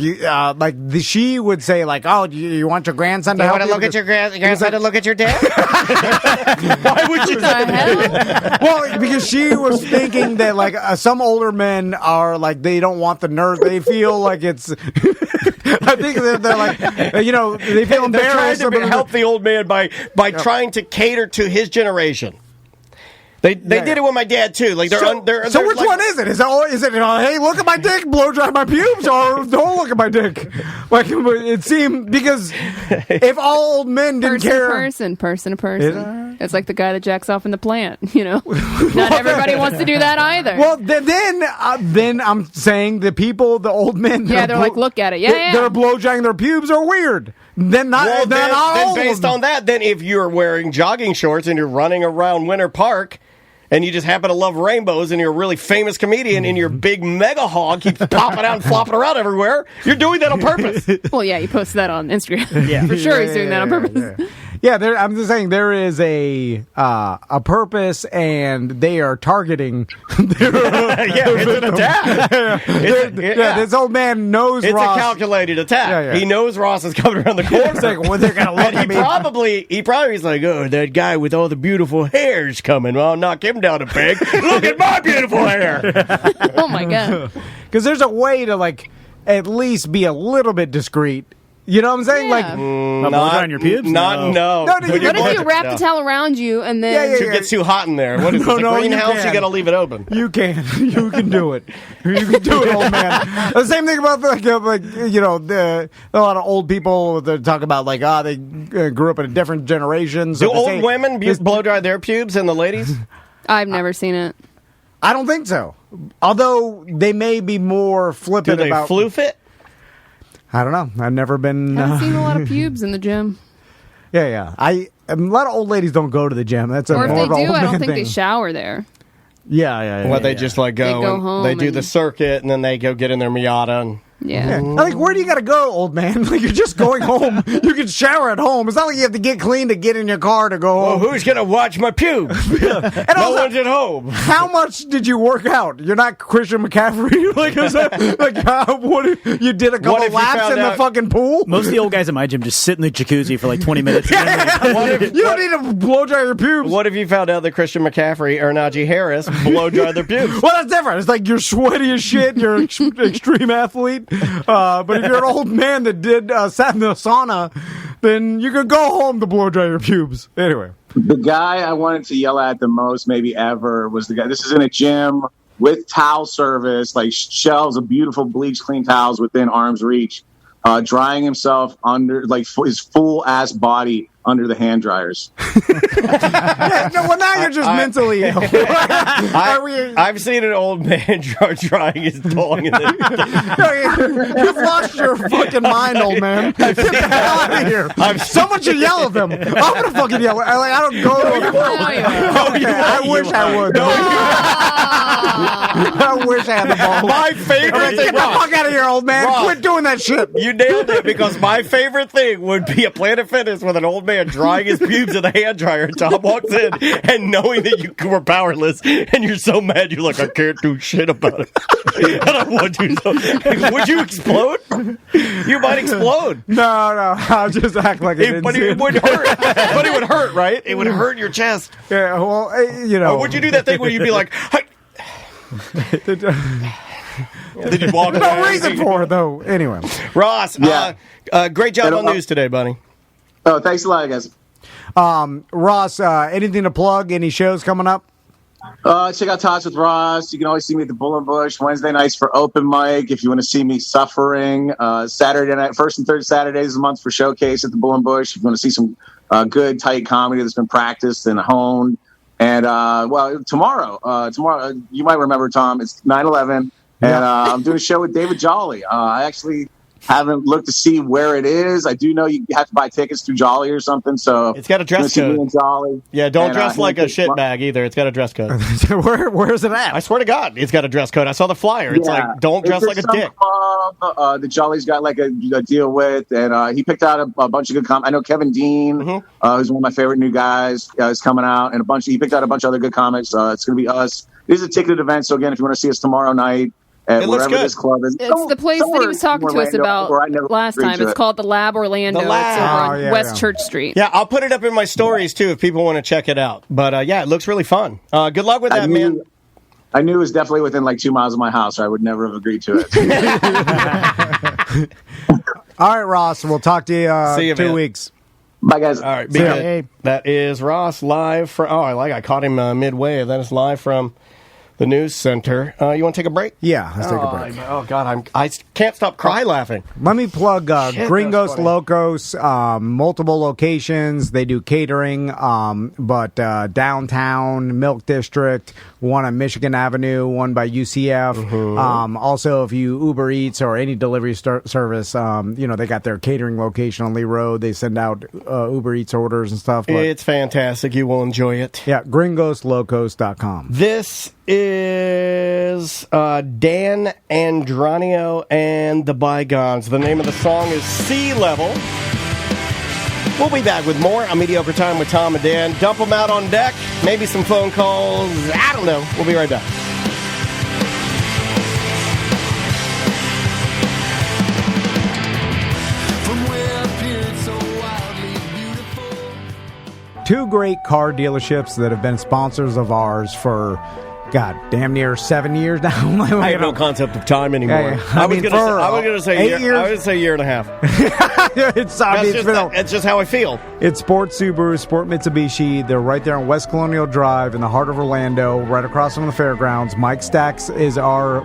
she would say like, "Oh, you want your grandson to You help want to look at your grandson to look at your dick? Why would you? The hell? Well, because she was thinking that like some older men are like they don't want the nurse. They feel like it's. I think they're like, they feel They're trying embarrassed. to help the old man by trying to cater to his generation. They did it with my dad too. Like So which one is it? Is it hey, look at my dick, blow dry my pubes, or don't look at my dick? Like it seemed because if all old men didn't care, Person to person. It's like the guy that jacks off in the plant. Not everybody wants to do that either. well, then I'm saying the old men. Yeah, they're like, look at it. Yeah. They're blow drying their pubes are weird. Then not all then of based them. on that, then if you're wearing jogging shorts and you're running around Winter Park. And you just happen to love rainbows, and you're a really famous comedian, and your big mega hog keeps popping out and flopping around everywhere. You're doing that on purpose. Well, yeah, you posted that on Instagram. Yeah, for sure he's doing that on purpose. Yeah, I'm just saying there is a purpose, and they are targeting. It's an attack. This old man knows It's Ross. a calculated attack. Yeah. He knows Ross is coming around the corner. It's like, well, they're gonna look And at me. he probably is like, oh, that guy with all the beautiful hair's coming. Well, I'll knock him down a peg. Look at my beautiful hair. Oh my god. Because there's a way to like at least be a little bit discreet. You know what I'm saying? Yeah. Like, Not blow drying your pubes? No. No, What if you wrap the towel around you and then... It gets too hot in there. What is No, it? no, The you greenhouse? You can. got to leave it open. you can do it. You can do it, old man. The same thing about a lot of old people that talk about like they grew up in a different generation. So Do old women blow dry their pubes and the ladies? I've never seen it. I don't think so. Although they may be more flippant Do they about floof it? I don't know. I've never been. Haven't seen a lot of pubes in the gym. Yeah. A lot of old ladies don't go to the gym. That's Or if they more of an do, old I don't man think they thing. shower there. Yeah. Well, they just like go. They go and home They do and- the circuit, and then they go get in their Miata. And Yeah. Like, where do you got to go, old man? Like, you're just going home. You can shower at home. It's not like you have to get clean to get in your car to go well, home. who's gonna watch my pubes? And No also, one's at home. how much did you work out? You're not Christian McCaffrey. Like, is that, what you did a What couple if you laps found in the out- full pool? Most of the old guys at my gym just sit in the jacuzzi for like 20 minutes. You don't need to blow dry your pubes. What if you found out that Christian McCaffrey or Najee Harris blow dry their pubes? Well, that's different. It's like you're sweaty as shit. You're an extreme athlete. But if you're an old man that did sat in the sauna, then you can go home to blow dry your pubes. Anyway. The guy I wanted to yell at the most, maybe ever, was the guy. This is in a gym with towel service, like shelves of beautiful bleach clean towels within arm's reach, drying himself under, like, his full ass body under the hand dryers. Well, now you're just mentally ill. I've seen an old man drying his dong in the. You've lost your fucking mind, old man. Get the hell out of here. Someone should yell at them. I'm going to fucking yell. I don't go to I wish I would. I wish I had the ball. My favorite thing. Get the fuck out of here, old man. Ross, Quit doing that shit. You nailed it, because my favorite thing would be a Planet Fitness with an old man drying his pubes in the hand dryer, and Tom walks in and knowing that you were powerless and you're so mad you're like, I can't do shit about it. And I want to. So, would you explode? You might explode. No. I'll just act like it But it would hurt. But it would hurt, right? It would hurt your chest. Yeah, well, you know. Or would you do that thing where you'd be like, hey. Then you'd walk There's no reason for it, though. Anyway. Ross, Yeah. Great job on news today, buddy. Oh, thanks a lot, guys. Ross, anything to plug? Any shows coming up? Check out Talks with Ross. You can always see me at the Bull and Bush Wednesday nights for open mic. If you want to see me suffering, Saturday night, first and third Saturdays of the month for Showcase at the Bull and Bush. If you want to see some good, tight comedy that's been practiced and honed. And tomorrow, you might remember, Tom, it's 9/11, and I'm doing a show with David Jolly. I actually haven't looked to see where it is. I do know you have to buy tickets through Jolly or something. So it's got a dress code. Me and Jolly. Yeah, don't dress like a shitbag either. It's got a dress code. Where's it at? I swear to God, it's got a dress code. I saw the flyer. It's like, don't dress like a dick. The Jolly's got like a deal with, and he picked out a bunch of good comics. I know Kevin Dean, who's one of my favorite new guys, is coming out, and he picked out a bunch of other good comics. It's going to be us. It is a ticketed event, so again, if you want to see us tomorrow night, it looks wherever good. This club is. It's the place that he was talking to us about last time. It's called the Lab Orlando. The Lab. It's over on West yeah. Church Street. Yeah, I'll put it up in my stories, too, if people want to check it out. But, yeah, it looks really fun. Good luck with that, man. I knew it was definitely within like 2 miles of my house, or I would never have agreed to it. All right, Ross. We'll talk to you See you, 2 man. weeks. Bye, guys. All right, be good. That is Ross live from. Oh, I caught him midway. That is live from the news center. You want to take a break? Yeah, let's take a break. Oh God, I can't stop cry laughing. Let me plug Shit, Gringos that's funny. Locos, multiple locations. They do catering, but downtown, Milk District, one on Michigan Avenue, one by UCF. Also, if you Uber Eats or any delivery service, they got their catering location on Lee Road. They send out Uber Eats orders and stuff. But, It's fantastic. You will enjoy it. yeah, gringoslocos.com. This is Dan Andronio and the Bygones. The name of the song is Sea Level. We'll be back with more on Mediocre Time with Tom and Dan. Dump them out on deck. Maybe some phone calls. I don't know. We'll be right back. Two great car dealerships that have been sponsors of ours for, God, damn near 7 years now. I have no concept of time anymore. Yeah. I was going to say 8 years. I was going to say year and a half. It's just how I feel. It's Sport Subaru, Sport Mitsubishi. They're right there on West Colonial Drive in the heart of Orlando, right across from the fairgrounds. Mike Stacks is our,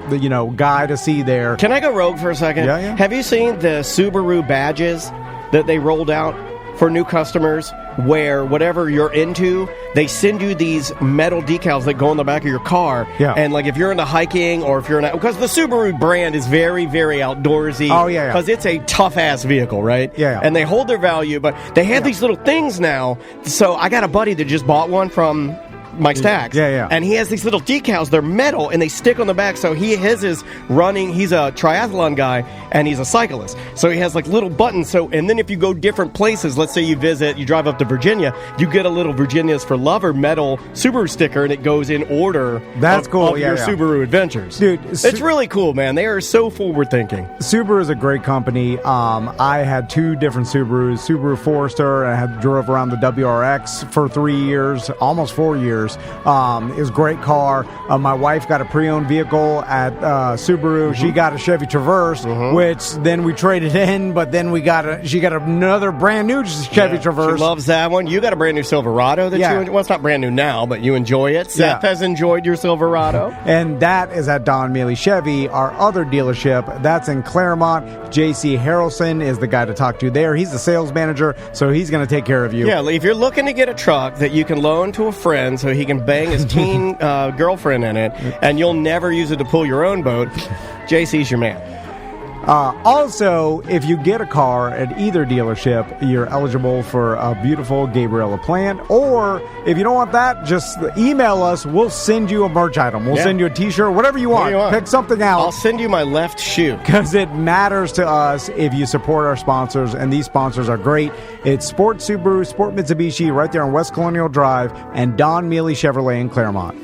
guy to see there. Can I go rogue for a second? Yeah. Have you seen the Subaru badges that they rolled out for new customers where whatever you're into, they send you these metal decals that go on the back of your car. Yeah. And like if you're into hiking or if you're in, because the Subaru brand is very, very outdoorsy. Oh, yeah. Because it's a tough ass vehicle, right? Yeah. And they hold their value, but they have these little things now. So I got a buddy that just bought one from Mike Stacks. Yeah. And he has these little decals. They're metal, and they stick on the back. So his is running. He's a triathlon guy, and he's a cyclist. So he has like little buttons. So, and then if you go different places, let's say you drive up to Virginia, you get a little Virginia's for Lover metal Subaru sticker, and it goes in order. That's cool. Of your Subaru adventures, dude. It's really cool, man. They are so forward thinking. Subaru is a great company. I had 2 different Subarus, Subaru Forester, and I drove around the WRX for 3 years, almost 4 years. It was a great car. My wife got a pre-owned vehicle at Subaru. She got a Chevy Traverse, which then we traded in, but then she got another brand new Chevy Traverse. She loves that one. You got a brand new Silverado that you enjoy. Well, it's not brand new now, but you enjoy it. Seth has enjoyed your Silverado. And that is at Don Mealy Chevy, our other dealership. That's in Claremont. J.C. Harrelson is the guy to talk to there. He's the sales manager, so he's going to take care of you. Yeah, if you're looking to get a truck that you can loan to a friend so he can bang his teen girlfriend in it, and you'll never use it to pull your own boat, JC's your man. Also, if you get a car at either dealership, you're eligible for a beautiful Gabriella plant. Or if you don't want that, just email us. We'll send you a merch item. We'll send you a t-shirt, whatever you want. Pick something out. I'll send you my left shoe. Because it matters to us if you support our sponsors, and these sponsors are great. It's Sport Subaru, Sport Mitsubishi, right there on West Colonial Drive, and Don Mealy Chevrolet in Claremont.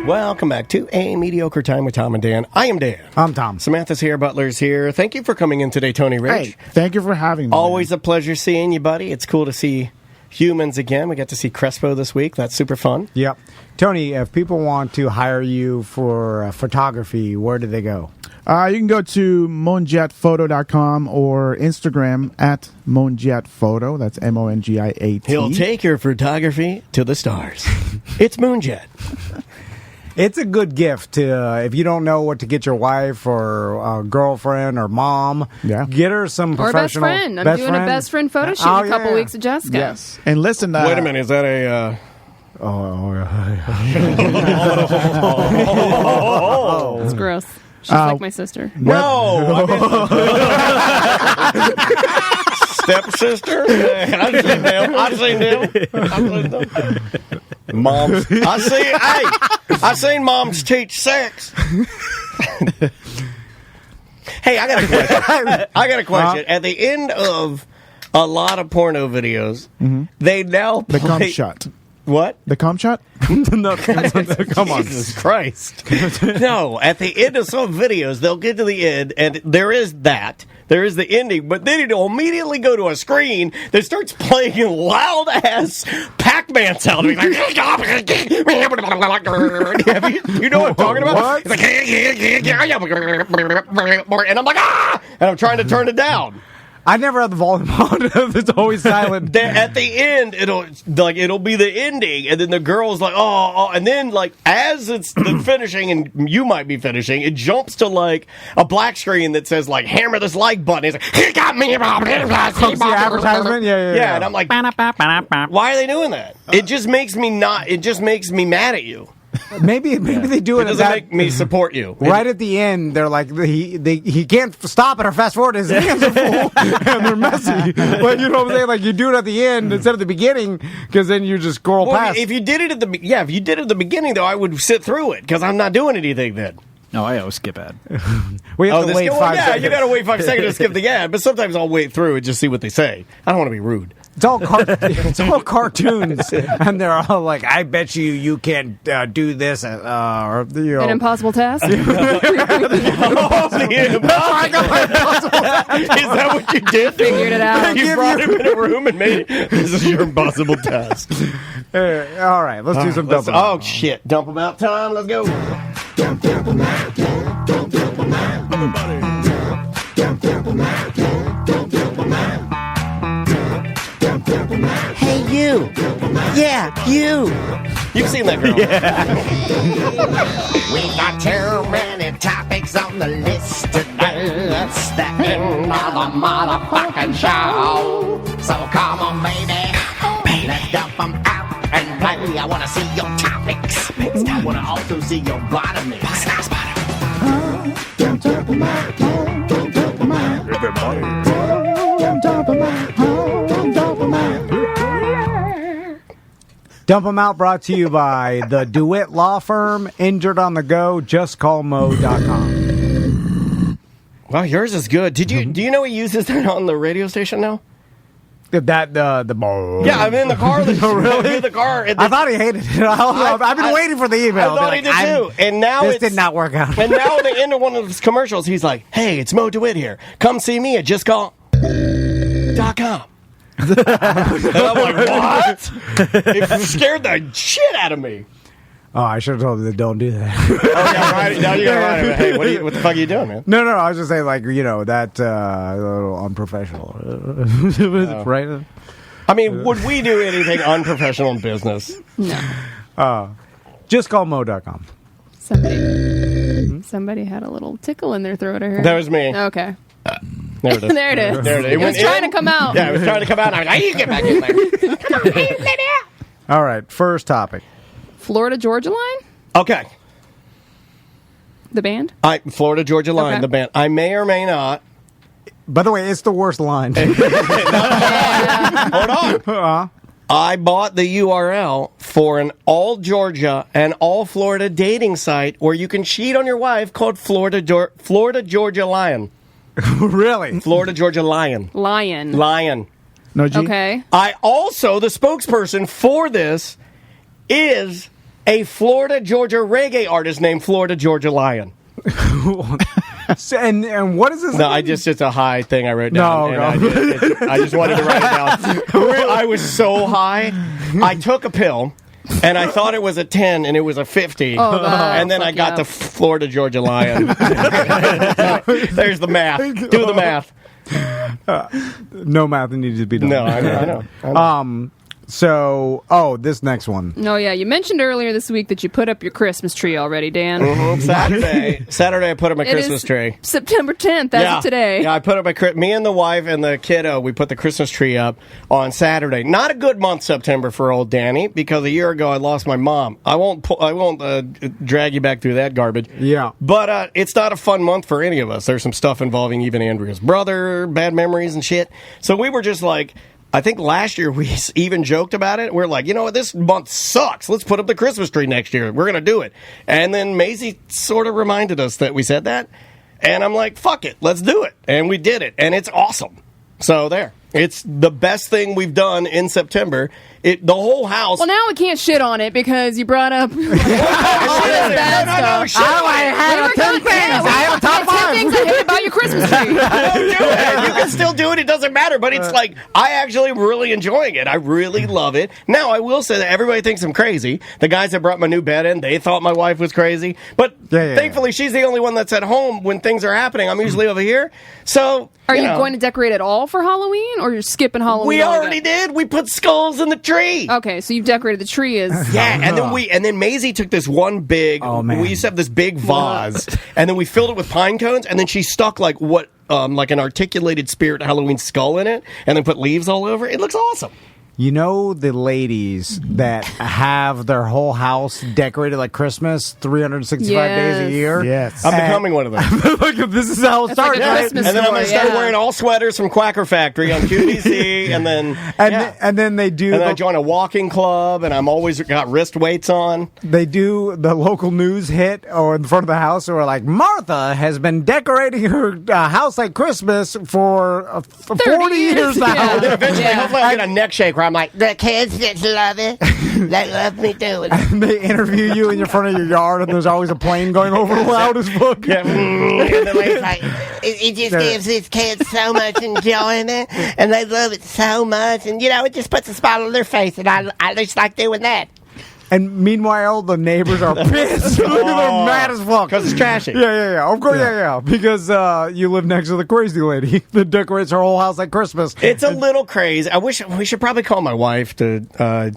Welcome back to A Mediocre Time with Tom and Dan. I am Dan. I'm Tom. Samantha's here. Butler's here. Thank you for coming in today, Tony Rich. Hey, thank you for having me. Always a pleasure seeing you, buddy. It's cool to see humans again. We got to see Crespo this week. That's super fun. Yep. Tony, if people want to hire you for photography, where do they go? You can go to monjetphoto.com or Instagram at monjetphoto. That's MONGIAT. He'll take your photography to the stars. It's Moonjet. It's a good gift to, if you don't know what to get your wife or girlfriend or mom, get her some professional... Or best friend. I'm doing a best friend photo shoot in a couple weeks at Jessica. Yes. And listen... Wait a minute, is that a... It's gross. She's like my sister. No! Stepsister? I've seen them. Moms. I've seen moms teach sex. Hey, I got a question. At the end of a lot of porno videos, they now play... The cum shot. What? The cum shot? No, come on. Jesus Christ. No, at the end of some videos, they'll get to the end, and there is that. There is the ending, but then it'll immediately go to a screen that starts playing loud-ass Pac-Man sound. Like, you know what I'm talking about? It's like, and I'm like, ah! And I'm trying to turn it down. I never had the volume on. It's always silent. At the end, it'll be the ending, and then the girl's like, oh, and then like as it's the finishing, and you might be finishing, it jumps to like a black screen that says like hammer this like button. It's like he got me. The advertisement, yeah. And I'm like, why are they doing that? It just makes me mad at you. Maybe they do it. It doesn't make me support you. Right at the end, they're like he can't stop it or fast forward. His hands are full and they're messy. But you know what I'm saying? Like you do it at the end instead of the beginning, because then you just scroll past. If you did it at the beginning, though, I would sit through it because I'm not doing anything then. No, I always skip ad. We have to wait 5 seconds. Yeah, you got to wait 5 seconds to skip the ad, but sometimes I'll wait through and just see what they say. I don't want to be rude. It's all cartoons, and they're all like, "I bet you can't do this." Or, An impossible task. Is that what you did? Figured it out. You brought him in a room and made it. This is your impossible task. All right, let's do some dump 'em out. Oh shit! Dump 'em out time. Let's go. Dump 'em out. Dump 'em out. Everybody. Dump 'em out. Dump 'em out. Hey, you. Yeah, you. You've seen that girl. We got too many topics on the list today. It's the end of the motherfucking show. So come on, baby. Let's dump them out and play. I want to see your topics. I want to also see your bottoms. Don't dump them out. Don't dump them out. Everybody. Don't dump them out. Don't dump them out. Dump 'em Out brought to you by the DeWitt Law Firm, Injured on the Go, justcallmo.com. Wow, yours is good. Do you know he uses that on the radio station now? That the Yeah, I'm in the car. Really? I'm in the car. I thought he hated it. I've been waiting for the email. I thought he did too. And now this did not work out. And now at the end of one of his commercials, he's like, "Hey, it's Mo DeWitt here. Come see me at justcall.com." And I'm like, what? It scared the shit out of me. Oh, I should have told him that don't do that. Oh, yeah, right. Now you gotta write it. Hey, what the fuck are you doing, man? No, I was just saying, like, that a little unprofessional. Right? I mean, would we do anything unprofessional in business? No. Justcallmo.com. Somebody had a little tickle in their throat, I heard. That was me. Okay. There it is. There it is. There it is. It was trying to come out. Yeah, it was trying to come out. I was like, you get back in there. Come on, let it out. All right, first topic. Florida Georgia Line? Okay. The band? Florida Georgia Line, Okay. the band. I may or may not. By the way, it's the worst line. Hold on. I bought the URL for an all Georgia and all Florida dating site where you can cheat on your wife called Florida Georgia Lion. Really? Florida Georgia Lion. Lion. No G? Okay. I also, the spokesperson for this is a Florida Georgia reggae artist named Florida Georgia Lion. And what is this? No, it's a high thing I wrote down. No. I just wanted to write it down. I was so high. I took a pill, and I thought it was a 10, and it was a 50. And then I got the Florida Georgia Lion. There's the math. Do the math. No math needed to be done. No, I know. This next one. No, yeah, you mentioned earlier this week that you put up your Christmas tree already, Dan. Mm-hmm. Saturday I put up my Christmas tree. September 10th, as of today. Yeah, I put up me and the wife and the kiddo, we put the Christmas tree up on Saturday. Not a good month, September, for old Danny, because a year ago I lost my mom. I won't drag you back through that garbage. Yeah. But it's not a fun month for any of us. There's some stuff involving even Andrea's brother, bad memories and shit. So we were just like, I think last year we even joked about it. We're like, you know what, this month sucks. Let's put up the Christmas tree next year. We're going to do it. And then Maisie sort of reminded us that we said that. And I'm like, fuck it, let's do it. And we did it. And it's awesome. So there. It's the best thing we've done in September. The whole house. Well, now we can't shit on it because you brought up all this bad stuff. I had 10 things. I have a top 10 things I hate about your Christmas tree. Don't do it. You can still do it. It doesn't matter. But it's like, I actually am really enjoying it. I really love it. Now, I will say that everybody thinks I'm crazy. The guys that brought my new bed in, they thought my wife was crazy. But thankfully, she's the only one that's at home when things are happening. I'm usually over here. So, Are you going to decorate at all for Halloween, or you're skipping Halloween? We already did. We put skulls in the tree. Okay, so you've decorated the tree as and then Maisie took this one big. We used to have this big vase, and then we filled it with pine cones, and then she stuck like an articulated spirit Halloween skull in it, and then put leaves all over. It looks awesome. You know the ladies that have their whole house decorated like Christmas 365 days a year? Yes. I'm becoming one of them. Look, this is how it started. Like and then I'm going to start wearing all sweaters from Quacker Factory on QVC, and then then they do. And then I join a walking club, and I'm always got wrist weights on. They do the local news hit or in front of the house, or like Martha has been decorating her house like Christmas for 40 years now. And then eventually, hopefully, I get a neck shaker. I'm like, the kids just love it. They love me doing it. And they interview you in your front of your yard, and there's always a plane going over loud as fuck. Yeah. And the lady's like, it just gives these kids so much enjoyment, and they love it so much, and it just puts a smile on their face, and I just like doing that. And meanwhile, the neighbors are pissed. They're mad as fuck. Because it's trashy. Yeah. Of course, yeah. Because you live next to the crazy lady that decorates her whole house like Christmas. It's a little crazy. I wish we should probably call my wife to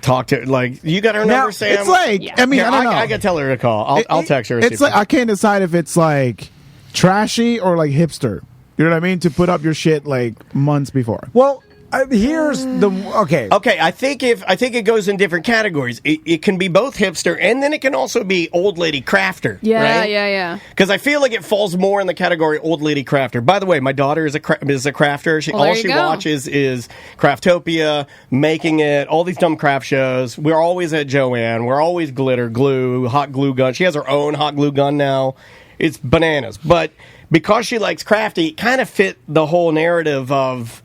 talk to like you got her number, Sam. It's like I mean, Here, I don't know. I gotta tell her to call. I'll text her. and see It's if like I can't decide if it's like trashy or like hipster. You know what I mean? To put up your shit like months before. Well, here's the okay. Okay, I think it goes in different categories. It can be both hipster and then it can also be old lady crafter. Yeah, right? yeah. Because I feel like it falls more in the category old lady crafter. By the way, my daughter is a crafter. All she watches is Craftopia, Making It, all these dumb craft shows. We're always at Joanne. We're always glitter, glue, hot glue gun. She has her own hot glue gun now. It's bananas. But because she likes crafty, it kind of fit the whole narrative of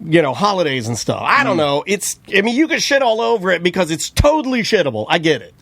holidays and stuff. I don't know. You can shit all over it because it's totally shittable. I get it.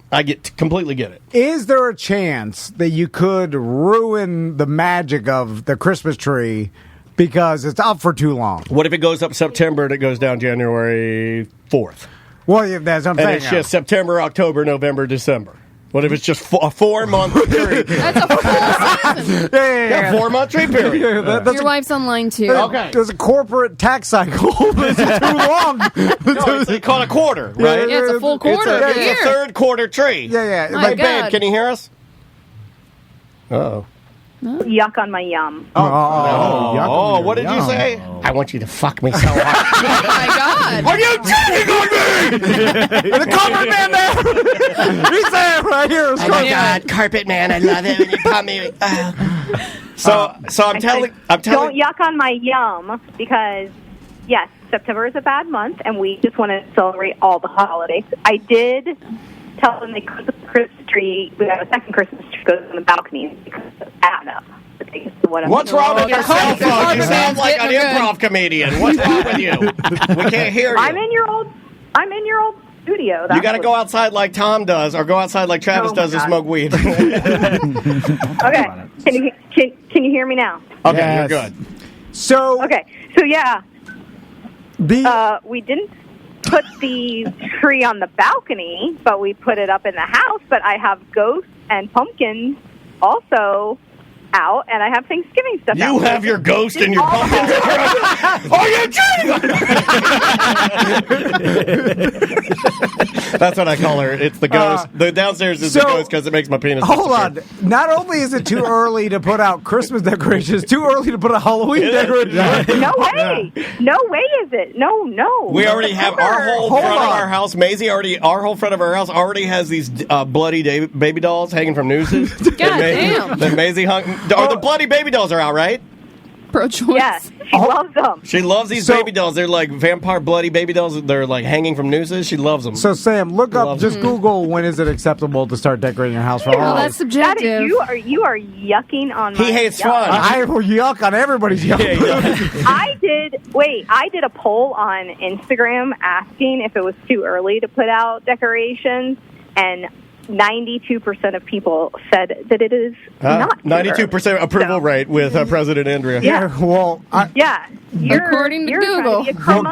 Completely get it. Is there a chance that you could ruin the magic of the Christmas tree because it's up for too long? What if it goes up September and it goes down January 4th? Well, that's what I'm saying. And it's just September, October, November, December. What if it's just a 4-month tree? That's a full season. Yeah, 4-month tree period. Your wife's online too. Okay. There's a corporate tax cycle. This is too long. It's called a quarter, right? Yeah, it's a full quarter. It's a third quarter tree. Yeah. My Hey, babe, God. can you hear us? Uh-oh. Yuck on my yum. Oh, what did you say? I want you to fuck me so hard. Oh my God. Are you cheating on me? The carpet man there. He's there right here. Oh my God, carpet man, I love it when you pump me. So I'm telling. Don't yuck on my yum because, yes, September is a bad month, and we just want to celebrate all the holidays. I did tell them they could put the Christmas tree. We have a second Christmas tree goes on the balcony because I don't know. What's wrong with your cell phone? You carpet sound man's like an getting improv comedian. What's wrong with you? We can't hear you. I'm in your old studio. You got to go outside like Tom does, or go outside like Travis does and smoke weed. Okay. Can you hear me now? Okay, Yes. you're good. So yeah, we didn't put the tree on the balcony, but we put it up in the house. But I have ghosts and pumpkins also out, and I have Thanksgiving stuff out. You have your ghost and your pumpkins. Are you kidding? That's what I call her. It's the ghost. The downstairs is the ghost because it makes my penis. Hold on. Not only is it too early to put out Christmas decorations, too early to put a Halloween decoration. No way. No way is it. No. We already have our whole front of our house. Maisie our whole front of our house already has these bloody baby dolls hanging from nooses. God damn. That Maisie hung. Oh, the bloody baby dolls are out, right? Pro-choice. Yes, she loves them. She loves these baby dolls. They're like vampire bloody baby dolls. They're like hanging from nooses. She loves them. So, Sam, look up, just Google when is it acceptable to start decorating your house for Well, holidays. that's subjective. You are yucking on my He hates yum. fun. I will yuck on everybody's yuck. I did a poll on Instagram asking if it was too early to put out decorations, and 92% of people said that it is not. 92% approval rate with President Andrea. Yeah. Well, According to Google.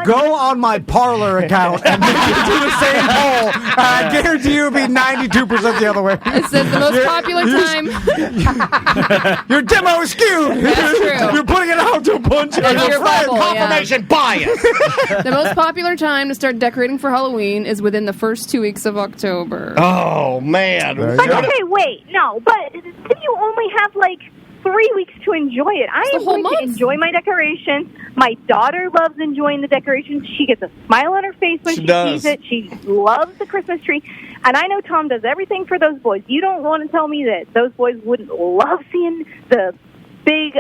Go on my Parlor account and do the same poll. I guarantee you it'll be 92% the other way. It says the most popular time. Your demo is skewed. That's true. You're putting it out to a bunch of That's your friends. bubble, Confirmation bias. The most popular time to start decorating for Halloween is within the first 2 weeks of October. Oh, man. But okay, wait, no, but you only have like 3 weeks to enjoy it. I am going to enjoy my decorations. My daughter loves enjoying the decorations. She gets a smile on her face when she sees it. She loves the Christmas tree. And I know Tom does everything for those boys. You don't want to tell me that those boys wouldn't love seeing the big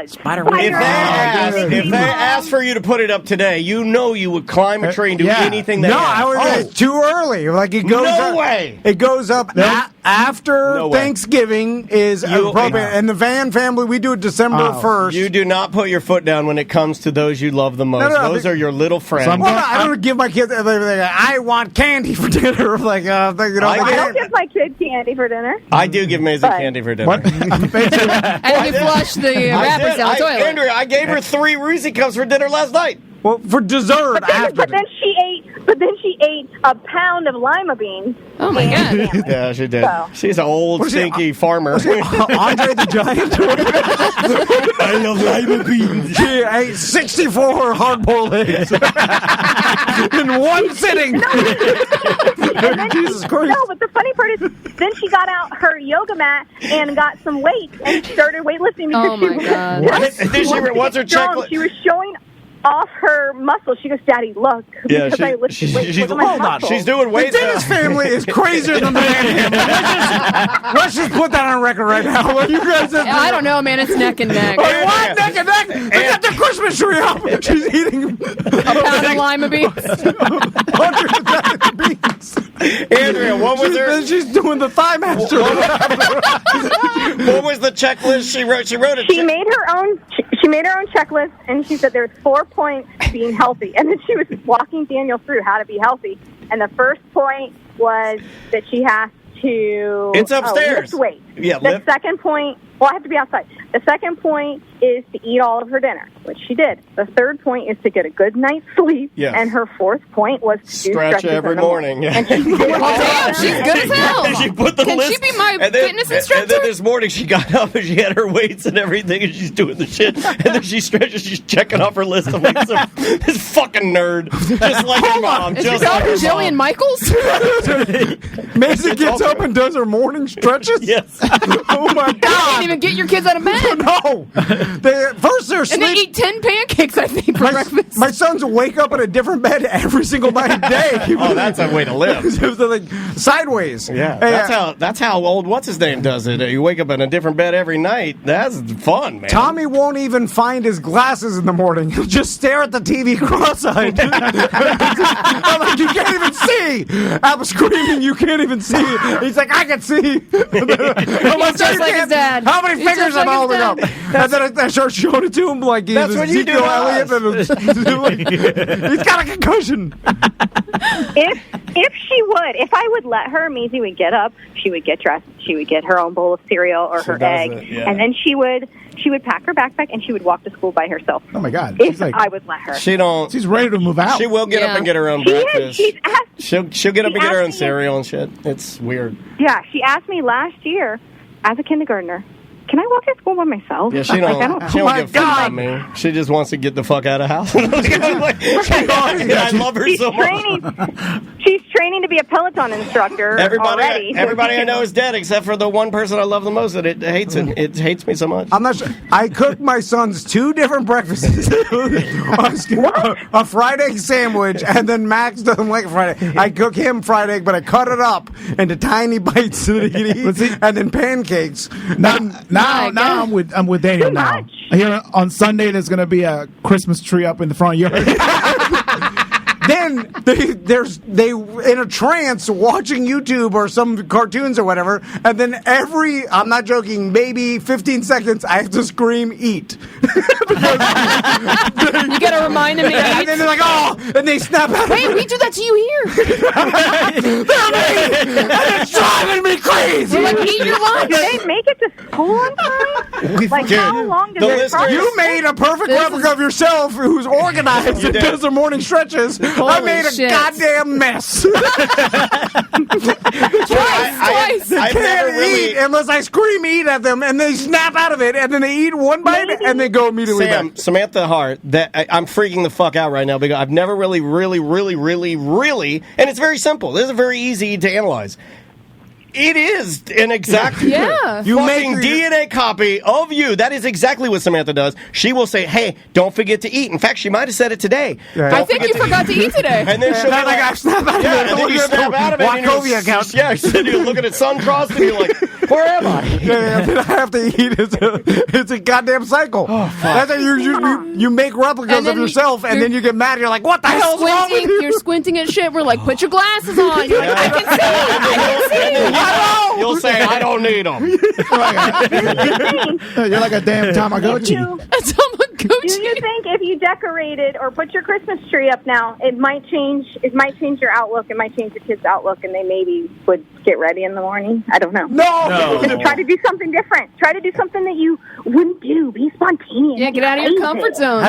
spider. If they asked for you to put it up today, you know you would climb a tree and do anything they asked. It's too early. Like it goes up. Way. It goes up after Thanksgiving is appropriate. And the Van family, we do it December 1st. You do not put your foot down when it comes to those you love the most. Those are your little friends. I don't give my kids. I want candy for dinner. I don't give my kids candy for dinner. I do give Maisie candy for dinner. And you flush the wrappers down the toilet. Andrea, I gave her 3 Reese's cups for dinner last night. Well, for dessert But then she ate But then she ate a pound of lima beans. Oh my god! Yeah, she did. So. She's an old, stinky farmer. Andre the Giant? I love lima beans. She ate 64 hard-boiled eggs in one sitting. Jesus Christ. No, but the funny part is, then she got out her yoga mat and got some weights and started weightlifting because Oh my god! What's her checklist? She was showing off her muscles. She goes, "Daddy, look." Yeah, because I lifted weights. she's, Look at my hold on. muscles. She's doing The weights. Dennis family is crazier than the man. Let's just put that on record right now. What you guys are I don't know, man. It's neck and neck. What? Neck and neck? They got the Christmas tree up. She's eating A pound of lima beans. beans. Andrea, what was her? She's doing the thigh master. What was the checklist she wrote? She wrote it. She made her own. She made her own checklist, and she said there's 4 points to being healthy. And then she was walking Daniel through how to be healthy. And the first point was that she has to. It's upstairs. Lift weights. Yeah, The lift. second point. Well, I have to be outside. The second point is to eat all of her dinner, which she did. The third point is to get a good night's sleep. Yes. And her fourth point was to do Stretch stretches every in the morning. Yeah. And she did all Oh, of damn, them. she's good as hell. She put the Can list. she be my and then, fitness And instructor? then this morning she got up and she had her weights and everything and she's doing the shit. And then she stretches. She's checking off her list. I'm like, this fucking nerd, just like her mom. Is Just your like her daughter Jillian mom. Michaels? Mason gets up and does her morning stretches? Yes. Oh my You God. can't even get your kids out of bed. No. First they're And they sleep. eat 10 pancakes, I think, for breakfast. My sons wake up in a different bed every single night of day. Oh, that's a way to live. They're like sideways. Yeah, Hey, that's how old what's his name does it. You wake up in a different bed every night. That's fun, man. Tommy won't even find his glasses in the morning. He'll just stare at the TV cross-eyed. I'm like, you can't even see. I'm screaming, you can't even see. He's like, I can see. I'm like, just "You like can't- his dad. How many He's fingers just am I like holding his up? dad. And then I start showing it to him like he's That's what you do Ezekiel to Elliott. He's got a concussion. If she would, if I would let her, Maisie would get up, she would get dressed, she would get her own bowl of cereal or She her does egg, it, yeah. and then she would pack her backpack and she would walk to school by herself. Oh my God. If She's like, I would let her. She don't. she's ready to move out. She will get up Yeah. and get her own She is. breakfast. She's asked, She'll get up she and get her asked own me- cereal and shit. It's weird. yeah, she asked me last year as a kindergartner, can I walk to school by myself? Yeah, she I'm don't. like, I don't She know. don't give a fuck about me. She just wants to get the fuck out of the house. I love her She's so much. She's training to be a Peloton instructor already. so Everybody she I can- know is dead except for the one person I love the most, and it hates it. It hates me so much. I'm not sure. I cook my sons 2 different breakfasts. a fried egg sandwich, and then Max doesn't like fried egg. I cook him fried egg, but I cut it up into tiny bites so that he can eat, and then pancakes. Now God. I'm with Daniel Too now. much. Here on Sunday, there's going to be a Christmas tree up in the front yard. Then they in a trance watching YouTube or some cartoons or whatever, and then I'm not joking, maybe 15 seconds I have to scream eat. You gotta remind him to And eat. then they're like, oh, and they snap out. Wait, we do that to you here. And it's driving me crazy. We're like, eat your lunch. Do they make it to school on time? Like, Dude, how long does the it listeners- process? You made a perfect This replica is- of yourself who's organized and did. does her morning stretches. I Holy made a shit. goddamn mess. Twice. I've never Can't really. eat unless I scream eat at them, and they snap out of it, and then they eat one bite, and they go immediately Sam, back. Samantha Hart, I'm freaking the fuck out right now because I've never really, and it's very simple. This is very easy to analyze. It is an exact Yeah. You fucking make your- DNA copy of you. That is exactly what Samantha does. She will say, hey, don't forget to eat. In fact, she might have said it today. Yeah. Don't I think you forget forgot to eat today. And then she'll be Like, I snap out of yeah, it. and then you snap out of it. and Wachovia you're, account. Yeah, you're looking at SunTrust and you're like, where am I? Yeah, then I have to eat. It's a goddamn cycle. That's how you make replicas And then of yourself, and you're- then you get mad. You're like, what the hell's wrong with you? You're squinting at shit. We're like, put your glasses on. You're like, I can see. I can see. You'll say, I don't need them. You're like a damn Tamagotchi. A Tamagotchi. Do you think if you decorated or put your Christmas tree up now, it might change your outlook, it might change your kids' outlook, and they maybe would get ready in the morning? I don't know. No. Try to do something different. Try to do something that you wouldn't do. Be spontaneous. Yeah, get out of your comfort zone.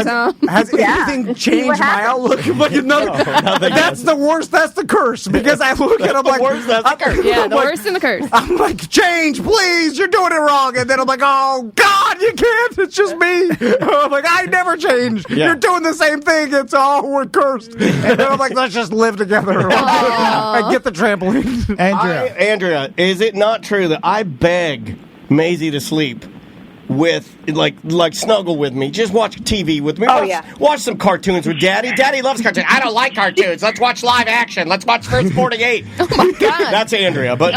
Has anything changed my outlook? That's the worst. That's the curse. Because I look at it, I'm like, the curse. Yeah, the worst and the curse. I'm like, change, please. You're doing it wrong. And then I'm like, oh, God, you can't. It's just me. I'm like, I never change. Yeah. You're doing the same thing. It's all, we're cursed. And then I'm like, let's just live together. I get the trampoline. Andrea, is it not true that I beg Maisie to sleep with, like snuggle with me, just watch TV with me, watch some cartoons with Daddy. Daddy loves cartoons. I don't like cartoons. Let's watch live action. Let's watch First 48. Oh my God. That's Andrea. But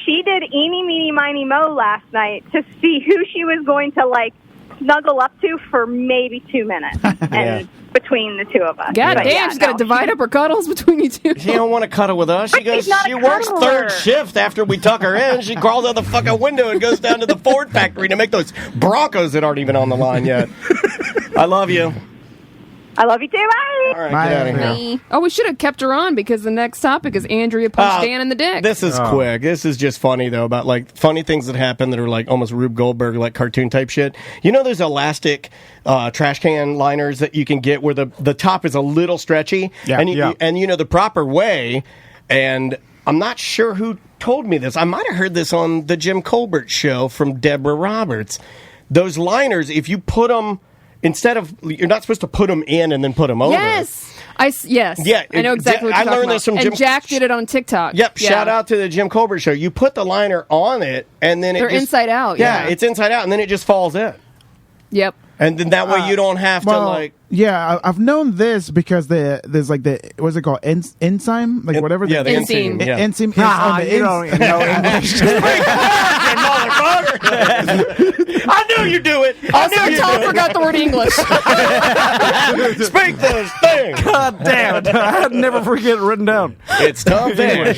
she did eeny, meeny, miny, mo last night to see who she was going to snuggle up to for maybe 2 minutes. And between the two of us. God damn, she's got to divide up her cuddles between you two. She don't want to cuddle with us. She goes. She works third shift after we tuck her in. She crawls out the fucking window and goes down to the Ford factory to make those Broncos that aren't even on the line yet. I love you. I love you too. Bye. All right, get out of here. Oh, we should have kept her on because the next topic is Andrea punched Dan in the dick. This is quick. This is just funny, though, about funny things that happen that are almost Rube Goldberg, cartoon type shit. You know those elastic trash can liners that you can get where the top is a little stretchy? Yeah, and you know the proper way, and I'm not sure who told me this. I might have heard this on the Jim Colbert show from Deborah Roberts. Those liners, if you put them... you're not supposed to put them in and then put them over. Yes. Yeah, I know exactly what you're talking about. I learned this from Jim. And Jack did it on TikTok. Yep, yeah. Shout out to the Jim Colbert show. You put the liner on it, and then they're inside out. Yeah, it's inside out, and then it just falls in. Yep. And then that way you don't have to Yeah, I've known this because there's what's it called? Enzyme? Whatever. Yeah, the enzyme. Enzyme. You don't even know English. I knew you'd do it. Also, Tom forgot the word English. Speak this thing. God damn it. I'd never forget it written down. It's Tom Van,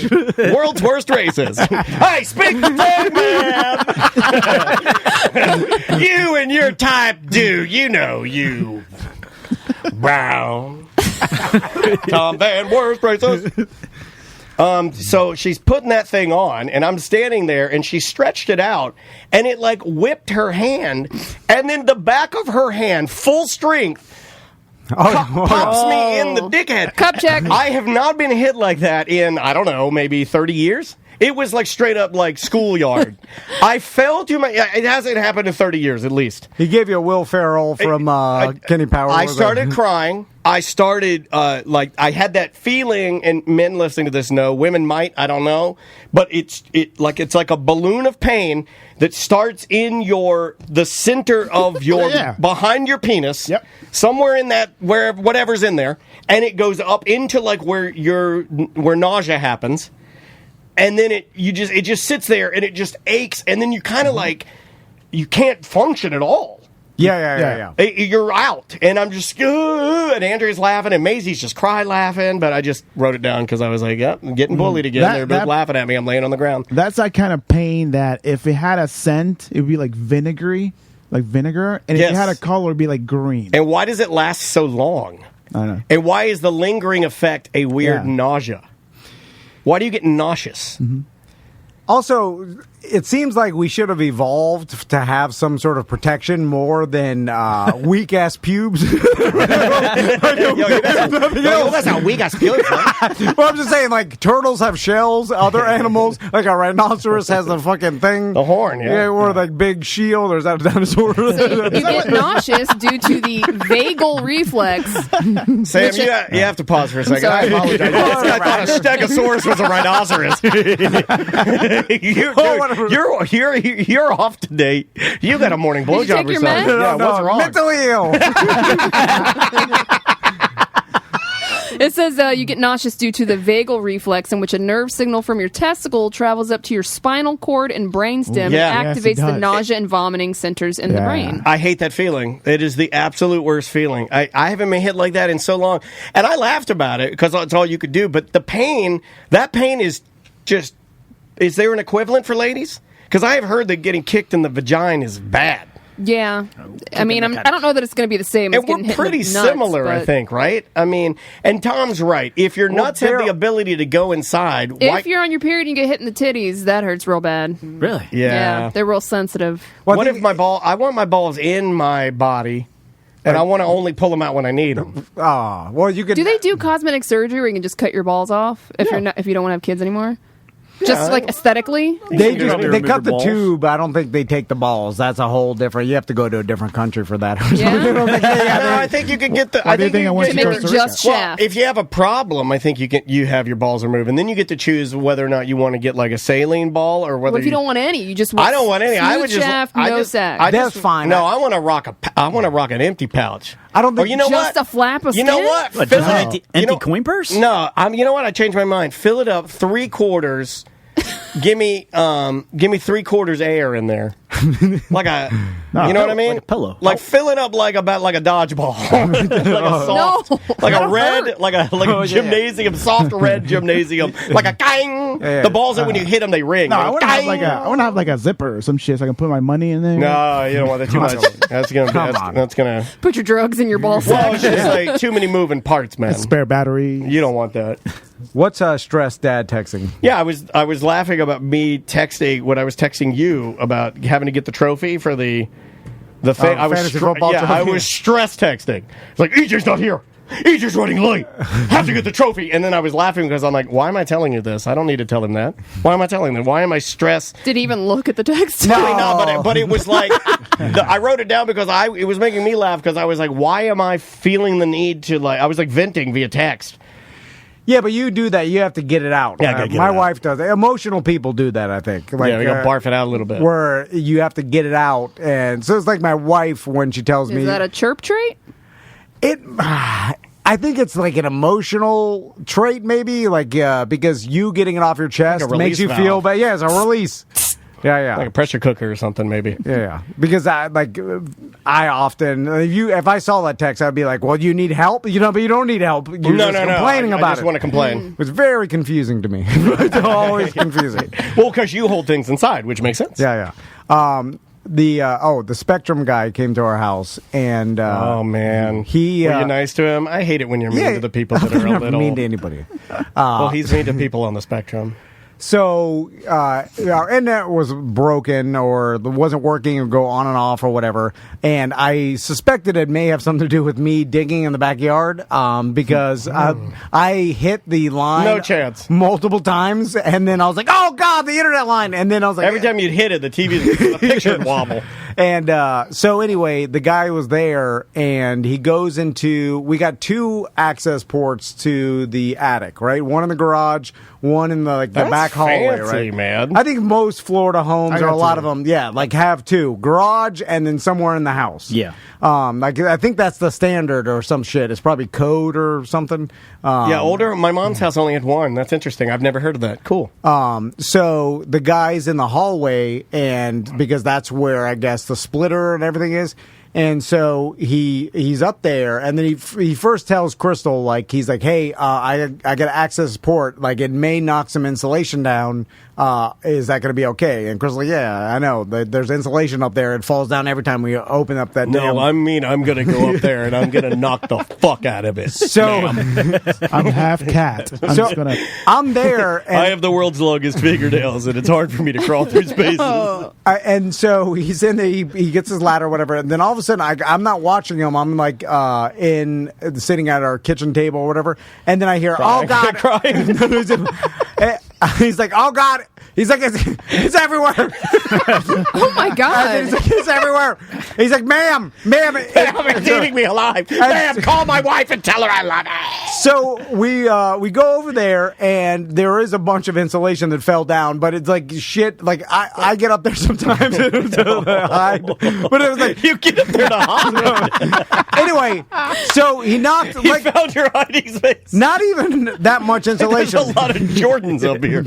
world's worst racist. Hey, speak the thing, man. You and your type do. You know you. Brown. Tom Van, worst racist. So she's putting that thing on, and I'm standing there, and she stretched it out, and it whipped her hand, and then the back of her hand, full strength, pops me in the dickhead. Cup check. I have not been hit like that in, I don't know, maybe 30 years. It was straight up schoolyard. I fell to it hasn't happened in 30 years at least. He gave you a Will Ferrell from Kenny Powers. I started crying. I started, I had that feeling, and men listening to this know, women might, I don't know, but it's like a balloon of pain that starts in the center of your, behind your penis, somewhere in that, whatever's in there, and it goes up into where nausea happens. And then it just sits there and it just aches, and then you kind of you can't function at all. Yeah. You're out, and I'm just and Andrea's laughing, and Maisie's just cry laughing. But I just wrote it down because I was like, "Yep, I'm getting bullied again." They're both laughing at me. I'm laying on the ground. That's that kind of pain that if it had a scent, it would be vinegary, like vinegar, and if it had a color, it'd be green. And why does it last so long? I don't know. And why is the lingering effect a weird nausea? Why do you get nauseous? Mm-hmm. Also, it seems like we should have evolved to have some sort of protection more than weak-ass pubes. That's not weak-ass pubes, man. Well, I'm just saying, turtles have shells, other animals, a rhinoceros has the fucking thing. The horn, or big shield, or is that a dinosaur? You get nauseous due to the vagal reflex. Sam, you have to pause for a second. I apologize. This guy thought a stegosaurus was a rhinoceros. You're off today. You got a morning blowjob or something. No, what's wrong? Mentally ill. It says you get nauseous due to the vagal reflex, in which a nerve signal from your testicle travels up to your spinal cord and brainstem and activates the nausea and vomiting centers in the brain. I hate that feeling. It is the absolute worst feeling. I haven't been hit like that in so long. And I laughed about it because that's all you could do. But that pain is just... Is there an equivalent for ladies? Because I have heard that getting kicked in the vagina is bad. Yeah. I mean, I don't know that it's going to be the same. And we're pretty similar, I think, right? I mean, and Tom's right. If your nuts have the ability to go inside... If you're on your period and you get hit in the titties, that hurts real bad. Really? Yeah. They're real sensitive. What if I want my balls in my body, and I want to only pull them out when I need them? You could... Do they do cosmetic surgery where you can just cut your balls off if you don't want to have kids anymore? Just like aesthetically? They cut the tube. I don't think they take the balls. That's a whole different... You have to go to a different country for that. I think you can get the... I think to make it just shaft. If you have a problem, I think you have your balls removed, and then you get to choose whether or not you want to get like a saline ball or whether... What if you don't want any? You just want I don't want any. I would just... shaft, no sack. That's fine. No, I want to rock an empty pouch. I don't think... you know just what? a flap of You know what? What, just an empty coin purse? No, you know what? I changed my mind. Fill it up 3/4. Give me 3/4 air in there, like a, you know what I mean? Like a pillow. Like fill it up like a dodgeball, like a soft, like a red, like a gymnasium, soft red gymnasium, like a kang. The balls that when you hit them they ring. No, I want to have like a zipper or some shit so I can put my money in there. No, you don't want that too much. That's gonna put your drugs in your ball sack. Well, it's just like too many moving parts, man. A spare battery. You don't want that. What's stress dad texting? Yeah, I was laughing about me texting when I was texting you about having to get the trophy for the thing. I was I was stress texting. It's like EJ's not here. EJ's running late. Have to get the trophy. And then I was laughing because I'm like, why am I telling you this? I don't need to tell him that. Why am I telling him? Why am I stressed? Did he even look at the text? No, but it was like I wrote it down because it was making me laugh because I was like, why am I feeling the need to I was like venting via text. Yeah, but you do that. You have to get it out. Yeah, my wife does. Emotional people do that, I think. Like, yeah, we got to barf it out a little bit. Where you have to get it out. And so it's like my wife when she tells me... Is that a chirp trait? I think it's like an emotional trait, maybe. Because you getting it off your chest makes you feel bad. Yeah, it's a release. Yeah. Like a pressure cooker or something, maybe. Yeah. Because I often, if I saw that text, I'd be like, well, you need help? But you don't need help. You're complaining about it. I just want to complain. It's very confusing to me. It's always confusing. Well, because you hold things inside, which makes sense. Yeah. The Spectrum guy came to our house, and oh man, were you nice to him? I hate it when you're mean to the people that are a little mean to anybody. Well, he's mean to people on the Spectrum. So our internet was broken or wasn't working or go on and off or whatever. And I suspected it may have something to do with me digging in the backyard because I hit the line. No chance. Multiple times. And then I was like, oh, God, the internet line. And then I was like... Every time you'd hit it, the picture would wobble. And so anyway, the guy was there and he goes into... We got 2 access ports to the attic, right? One in the garage, one in the back hallway, fancy, right? Man. I think most Florida homes, or a lot of them, have 2. Garage and then somewhere in the house. Yeah. I think that's the standard or some shit. It's probably code or something. My mom's house only had 1. That's interesting. I've never heard of that. Cool. So the guy's in the hallway, and because that's where I guess the splitter and everything is. And so he's up there, and then he first tells Crystal, he's like, hey, I got to access port. It may knock some insulation down. Is that going to be okay? And Crystal's like, yeah, I know. There's insulation up there. It falls down every time we open up that No, I'm going to go up there, and I'm going to knock the fuck out of it. So I'm half cat. I'm there. And I have the world's longest fingernails, and it's hard for me to crawl through spaces. And so he's in there. He gets his ladder or whatever, and then all of a sudden, I'm not watching him. I'm sitting at our kitchen table or whatever, and then I hear, crying. oh God, crying. He's like, oh God. He's like, it's everywhere. Oh my God. He's like, it's everywhere. He's like, ma'am, it's eating me alive. Ma'am, call my wife and tell her I love her. So we go over there, and there is a bunch of insulation that fell down, but it's like shit. I get up there sometimes to hide, but it was like you get up there to hide. Anyway, so he knocked. He found your hiding space. Not even that much insulation. There's a lot of Jordans up here.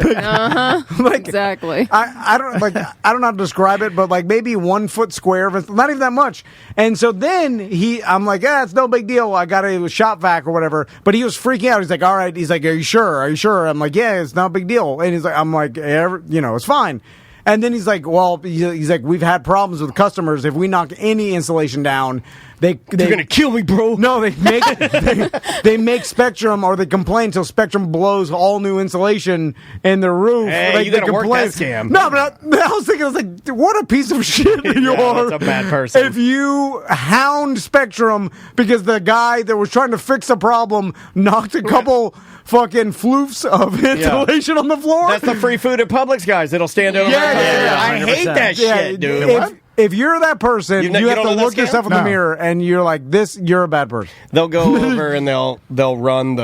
Exactly. I don't know how to describe it, but maybe 1 foot square of it, not even that much. And so then I'm like, it's no big deal. I got a shop vac or whatever. But he was freaking out. He's like, all right. He's like, are you sure? I'm like, yeah, it's not a big deal. And he's like, I'm like, it's fine. And then he's like, well, he's like, we've had problems with customers. If we knock any insulation down, they're going to kill me, bro. No, they make Spectrum, or they complain until Spectrum blows all new insulation in their roof. Hey, you got to work that scam. No, but I was thinking, I was like, what a piece of shit you are. That's a bad person. If you hound Spectrum because the guy that was trying to fix a problem knocked a couple fucking floofs of insulation on the floor. That's the free food at Publix, guys. It'll stand out. I hate that shit, dude. If you're that person, you have to look yourself in the mirror, and you're like, you're a bad person. They'll go over and they'll run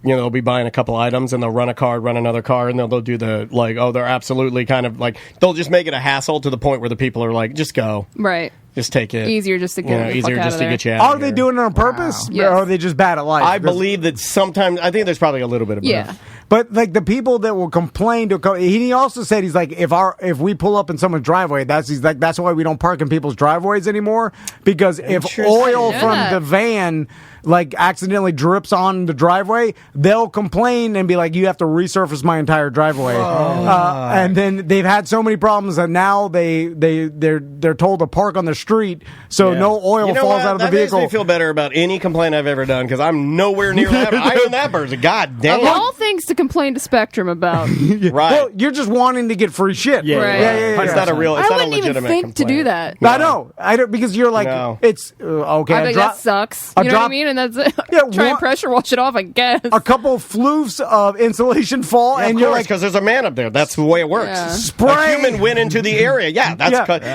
they'll be buying a couple items, and they'll run a card, run another card, and they'll do they're absolutely kind of like, they'll just make it a hassle to the point where the people are like, just go. Right. Just take it. Easier just to get the fuck out of there. Get you out. Are they doing it on purpose? Yes. Or are they just bad at life? I believe that sometimes, I think there's probably a little bit of both. Yeah. But like the people that will complain he also said, he's like, if we pull up in someone's driveway, that's why we don't park in people's driveways anymore, because if oil from the van like accidentally drips on the driveway, they'll complain and be like, you have to resurface my entire driveway. And then they've had so many problems that now they're told to park on the street so no oil falls out of the vehicle. That makes me feel better about any complaint I've ever done, because I'm nowhere near that. I am that person. God damn. Of all things to complain to Spectrum about. Right. Well, you're just wanting to get free shit. Yeah. Right. Yeah. It's not a real. It's I not a wouldn't even legitimate think complaint. to do that. No. I know. I don't, because you're like, it's okay. I think that sucks. You know what I mean? And that's it. Try and pressure wash it off, I guess. A couple floofs of insulation fall, and you're like, because there's a man up there. That's the way it works. Yeah. Spray. A human went into the area. Yeah,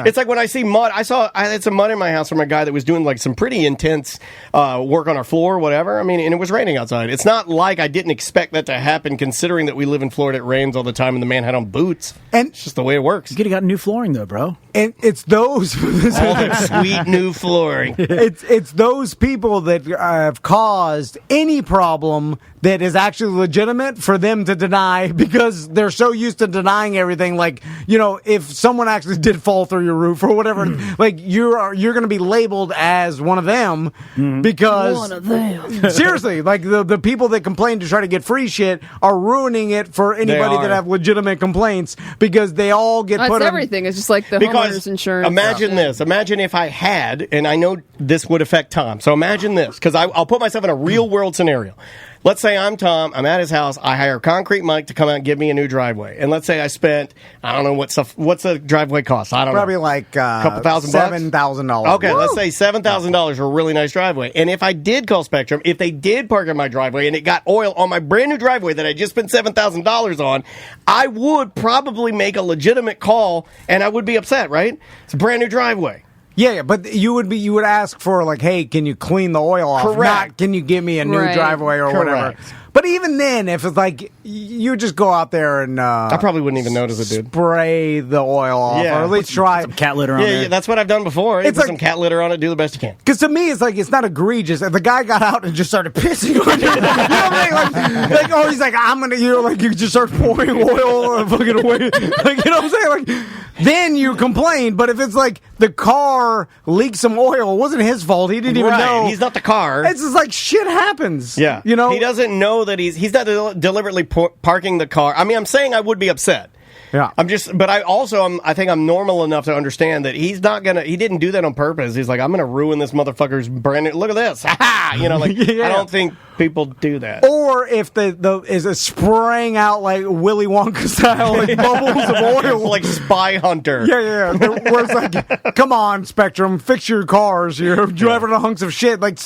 it's like when I see mud. I had some mud in my house from a guy that was doing like some pretty intense work on our floor, or whatever. I mean, and it was raining outside. It's not like I didn't expect that to happen, considering that we live in Florida. It rains all the time, and the man had on boots. And it's just the way it works. You could have gotten new flooring though, bro. And it's those all that sweet new flooring. It's those people that have caused any problem that is actually legitimate for them to deny, because they're so used to denying everything. Like, if someone actually did fall through your roof or whatever, like you're going to be labeled as one of them, because one of them. Seriously, like the people that complain to try to get free shit are ruining it for anybody that have legitimate complaints, because they all get put on everything. It's just like the homeowner's insurance. Imagine this. Imagine if I had, and I know this would affect Tom. So imagine this, because I'll put myself in a real world scenario. Let's say I'm Tom, I'm at his house, I hire Concrete Mike to come out and give me a new driveway. And let's say I spent, I don't know, what's the driveway cost? I don't know. Probably like a couple $1,000. $7,000. Okay, let's say $7,000 for a really nice driveway. And if I did call Spectrum, if they did park in my driveway and it got oil on my brand new driveway that I just spent $7,000 on, I would probably make a legitimate call, and I would be upset, right? It's a brand new driveway. Yeah, but you would ask for like, hey, can you clean the oil off? Correct. Not, can you give me a new driveway or whatever? But even then, if it's like, you just go out there and I probably wouldn't even notice it, dude. Spray the oil off, or at least try some cat litter on there. Yeah, that's what I've done before. Put some cat litter on it. Do the best you can. Because to me, it's like, it's not egregious. If the guy got out and just started pissing on you, you know what I mean? Like, oh, he's like, I'm gonna, you just start pouring oil and fucking away. Like, you know what I'm saying? Like, then you complain. But if it's like the car leaked some oil, it wasn't his fault. He didn't even know. He's not the car. It's just like, shit happens. Yeah, he doesn't know that he's not deliberately parking the car. I mean, I'm saying I would be upset. Yeah, but I think I'm normal enough to understand that he didn't do that on purpose. He's like, I'm gonna ruin this motherfucker's brand new, look at this. I don't think people do that. Or if the is it spraying out like Willy Wonka style, like bubbles of oil, like Spy Hunter. Yeah. Where it's like, come on, Spectrum, fix your cars. You're driving on hunks of shit. Like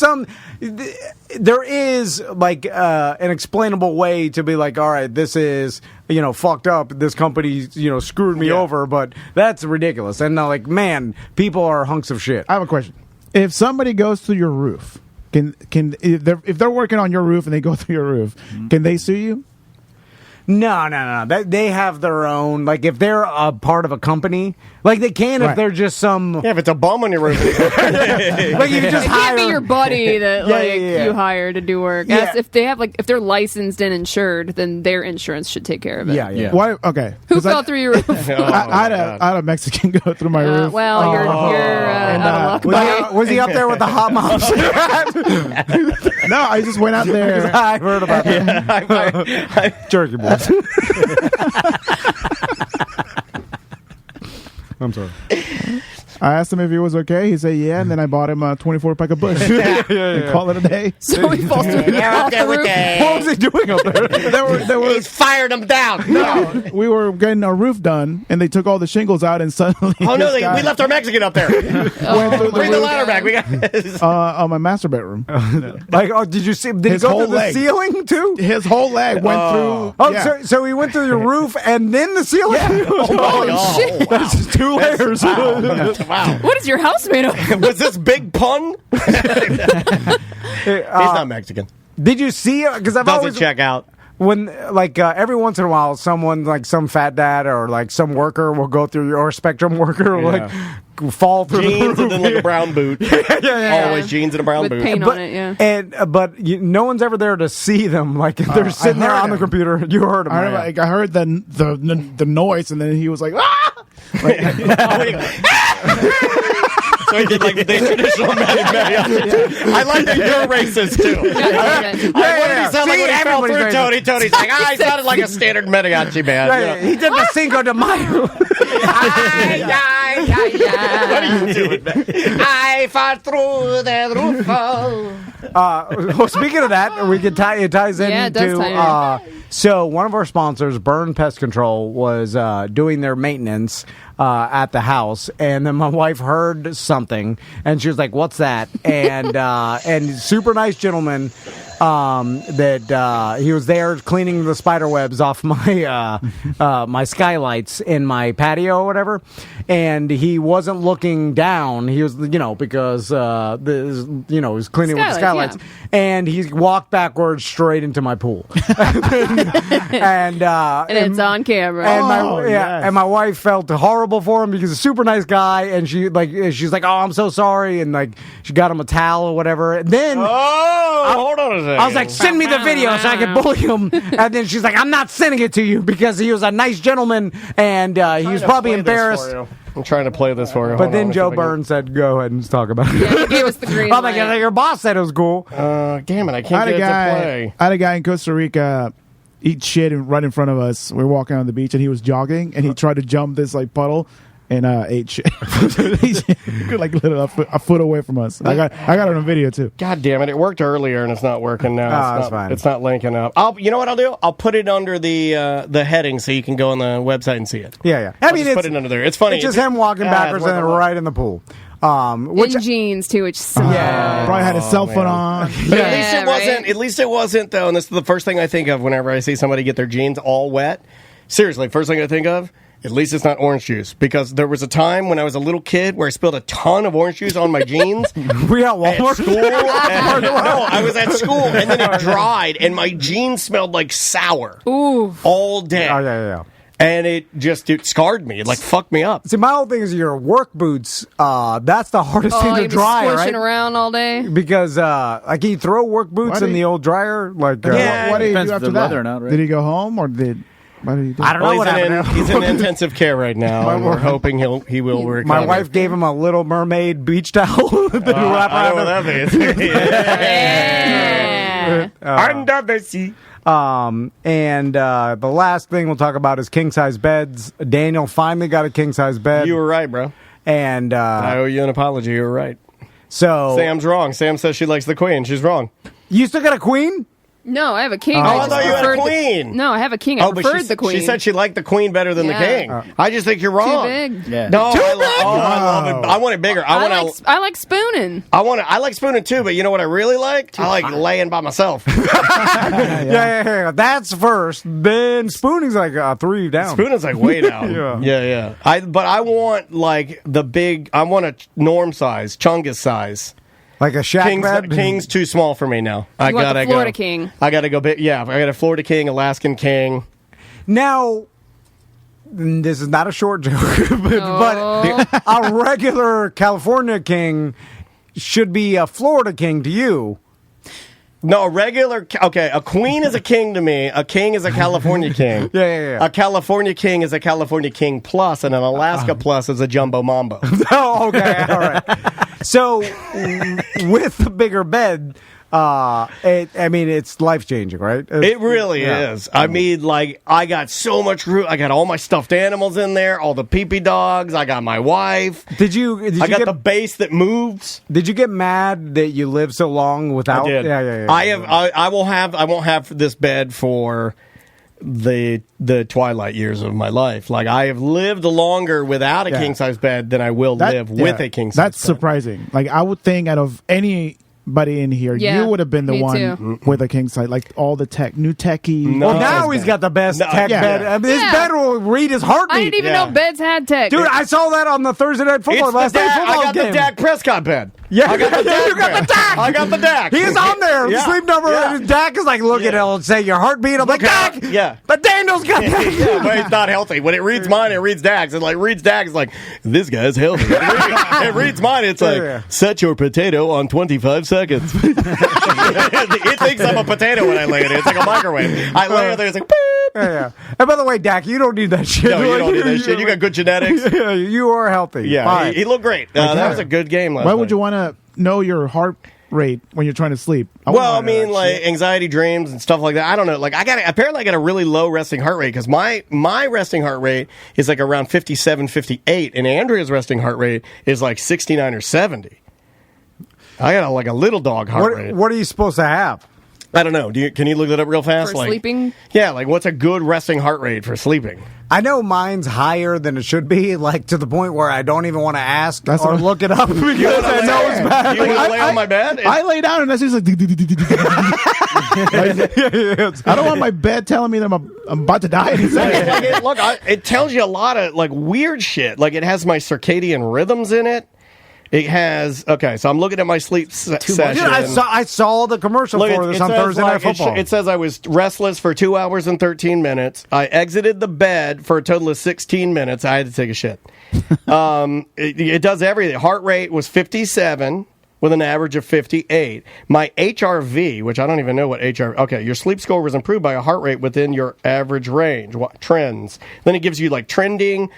there is like an explainable way to be like, all right, this is fucked up. This company screwed me over, but that's ridiculous. And like, man, people are hunks of shit. I have a question. If somebody goes through your roof, if they're working on your roof and they go through your roof, can they sue you? No. They have their own. Like, if they're a part of a company, like they can if they're just some. Yeah, if it's a bum on your roof. Like, you just it can't be your buddy that you hire to do work. Yeah. If they have if they're licensed and insured, then their insurance should take care of it. Yeah. Why? Okay. Who fell through your roof? I had a Mexican go through my roof. Well, you're out of luck. Was he up there with the hot mom cigarette? No, I just went out there. I heard about that. Jerky boys. I'm sorry. I asked him if he was okay. He said yeah, and then I bought him a 24-pack of Bush. And call it a day. So he falls through off the roof. What was he doing up there? He's fired him down. No, we were getting our roof done, and they took all the shingles out, and suddenly we left our Mexican up there. Bring the ladder back. We got on my master bedroom. Did you see? Did he go through the ceiling too? His whole leg went through. Oh, so he went through your roof and then the ceiling. Yeah. Holy shit! That's just 2 layers. Wow. What is your house made of? Was this big pun? He's not Mexican. Did you see? Because I've Doesn't always check out. When every once in a while, someone like some fat dad or like some worker will go through or a Spectrum worker will like fall through jeans the roof. and then like a brown boot. Always jeans and a brown with boot. paint on it. Yeah. And no one's ever there to see them. Like they're sitting there on the computer. You heard him. I heard the noise, and then he was like, ah! So he did like the traditional mariachi. I like that you're racist too. What did he sound like when he fell through Tony? Tony's like, he sounded like a standard mariachi band. He did the Cinco de Mayo. What are you doing, man? I fought through the roof. Well, speaking of that, we could it ties into. Yeah, it does tie in. So one of our sponsors, Burn Pest Control, was doing their maintenance at the house, and then my wife heard something, and she was like, "What's that?" And super nice gentleman that he was there cleaning the spider webs off my my skylights in my patio or whatever, and he wasn't looking down. He was, because he was cleaning with the skylights, and he walked backwards straight into my pool, and it's on camera. And and my wife felt horrible for him because he's a super nice guy, and she's like, "Oh, I'm so sorry," and like she got him a towel or whatever. And then hold on a second. I was like, "Send me the video so I can bully him." And then she's like, "I'm not sending it to you because he was a nice gentleman and he was probably embarrassed." I'm trying to play this for you. But then Joe Byrne said, "Go ahead and talk about it." Yeah, he gave us the green I'm like, "Your boss said it was cool." Damn it, I can't get it to play. I had a guy in Costa Rica eat shit right in front of us. We were walking on the beach, and he was jogging, and he tried to jump this like puddle and ate shit. He like lit a foot away from us. I got it on video too. God damn it! It worked earlier, and it's not working now. It's fine. It's not linking up. You know what I'll do? I'll put it under the heading so you can go on the website and see it. Yeah. I mean, put it under there. It's funny. It's just him walking backwards and then right in the pool. In jeans too, which probably had his cell phone on. But at least it wasn't. At least it wasn't though. And this is the first thing I think of whenever I see somebody get their jeans all wet. Seriously, first thing I think of. At least it's not orange juice, because there was a time when I was a little kid where I spilled a ton of orange juice on my jeans. We at Walmart? At school. No, I was at school, and then it dried, and my jeans smelled like sour. Ooh. All day. Oh, yeah. And it scarred me. It like fucked me up. See, my whole thing is your work boots. That's the hardest thing to dry, right? Squishing around all day. Because can you throw work boots in the old dryer? Like, what did he do after that? Or not, right? Did he go home or did? What did he do? I don't know what happened. He's in intensive care right now, and we're hoping he will recover. My wife gave him a Little Mermaid beach towel. I know what that means. Under the sea. And the last thing we'll talk about is king size beds. Daniel finally got a king size bed. You were right, bro. And I owe you an apology. You were right. So Sam's wrong. Sam says she likes the queen. She's wrong. You still got a queen? No, I have a king. I thought you had a queen. No, I have a king. I preferred the queen. She said she liked the queen better than the king. I just think you're wrong. Too big. Yeah. No, Too big? I love it. I want it bigger. I like spooning. I like spooning too, but you know what I really like? I like laying by myself. Yeah. That's first. Then spooning's like 3 down. Spooning's like way down. Yeah. But I want like the big. I want a norm size, Chungus size. Like a shack bed? King's too small for me now. I gotta go. Florida king. I gotta go big. Yeah, I got a Florida king, Alaskan king. Now, this is not a short joke, but a regular California king should be a Florida king to you. No, a queen is a king to me. A king is a California king. Yeah. A California king is a California king plus, and an Alaska plus is a jumbo mambo. Oh, okay, all right. So, with the bigger bed, It's life changing, right? It really is. I mean, like, I got so much room. I got all my stuffed animals in there, all the pee-pee dogs. I got my wife. I got the base that moves. Did you get mad that you lived so long without? I did. Yeah. I won't have this bed for the twilight years of my life. Like, I have lived longer without a king size bed than I will live with a king size. That's surprising. Like, I would think out of anybody in here, you would have been the one with a king size, like all the new techie. No. Well, now he's got the best tech bed. I mean, his bed will read his heartbeat. I didn't even know beds had tech. Dude, I saw that on the Thursday Night Football last night. I got the Dak Prescott bed. Yeah, I got the Dak. You got the Dak. I got the Dak. He is on there. The sleep number. Dak is like, look at it. It'll say your heartbeat. I'm like, Dak. Yeah. But Daniel's got Dak. But he's not healthy. When it reads mine, it reads Dak's. And like reads Dak's, like, this guy's healthy. It reads mine. It's like, set your potato on 25 seconds. It thinks I'm a potato when I lay it in. It's like a microwave. I lay it there. It's like, beep. Yeah. And by the way, Dak, you don't need that shit. No, you don't need that shit. You got good genetics. Yeah, you are healthy. Yeah, he looked great. That was a good game last night. Why would you want to know your heart rate when you're trying to sleep? Well, I mean, like anxiety dreams and stuff like that. I don't know. Like, apparently I got a really low resting heart rate because my resting heart rate is like around 57, 58, and Andrea's resting heart rate is like 69 or 70. I got like a little dog heart rate. What are you supposed to have? I don't know. Can you look that up real fast? For sleeping? Yeah, like what's a good resting heart rate for sleeping? I know mine's higher than it should be, like to the point where I don't even want to ask or look it up because I know it's bad. You want to lay on my bed? I lay down and that's just like. I don't want my bed telling me that I'm about to die. It tells you a lot of like weird shit. Like it has my circadian rhythms in it. It has, so I'm looking at my sleep session. I saw the commercial for this on Thursday Night Football. It says I was restless for 2 hours and 13 minutes. I exited the bed for a total of 16 minutes. I had to take a shit. It does everything. Heart rate was 57 with an average of 58. My HRV, which I don't even know what HRV... Okay, your sleep score was improved by a heart rate within your average range. Trends. Then it gives you like trending...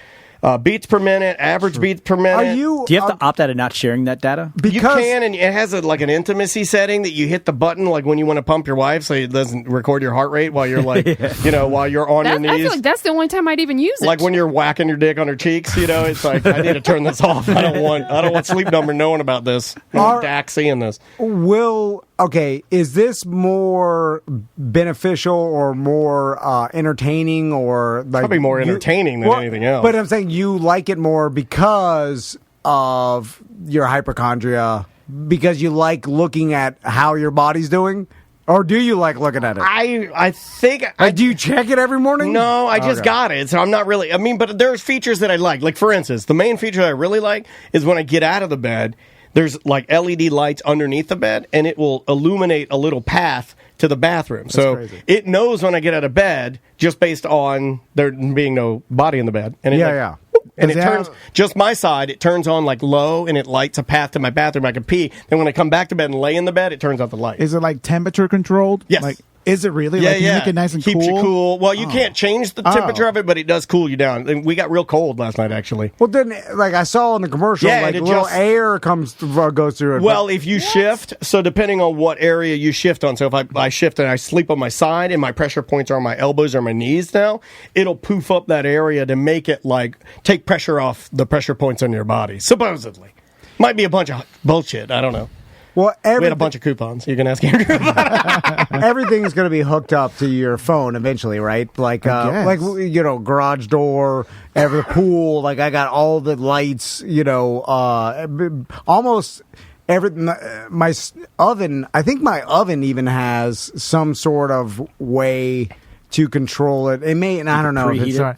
beats per minute, average beats per minute. Do you have to opt out of not sharing that data? You can, and it has like an intimacy setting that you hit the button like when you want to pump your wife, so it doesn't record your heart rate while you're like, while you're on your knees. I feel like that's the only time I'd even use it. Like when you're whacking your dick on her cheeks, it's like I need to turn this off. I don't want Sleep Number knowing about this. Dak seeing this. Is this more beneficial or more entertaining or like probably more entertaining than anything else? But I'm saying you like it more because of your hypochondria, because you like looking at how your body's doing, or do you like looking at it? I think. Do you check it every morning? No, I just got it, so I'm not really. I mean, but there's features that I like. Like for instance, the main feature that I really like is when I get out of the bed. There's like LED lights underneath the bed, and it will illuminate a little path to the bathroom. So crazy. It knows when I get out of bed just based on there being no body in the bed. And And it turns, just my side, it turns on like low, and it lights a path to my bathroom. I can pee. Then when I come back to bed and lay in the bed, it turns out the light. Is it like temperature controlled? Yes. Like, is it really? Yeah, like, you make it nice and keeps cool? you cool. Well, you can't change the temperature of it, but it does cool you down. And we got real cold last night, actually. Well, then, like I saw in the commercial, like little air goes through it. Well, if you shift, so depending on what area you shift on, so if I shift and I sleep on my side and my pressure points are on my elbows or my knees now, it'll poof up that area to make it like take pressure off the pressure points on your body, supposedly. Might be a bunch of bullshit. I don't know. Well, we had a bunch of coupons. You can ask Andrew. Everything's going to be hooked up to your phone eventually, right? Like garage door, the pool. Like I got all the lights. Almost everything. My oven. I think my oven even has some sort of way to control it. It may. And I don't know. If it's right.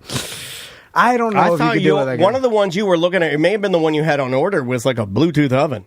I don't know if you can do it. One of the ones you were looking at, it may have been the one you had on order, was like a Bluetooth oven.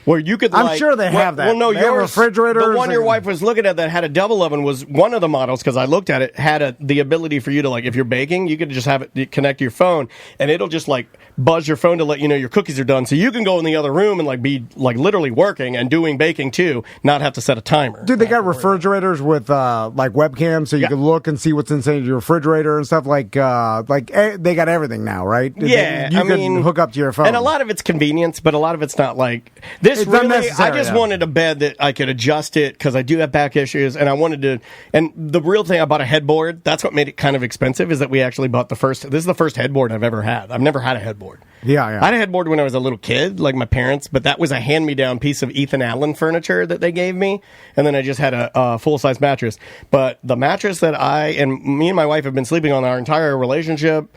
Where you could, I'm sure they have that. Well, no, your refrigerators. The one your wife was looking at that had a double oven was one of the models, because I looked at it, had the ability for you to, like, if you're baking, you could just have it connect to your phone, and it'll just, like, buzz your phone to let you know your cookies are done. So you can go in the other room and, like, be, like, literally working and doing baking, too, not have to set a timer. Dude, they got refrigerators with, like, webcams, so you can look and see what's inside your refrigerator and stuff. They got everything now, right? Yeah. You can hook up to your phone. And a lot of it's convenience, but a lot of it's not, like... This wanted a bed that I could adjust it because I do have back issues, and I wanted to. And the real thing, I bought a headboard. That's what made it kind of expensive. Is that we actually bought the first. This is the first headboard I've ever had. I've never had a headboard. Yeah. I had a headboard when I was a little kid, like my parents, but that was a hand-me-down piece of Ethan Allen furniture that they gave me, and then I just had a full-size mattress. But the mattress that me and my wife have been sleeping on our entire relationship.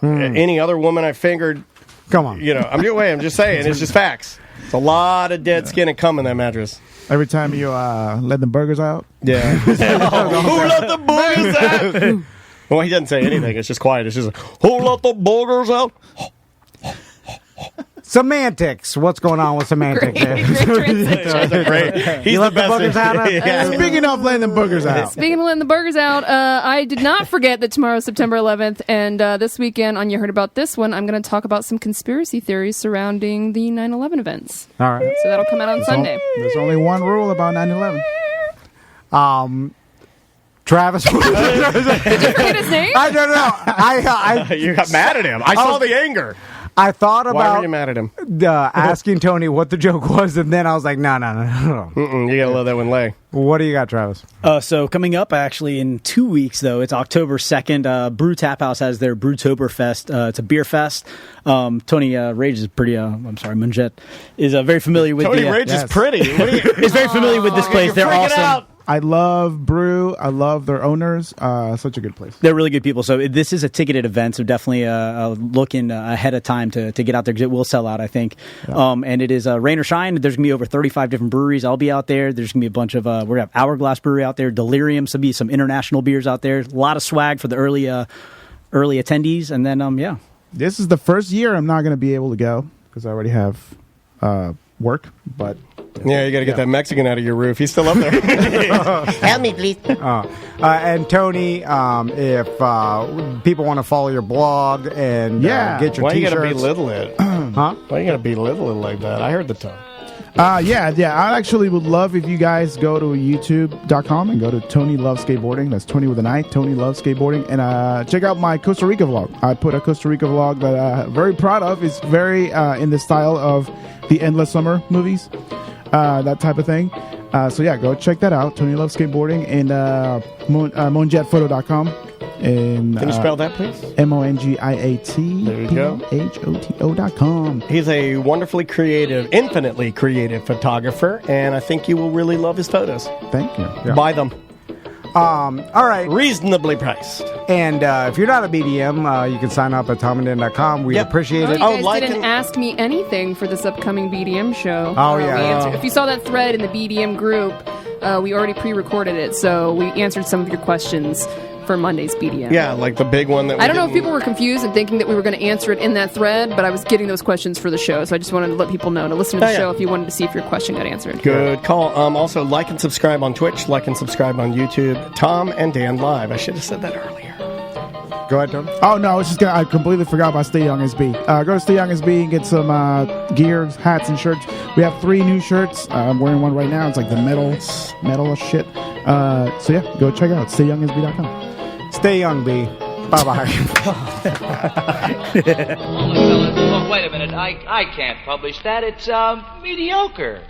Any other woman I fingered. Come on. I'm just saying. It's just facts. It's a lot of dead skin and cum in that mattress. Every time you let the burgers out? Yeah. Who let the boogers out? Well, he doesn't say anything. It's just quiet. It's just, who let the boogers out? Semantics. What's going on with semantics? Great transition. Great. He's let the boogers out? Yeah. Speaking of letting the burgers out. Speaking of letting the burgers out, I did not forget that tomorrow's September 11th, and this weekend on You Heard About This One, I'm going to talk about some conspiracy theories surrounding the 9/11 events. All right. So that'll come out on Sunday. There's only one rule about 9/11. Travis. Did you forget his name? I don't know. You got mad at him. I saw the anger. I thought about Why were you mad at him? Asking Tony what the joke was, and then I was like, no. You gotta let that one lay. What do you got, Travis? So coming up, actually, in 2 weeks, though, it's October 2nd. Brew Tap House has their Brewtoberfest. It's a beer fest. Tony Rage is pretty. Munjet is very familiar with. Tony Rage is pretty. Is very familiar with this place. They're awesome. Out. I love Brew. I love their owners. Such a good place. They're really good people. So this is a ticketed event. So definitely look in ahead of time to get out there because it will sell out, I think. Yeah. And it is rain or shine. There's going to be over 35 different breweries. I'll be out there. There's going to be a bunch of, we're going to have Hourglass Brewery out there, Delirium. So be some international beers out there. A lot of swag for the early attendees. And then, yeah. This is the first year I'm not going to be able to go because I already have work, but... Yeah, you got to get that Mexican out of your roof. He's still up there. Help me, please. And Tony, if people want to follow your blog and get your Why T-shirts. Why you got to belittle it? Huh? Why you got to belittle it like that? I heard the tone. Yeah. I actually would love if you guys go to youtube.com and go to Tony Loves Skateboarding. That's Tony with an I, Tony Loves Skateboarding. And check out my Costa Rica vlog. I put a Costa Rica vlog that I'm very proud of. It's very in the style of the Endless Summer movies. That type of thing. So yeah, go check that out. Tony Loves Skateboarding and monjetphoto.com. And can you spell that, please? MONGIATPHOTO.com. He's a wonderfully creative, infinitely creative photographer, and I think you will really love his photos. Thank you. Yeah. Buy them. All right. Reasonably priced. And if you're not a BDM, you can sign up at TomandDan.com. We appreciate it. You guys didn't ask me anything for this upcoming BDM show. Oh, yeah. If you saw that thread in the BDM group, we already pre-recorded it, so we answered some of your questions for Monday's BDM. Yeah, like the big one that I don't know if people were confused and thinking that we were going to answer it in that thread, but I was getting those questions for the show, so I just wanted to let people know to listen to the show if you wanted to see if your question got answered. Good call. Also, like and subscribe on Twitch, like and subscribe on YouTube. Tom and Dan Live. I should have said that earlier. Go ahead, Tom. Oh, no, I completely forgot about Stay Young SB. Go to Stay Young SB and get some gear, hats, and shirts. We have 3 new shirts. I'm wearing one right now. It's like the metal shit. So yeah, go check it out. StayYoungSB.com. Stay young, B. Bye-bye. Wait a minute. I can't publish that. It's mediocre.